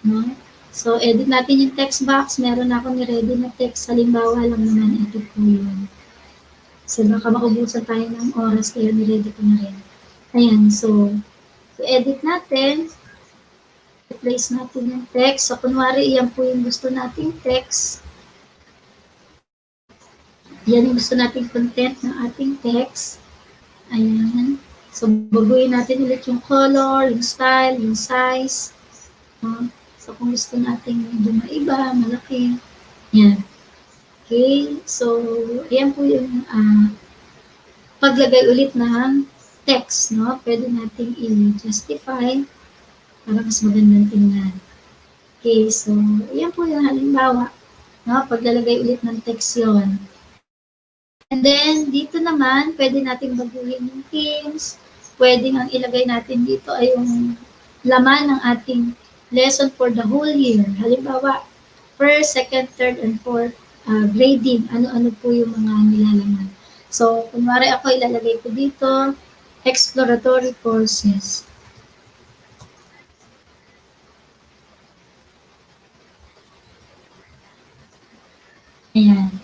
No? So, edit natin yung text box. Meron ako ni-ready na text. Halimbawa lang naman, ito po yun. So, baka maubusan tayo ng oras, kaya ni-ready ko na rin. Ayan, so edit natin. Replace natin yung text. So, kunwari, yan po yung gusto nating text. Yan yung gusto nating content ng ating text. Ayan. So, baguhin natin ulit yung color, yung style, yung size. So, kung gusto natin medyo maiba, malaki. Yan. Okay. So, ayan po yung paglagay ulit ng text, no? Pwede nating i-justify para mas magandang tingnan. Okay, so, ayan po yung halimbawa. No? Paglalagay ulit ng text yun. And then, dito naman, pwede natin baguhin yung themes. Pwede ang ilagay natin dito ay yung laman ng ating lesson for the whole year. Halimbawa, first, second, third, and fourth grading. Ano-ano po yung mga nilalaman. So, kunwari ako, ilalagay ko dito, exploratory courses. Ayan.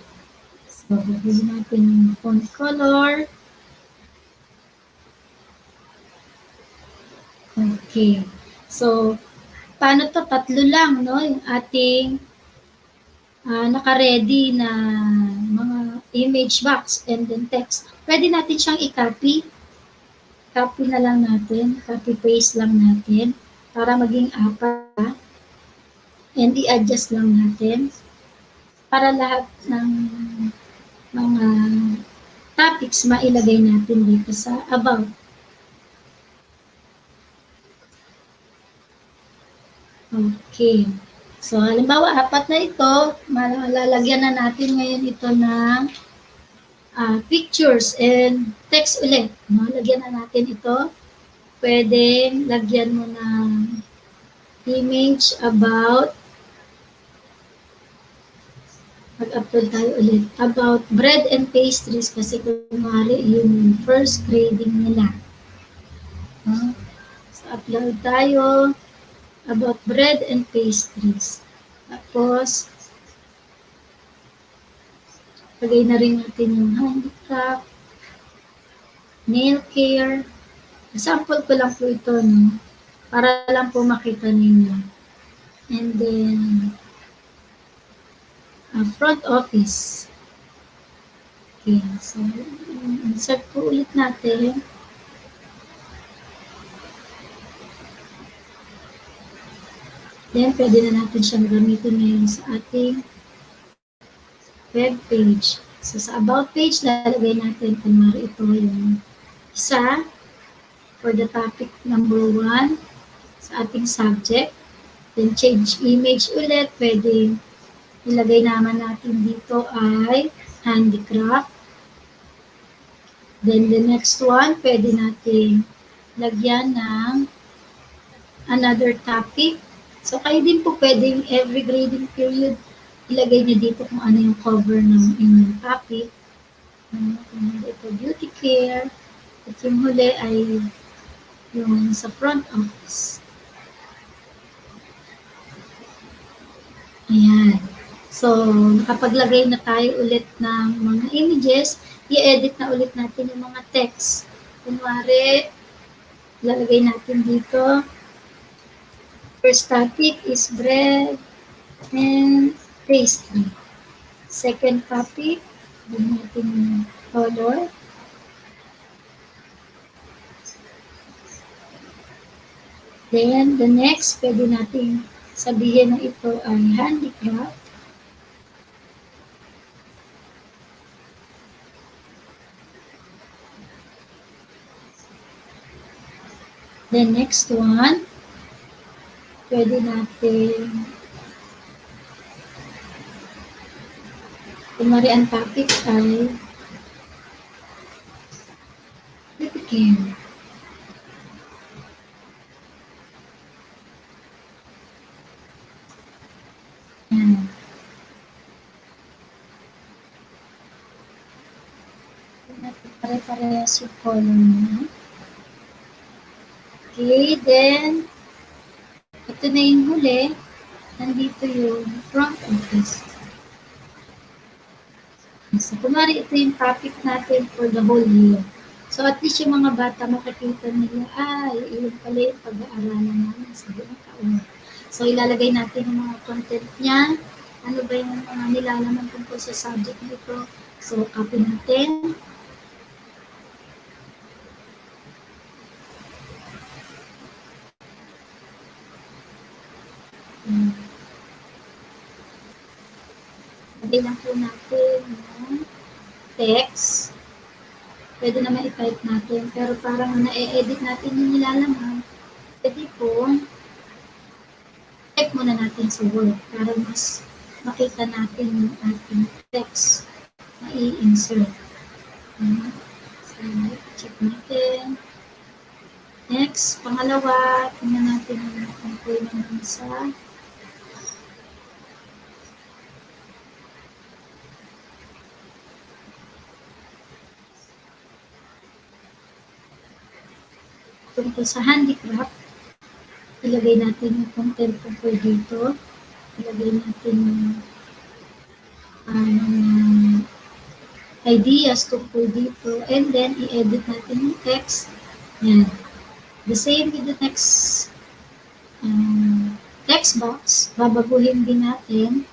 So, baguhin natin yung font color. Okay. So, paano to? Tatlo lang, no? Yung ating naka-ready na mga image box and then text. Pwede natin siyang i-copy. Copy na lang natin. Copy-paste lang natin para maging apat. And i-adjust lang natin para lahat ng mga topics mailagay natin dito sa about. Okay. So, halimbawa, apat na ito, malalagyan na natin ngayon ito ng pictures and text ulit. No? Lagyan na natin ito. Pwede lagyan mo ng image about, mag-upload tayo ulit, about bread and pastries kasi kunwari yung first grading nila. No? So, upload tayo about bread and pastries. Tapos, lagay na rin natin yung handicraft, nail care. Sample ko lang po ito, no? Para lang po makita ninyo. And then, front office. Okay, so, insert po ulit natin. Then, pwede na natin siyang gamitin ngayon sa ating web page. So, sa about page, lalagay natin, kunwari ito yung isa for the topic number 1 sa ating subject. Then, change image ulit. Pwede ilagay naman natin dito ay handicraft. Then, the next one, pwede natin lagyan ng another topic. So, kayo din po pwedeng every grading period ilagay niyo dito kung ano yung cover ng inyong topic. Ito, beauty care. At yung huli ay yung sa front office. Ayan. So, nakapaglagay na tayo ulit ng mga images, i-edit na ulit natin yung mga text. Kunwari, lalagay natin dito, first topic is bread and pastry. Second topic, gawin natin yung color. Then, the next, pwede natin sabihin na ito ay handicraft. The next one, pwede natin, kunwari ang topic ay beauty care. Yan. Pare-parehas yung color niya. Okay, then, ito na yung huli. Nandito yung front office. So, kunwari, ito yung topic natin for the whole year. So, at least yung mga bata makikita nila, yun pala yung pag-aaralan namin sa buong taon. So, ilalagay natin yung mga content niya. Ano ba yung mga nilalaman tungkol sa subject nito? So, copy natin. Lagay lang po natin yung text. Pwede naman i-type natin. Pero parang na-edit natin yung nilalaman. Pwede po, type muna natin sa Word para mas makita natin yung ating text na i-insert. So, check natin. Next, pangalawa, tingnan natin kung pwede naman sa tungkol sa handicraft. Ilagay natin yung content tungkol dito. Ilagay natin yung ideas tungkol dito. And then, i-edit natin yung text. Yan. The same with the next text box. Babaguhin din natin.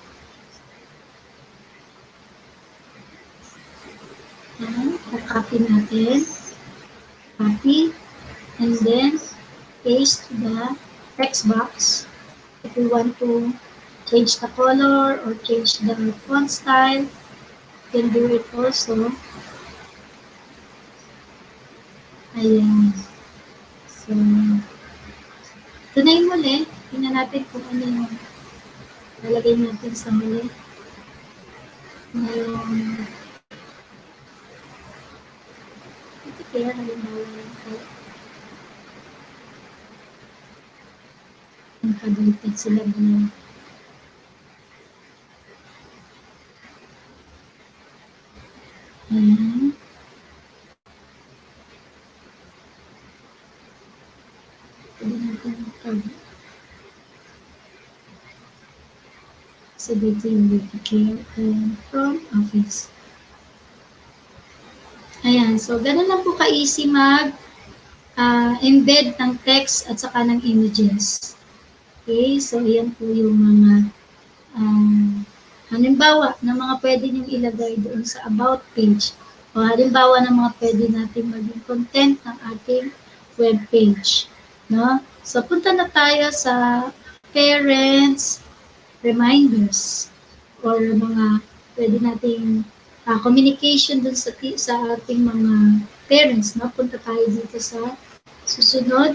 Yan. Copy natin. Copy. And then, paste the text box. If we want to change the color or change the font style, you can do it also. Ayan. So, ito na yung muli. Tingnan natin kung ano yung lalagay natin sa muli. Ngayon, ito kaya halimbawa yung nakabaliktad sila doon. Ayan. Pwede natin mag-cover. So, dito yung beauty care and from office. Ayan. So, ganun lang po ka-easy embed ng text at saka ng images. Okay, so yan po yung mga halimbawa ng mga pwede niyong ilagay doon sa about page. O halimbawa ng mga pwede natin maging content ng ating web page. No? So punta na tayo sa parents reminders or mga pwede nating communication dun sa ating mga parents. No? Punta tayo dito sa susunod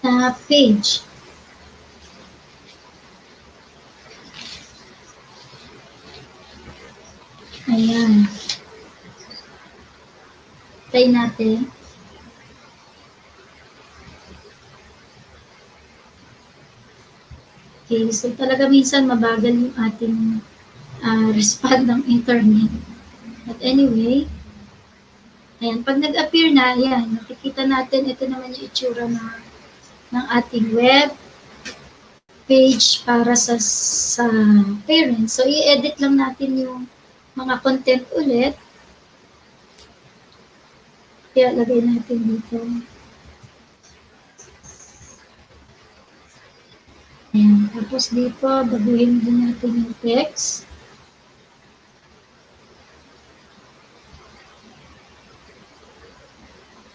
na page. Ayan. Try natin. Okay, so talaga minsan mabagal yung ating respond ng internet. But anyway, ayan, pag nag-appear na, ayan, nakikita natin, ito naman yung itsura ng ating web page para sa parents. So, i-edit lang natin yung mga content ulit. Kaya lagay natin dito. Ayan. Tapos dito, baguhin din natin yung text.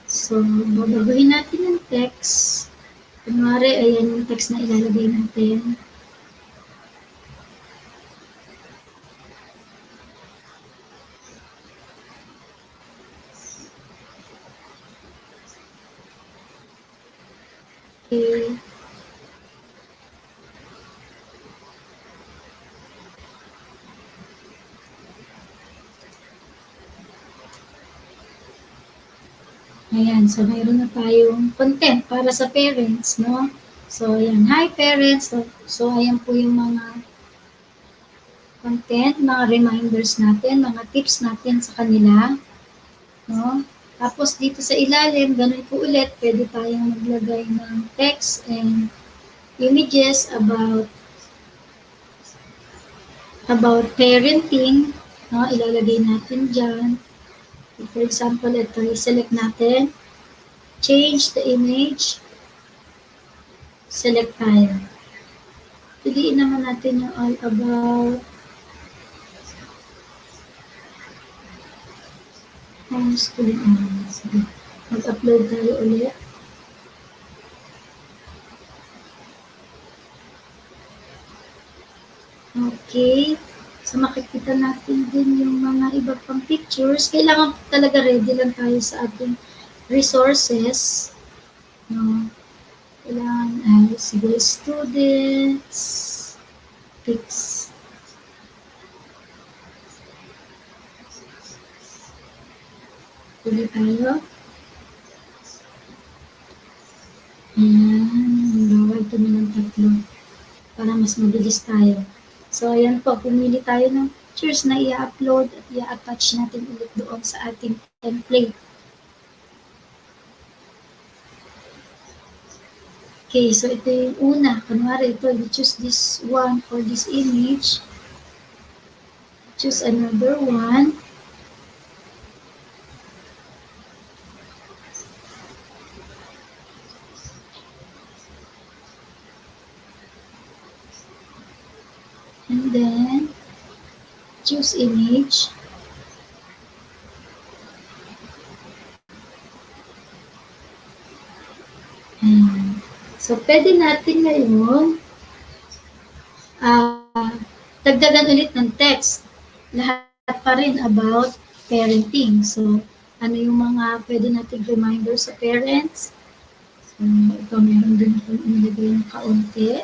So, babaguhin natin yung text. Kunwari, ayan yung text na ilalagay natin. Okay. Ayan, so mayroon na tayong content para sa parents, no? So, ayan, hi parents. So ayan po yung mga content, mga reminders natin, mga tips natin sa kanila, no? Tapos dito sa ilalim, ganun po ulit, pwede tayong maglagay ng text and images about parenting, no? Ilalagay natin dyan. For example, ito, i-select natin, change the image, select tayo. Piliin naman natin yung all about homeschooling. Sige, mag-upload tayo ulit. Okay. So, makikita natin din yung mga iba pang pictures. Kailangan talaga ready lang tayo sa ating resources. No? Kailangan, sige, students, pics. Pili tayo. Ayan, bawal ito naman tatlo para mas mabilis tayo. So, ayan po, pumili tayo ng pictures na i-upload at i-attach natin ulit doon sa ating template. Okay, so ito yung una. Kunwari ito, you choose this one for this image. Choose another one. And then, choose image. Ayan. So, pwede natin ngayon dagdagan ulit ng text. Lahat pa rin about parenting. So, ano yung mga pwede nating reminders sa parents? So, ito meron din akong inilagay ng kaunti.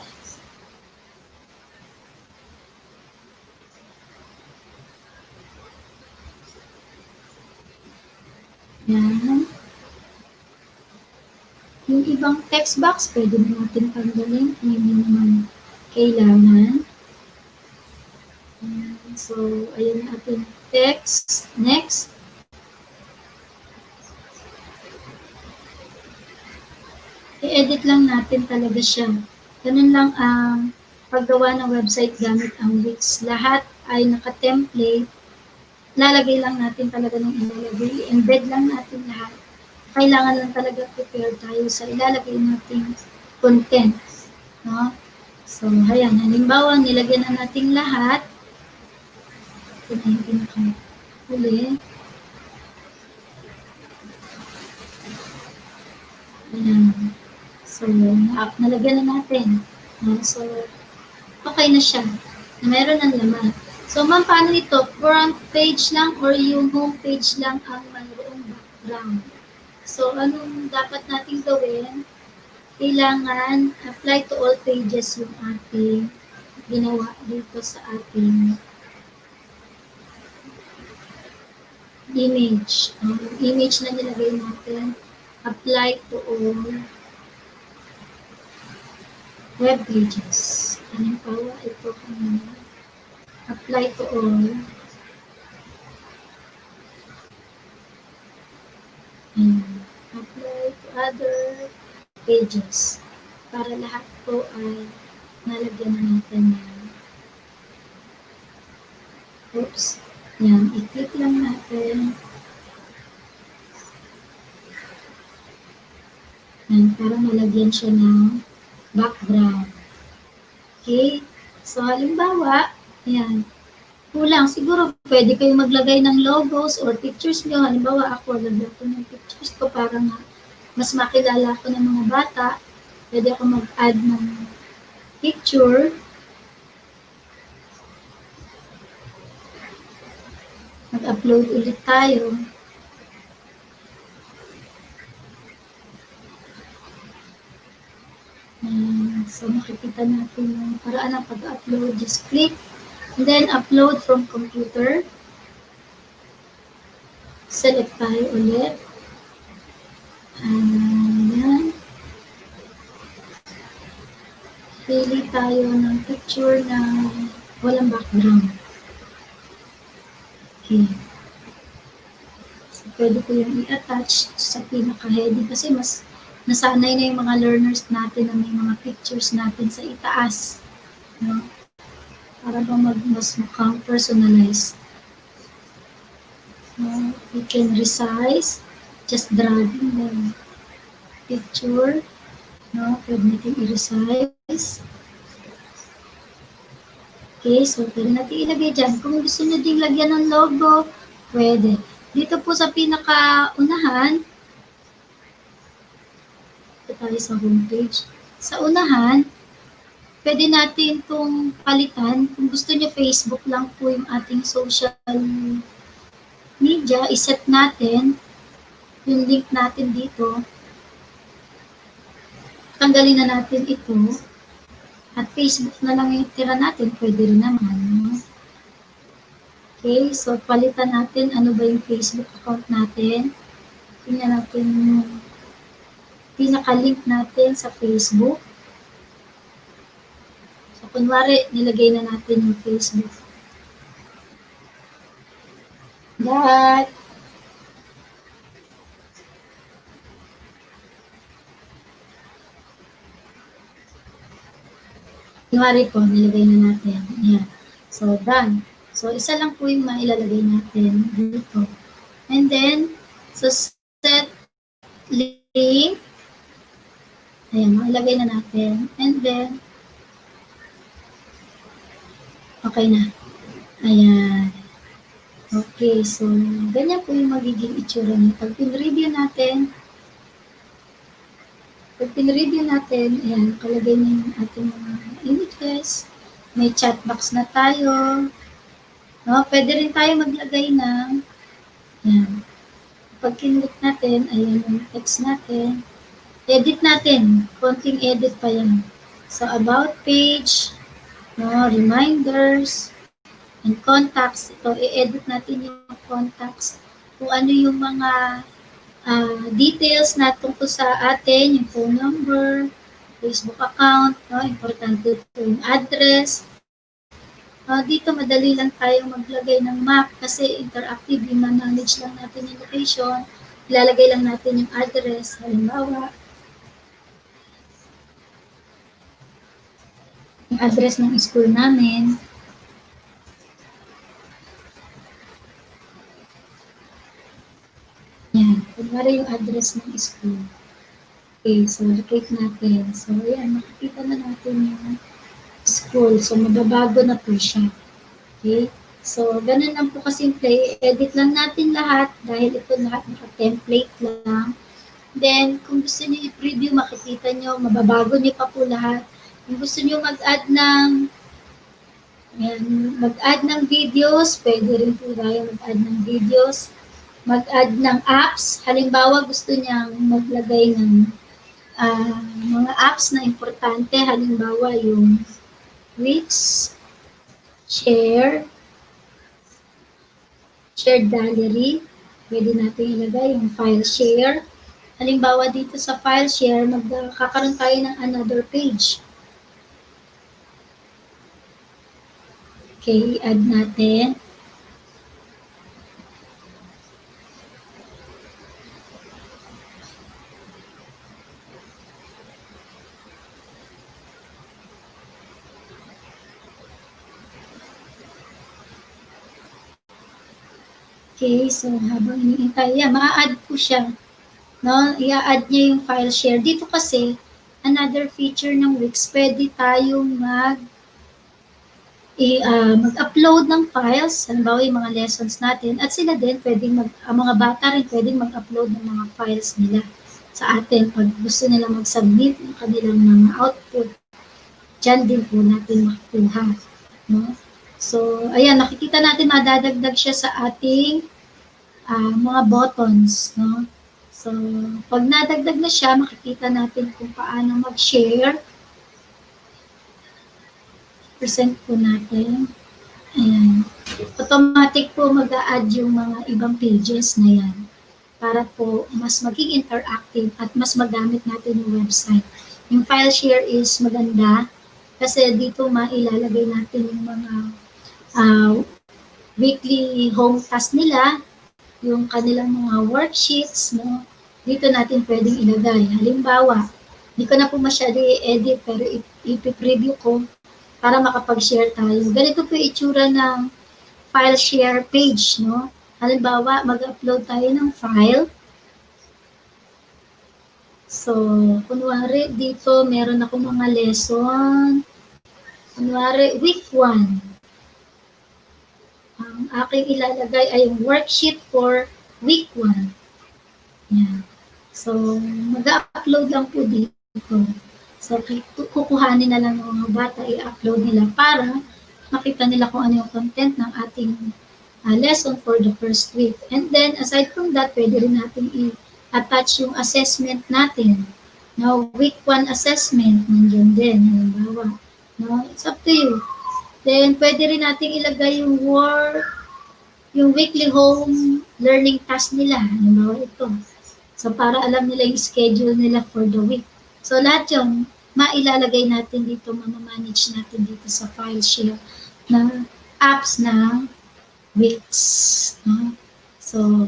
Yan. Yung ibang text box, pwede na natin tanggalin kung hindi naman kailangan. So, ayan ang ating text. Next. I-edit lang natin talaga siya. Ganun lang ang paggawa ng website gamit ang Wix. Lahat ay naka-template. Lalagay lang natin talaga ng ilalagay. I-embed lang natin lahat. Kailangan lang talaga prepare tayo sa ilalagay nating content. No? So, ayan. Halimbawa, nilagyan na natin lahat. Ito na yung pinaka-huli. Ayan. So, nalagyan na natin. So, okay na siya. Meron ng laman. So, ma'am, paano ito? Front page lang or yung home page lang ang mayroong background? So, anong dapat natin gawin? Kailangan apply to all pages yung ating ginawa dito sa ating image. Yung image na nilagay natin, apply to all web pages. Halimbawa, ito kanina. Apply to all. Apply to other pages. Para lahat po ay nalagyan na natin yan. Oops. Yan. I-click lang natin. Yan. Para malagyan siya ng background. Okay? So, halimbawa, yan. Kulang. Siguro, pwede kayo maglagay ng logos or pictures nyo. Halimbawa, ako, lagyan ko ng pictures ko para mas makilala ko ng mga bata. Pwede ako mag-add ng picture. Mag-upload ulit tayo. So, makikita natin yung paraan ng pag-upload. Just click. And then, upload from computer. Select tayo ulit. Ayan. Pili tayo ng picture na walang background. Okay. So, pwede ko yung i-attach sa pinaka-heading kasi mas nasanay na yung mga learners natin na may mga pictures natin sa itaas. No? Para ba mas mukhang personalized. So, you can resize. Just dragging the picture. No? Pwede natin i-resize. Okay, so pwede natin ilagay dyan. Kung gusto nyo ding lagyan ng logo, pwede. Dito po sa pinaka-unahan, tayo sa homepage. Sa unahan, pwede natin itong palitan. Kung gusto nyo, Facebook lang po yung ating social media, iset natin yung link natin dito. Tanggalin na natin ito. At Facebook na lang yung tira natin, pwede rin naman. Okay, so palitan natin ano ba yung Facebook account natin. Tingnan natin yung pinaka-link natin sa Facebook. So, kunwari, nilagay na natin yung Facebook. That. Kunwari po, nilagay na natin. Ayan. So, done. So, isa lang po yung mailalagay natin dito. And then, so, set link. Ayan, mailagay na natin. And then, okay na. Ayan. Okay, so, ganyan po yung magiging itsura niya. Pag pin-review natin, ayan, kalagay na yung ating mga images. May chat box na tayo. No, pwede rin tayo maglagay ng, ayan. Pag kinlik natin, ayan yung text natin. Edit natin. Konting edit pa yan. So, about page, no, reminders, and contacts. Ito, i-edit natin yung contacts. Kung ano yung mga details na tungkol sa atin, yung phone number, Facebook account, no, importante ito yung address. Dito, madali lang tayo maglagay ng map kasi interactive, yung manage lang natin yung location. Ilalagay lang natin yung address. Halimbawa, yung address ng school namin. Yan. Kunwari yung address ng school. Okay, so locate natin. So, yan. Makikita na natin yung school. So, mababago na po siya. Okay? So, ganun lang po kasimple. Edit lang natin lahat dahil ito lahat naka-template lang. Then, kung gusto niyo i-preview, makikita niyo, mababago niyo pa po lahat. Kung gusto niyo mag-add ng videos, pwede rin po tayo mag-add ng videos. Mag-add ng apps. Halimbawa, gusto niyang maglagay ng mga apps na importante. Halimbawa, yung Wix, Share Gallery. Pwede natin ilagay yung file share. Halimbawa, dito sa file share, magkakaroon tayo ng another page. Okay, add natin. Okay, so habang iniintay, ma-add po siya. No? I-add niya yung file share. Dito kasi, another feature ng Wix, pwede tayong mag-upload ng files, halimbawa yung mga lessons natin, at sila din pwedeng mga bata rin pwedeng mag-upload ng mga files nila sa atin pag gusto nila mag-submit ng kanilang mga output. Diyan din po natin makukuha. No? So, ayan, nakikita natin madadagdag siya sa ating mga buttons. No? So, pag nadagdag na siya, makikita natin kung paano mag-share. Present po natin. Ayan. Automatic po mag-a-add yung mga ibang pages na yan para po mas maging interactive at mas magamit natin yung website. Yung file share is maganda kasi dito mailalagay natin yung mga weekly home task nila, yung kanilang mga worksheets, no? Dito natin pwedeng ilagay. Halimbawa, hindi ko na po masyado i-edit pero ipi-preview ko para makapag-share tayo. Ganito po yung itsura ng file share page, no? Halimbawa, mag-upload tayo ng file. So, kunwari, dito meron ako mga lesson. Kunwari, week 1. Ang aking ilalagay ay yung worksheet for week 1. Yan. So, mag-upload lang po dito. So, kukuhanin na lang ng mga bata, i-upload nila para makita nila kung ano yung content ng ating lesson for the first week. And then, aside from that, pwede rin natin i-attach yung assessment natin. Now, week 1 assessment, nandiyan din, halimbawa. No? It's up to you. Then, pwede rin natin ilagay yung yung weekly home learning task nila. Halimbawa ito. So, para alam nila yung schedule nila for the week. So, lahat yung mailalagay natin dito, mamamanage natin dito sa file share na apps ng Wix. No? So,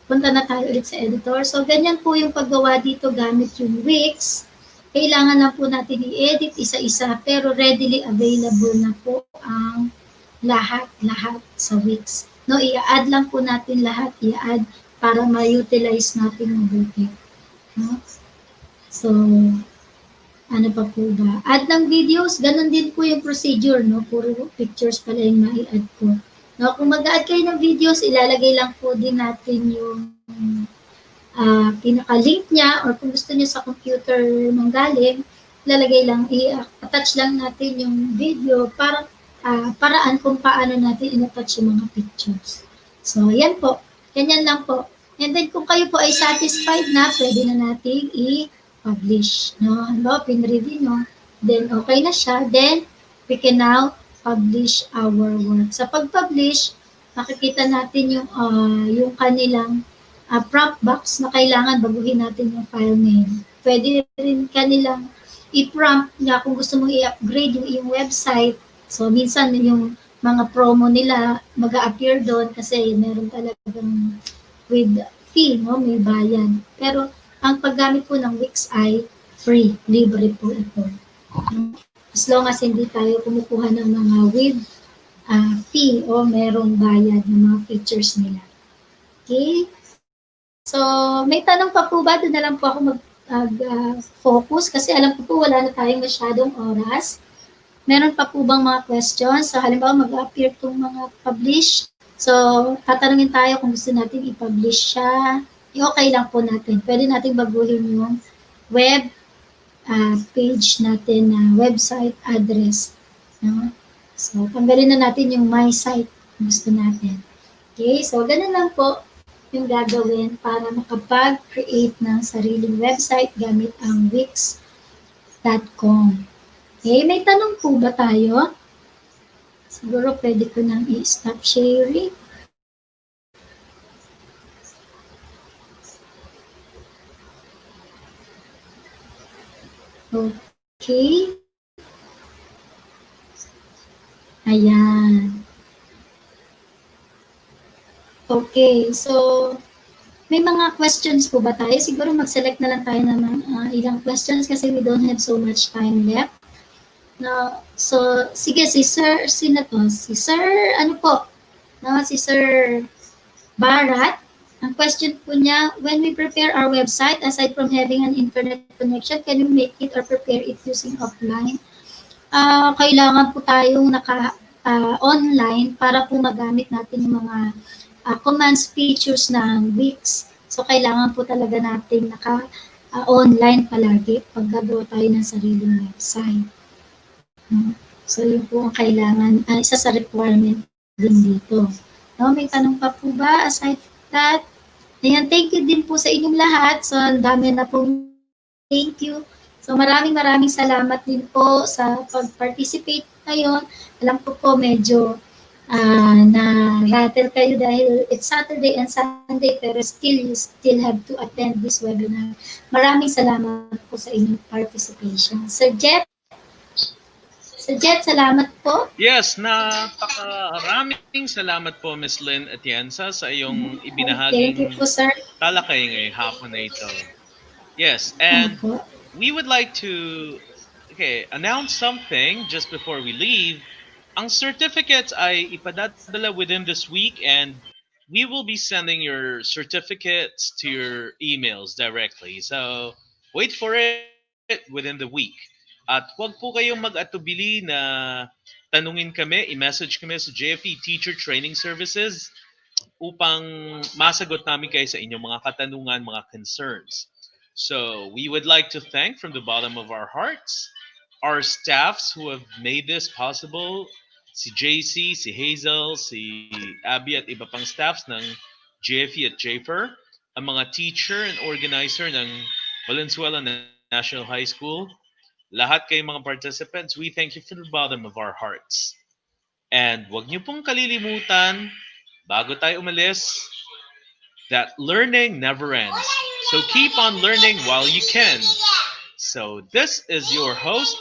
punta na tayo ulit sa editor. So, ganyan po yung paggawa dito gamit yung Wix. Kailangan na po natin i-edit isa-isa pero readily available na po ang lahat sa Wix. No, i-add lang po natin lahat, i-add para ma-utilize natin mabuti. No? So, ano pa po ba? Add ng videos, ganun din po yung procedure, no? Puro pictures pala yung mai-add ko. No, kung mag-add kayo ng videos, ilalagay lang po din natin yung pinaka-link niya or kung gusto niyo sa computer manggaling, ilalagay lang, i-attach lang natin yung video para paraan kung paano natin in-attach yung mga pictures. So, yan po. Ganyan lang po. And then, kung kayo po ay satisfied na, pwede na natin i-publish. No? Hello, pin-review nyo. Then, okay na siya. Then, we can now publish our work. Sa pag-publish, makikita natin yung kanilang prompt box na kailangan baguhin natin yung file name. Pwede rin kanilang i-prompt nga kung gusto mong i-upgrade yung iyong website. So, minsan yung mga promo nila mag-a-appear doon kasi meron talagang with fee, no? May bayan. Pero, ang paggamit po ng Wix ay free, libre po ito. As long as hindi tayo kumukuha ng mga with fee o merong bayad ng mga features nila. Okay? So, may tanong pa po ba? Doon na lang po ako mag-focus kasi alam ko po wala na tayong masyadong oras. Meron pa po bang mga questions? So, halimbawa mag-appear itong mga publish. So, tatanungin tayo kung gusto natin i-publish siya. I-okay lang po natin. Pwede natin baguhin yung web page natin na website address. No? So, tanggalin na natin yung my site kung gusto natin. Okay, so ganun lang po yung gagawin para makapag-create ng sariling website gamit ang wix.com. Okay, may tanong po ba tayo? Siguro pwede ko nang i-stop sharing. Okay. Ayan. Okay, so may mga questions po ba tayo? Siguro mag-select na lang tayo ng ilang questions kasi we don't have so much time left. No, so, sige, si Sir, sino to? Si Sir, ano po? No, si Sir Barat. Ang question po niya, when we prepare our website, aside from having an internet connection, can we make it or prepare it using offline? Kailangan po tayong online para po magamit natin yung mga commands features ng Wix. So, kailangan po talaga natin online palagi pag gagawa tayo ng sariling website. So, yun po ang kailangan, isa sa requirement din dito. No, may tanong pa po ba aside from that? Ayan, thank you din po sa inyong lahat. So, ang dami na po. Thank you. So, maraming salamat din po sa pag-participate ngayon. Alam ko po medyo na-rattle kayo dahil it's Saturday and Sunday pero you still have to attend this webinar. Maraming salamat po sa inyong participation. Sir Jet, salamat po. Yes, napakaraming salamat po Miss Lynn Atienza sa iyong ibinahaging Thank you po, sir. talakay ngayong hapon na ito. Yes, and we would like to announce something just before we leave. Ang certificates ay ipadadala within this week and we will be sending your certificates to your emails directly. So, wait for it within the week. At huwag po kayong mag-atubili na tanungin kami, i-message kami sa JFE Teacher Training Services upang masagot namin kayo sa inyong mga katanungan, mga concerns. So, we would like to thank from the bottom of our hearts our staffs who have made this possible, si JC, si Hazel, si Abby at iba pang staffs ng JFE at JFER, ang mga teacher and organizer ng Valenzuela National High School, lahat kayong mga participants, we thank you from the bottom of our hearts. And wag niyo pong kalilimutan, bago tayo umalis, that learning never ends. So keep on learning while you can. So this is your host,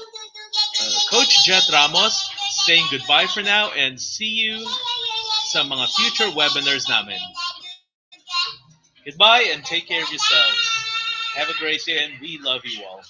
Coach Jet Ramos, saying goodbye for now and see you sa mga future webinars namin. Goodbye and take care of yourselves. Have a great day and we love you all.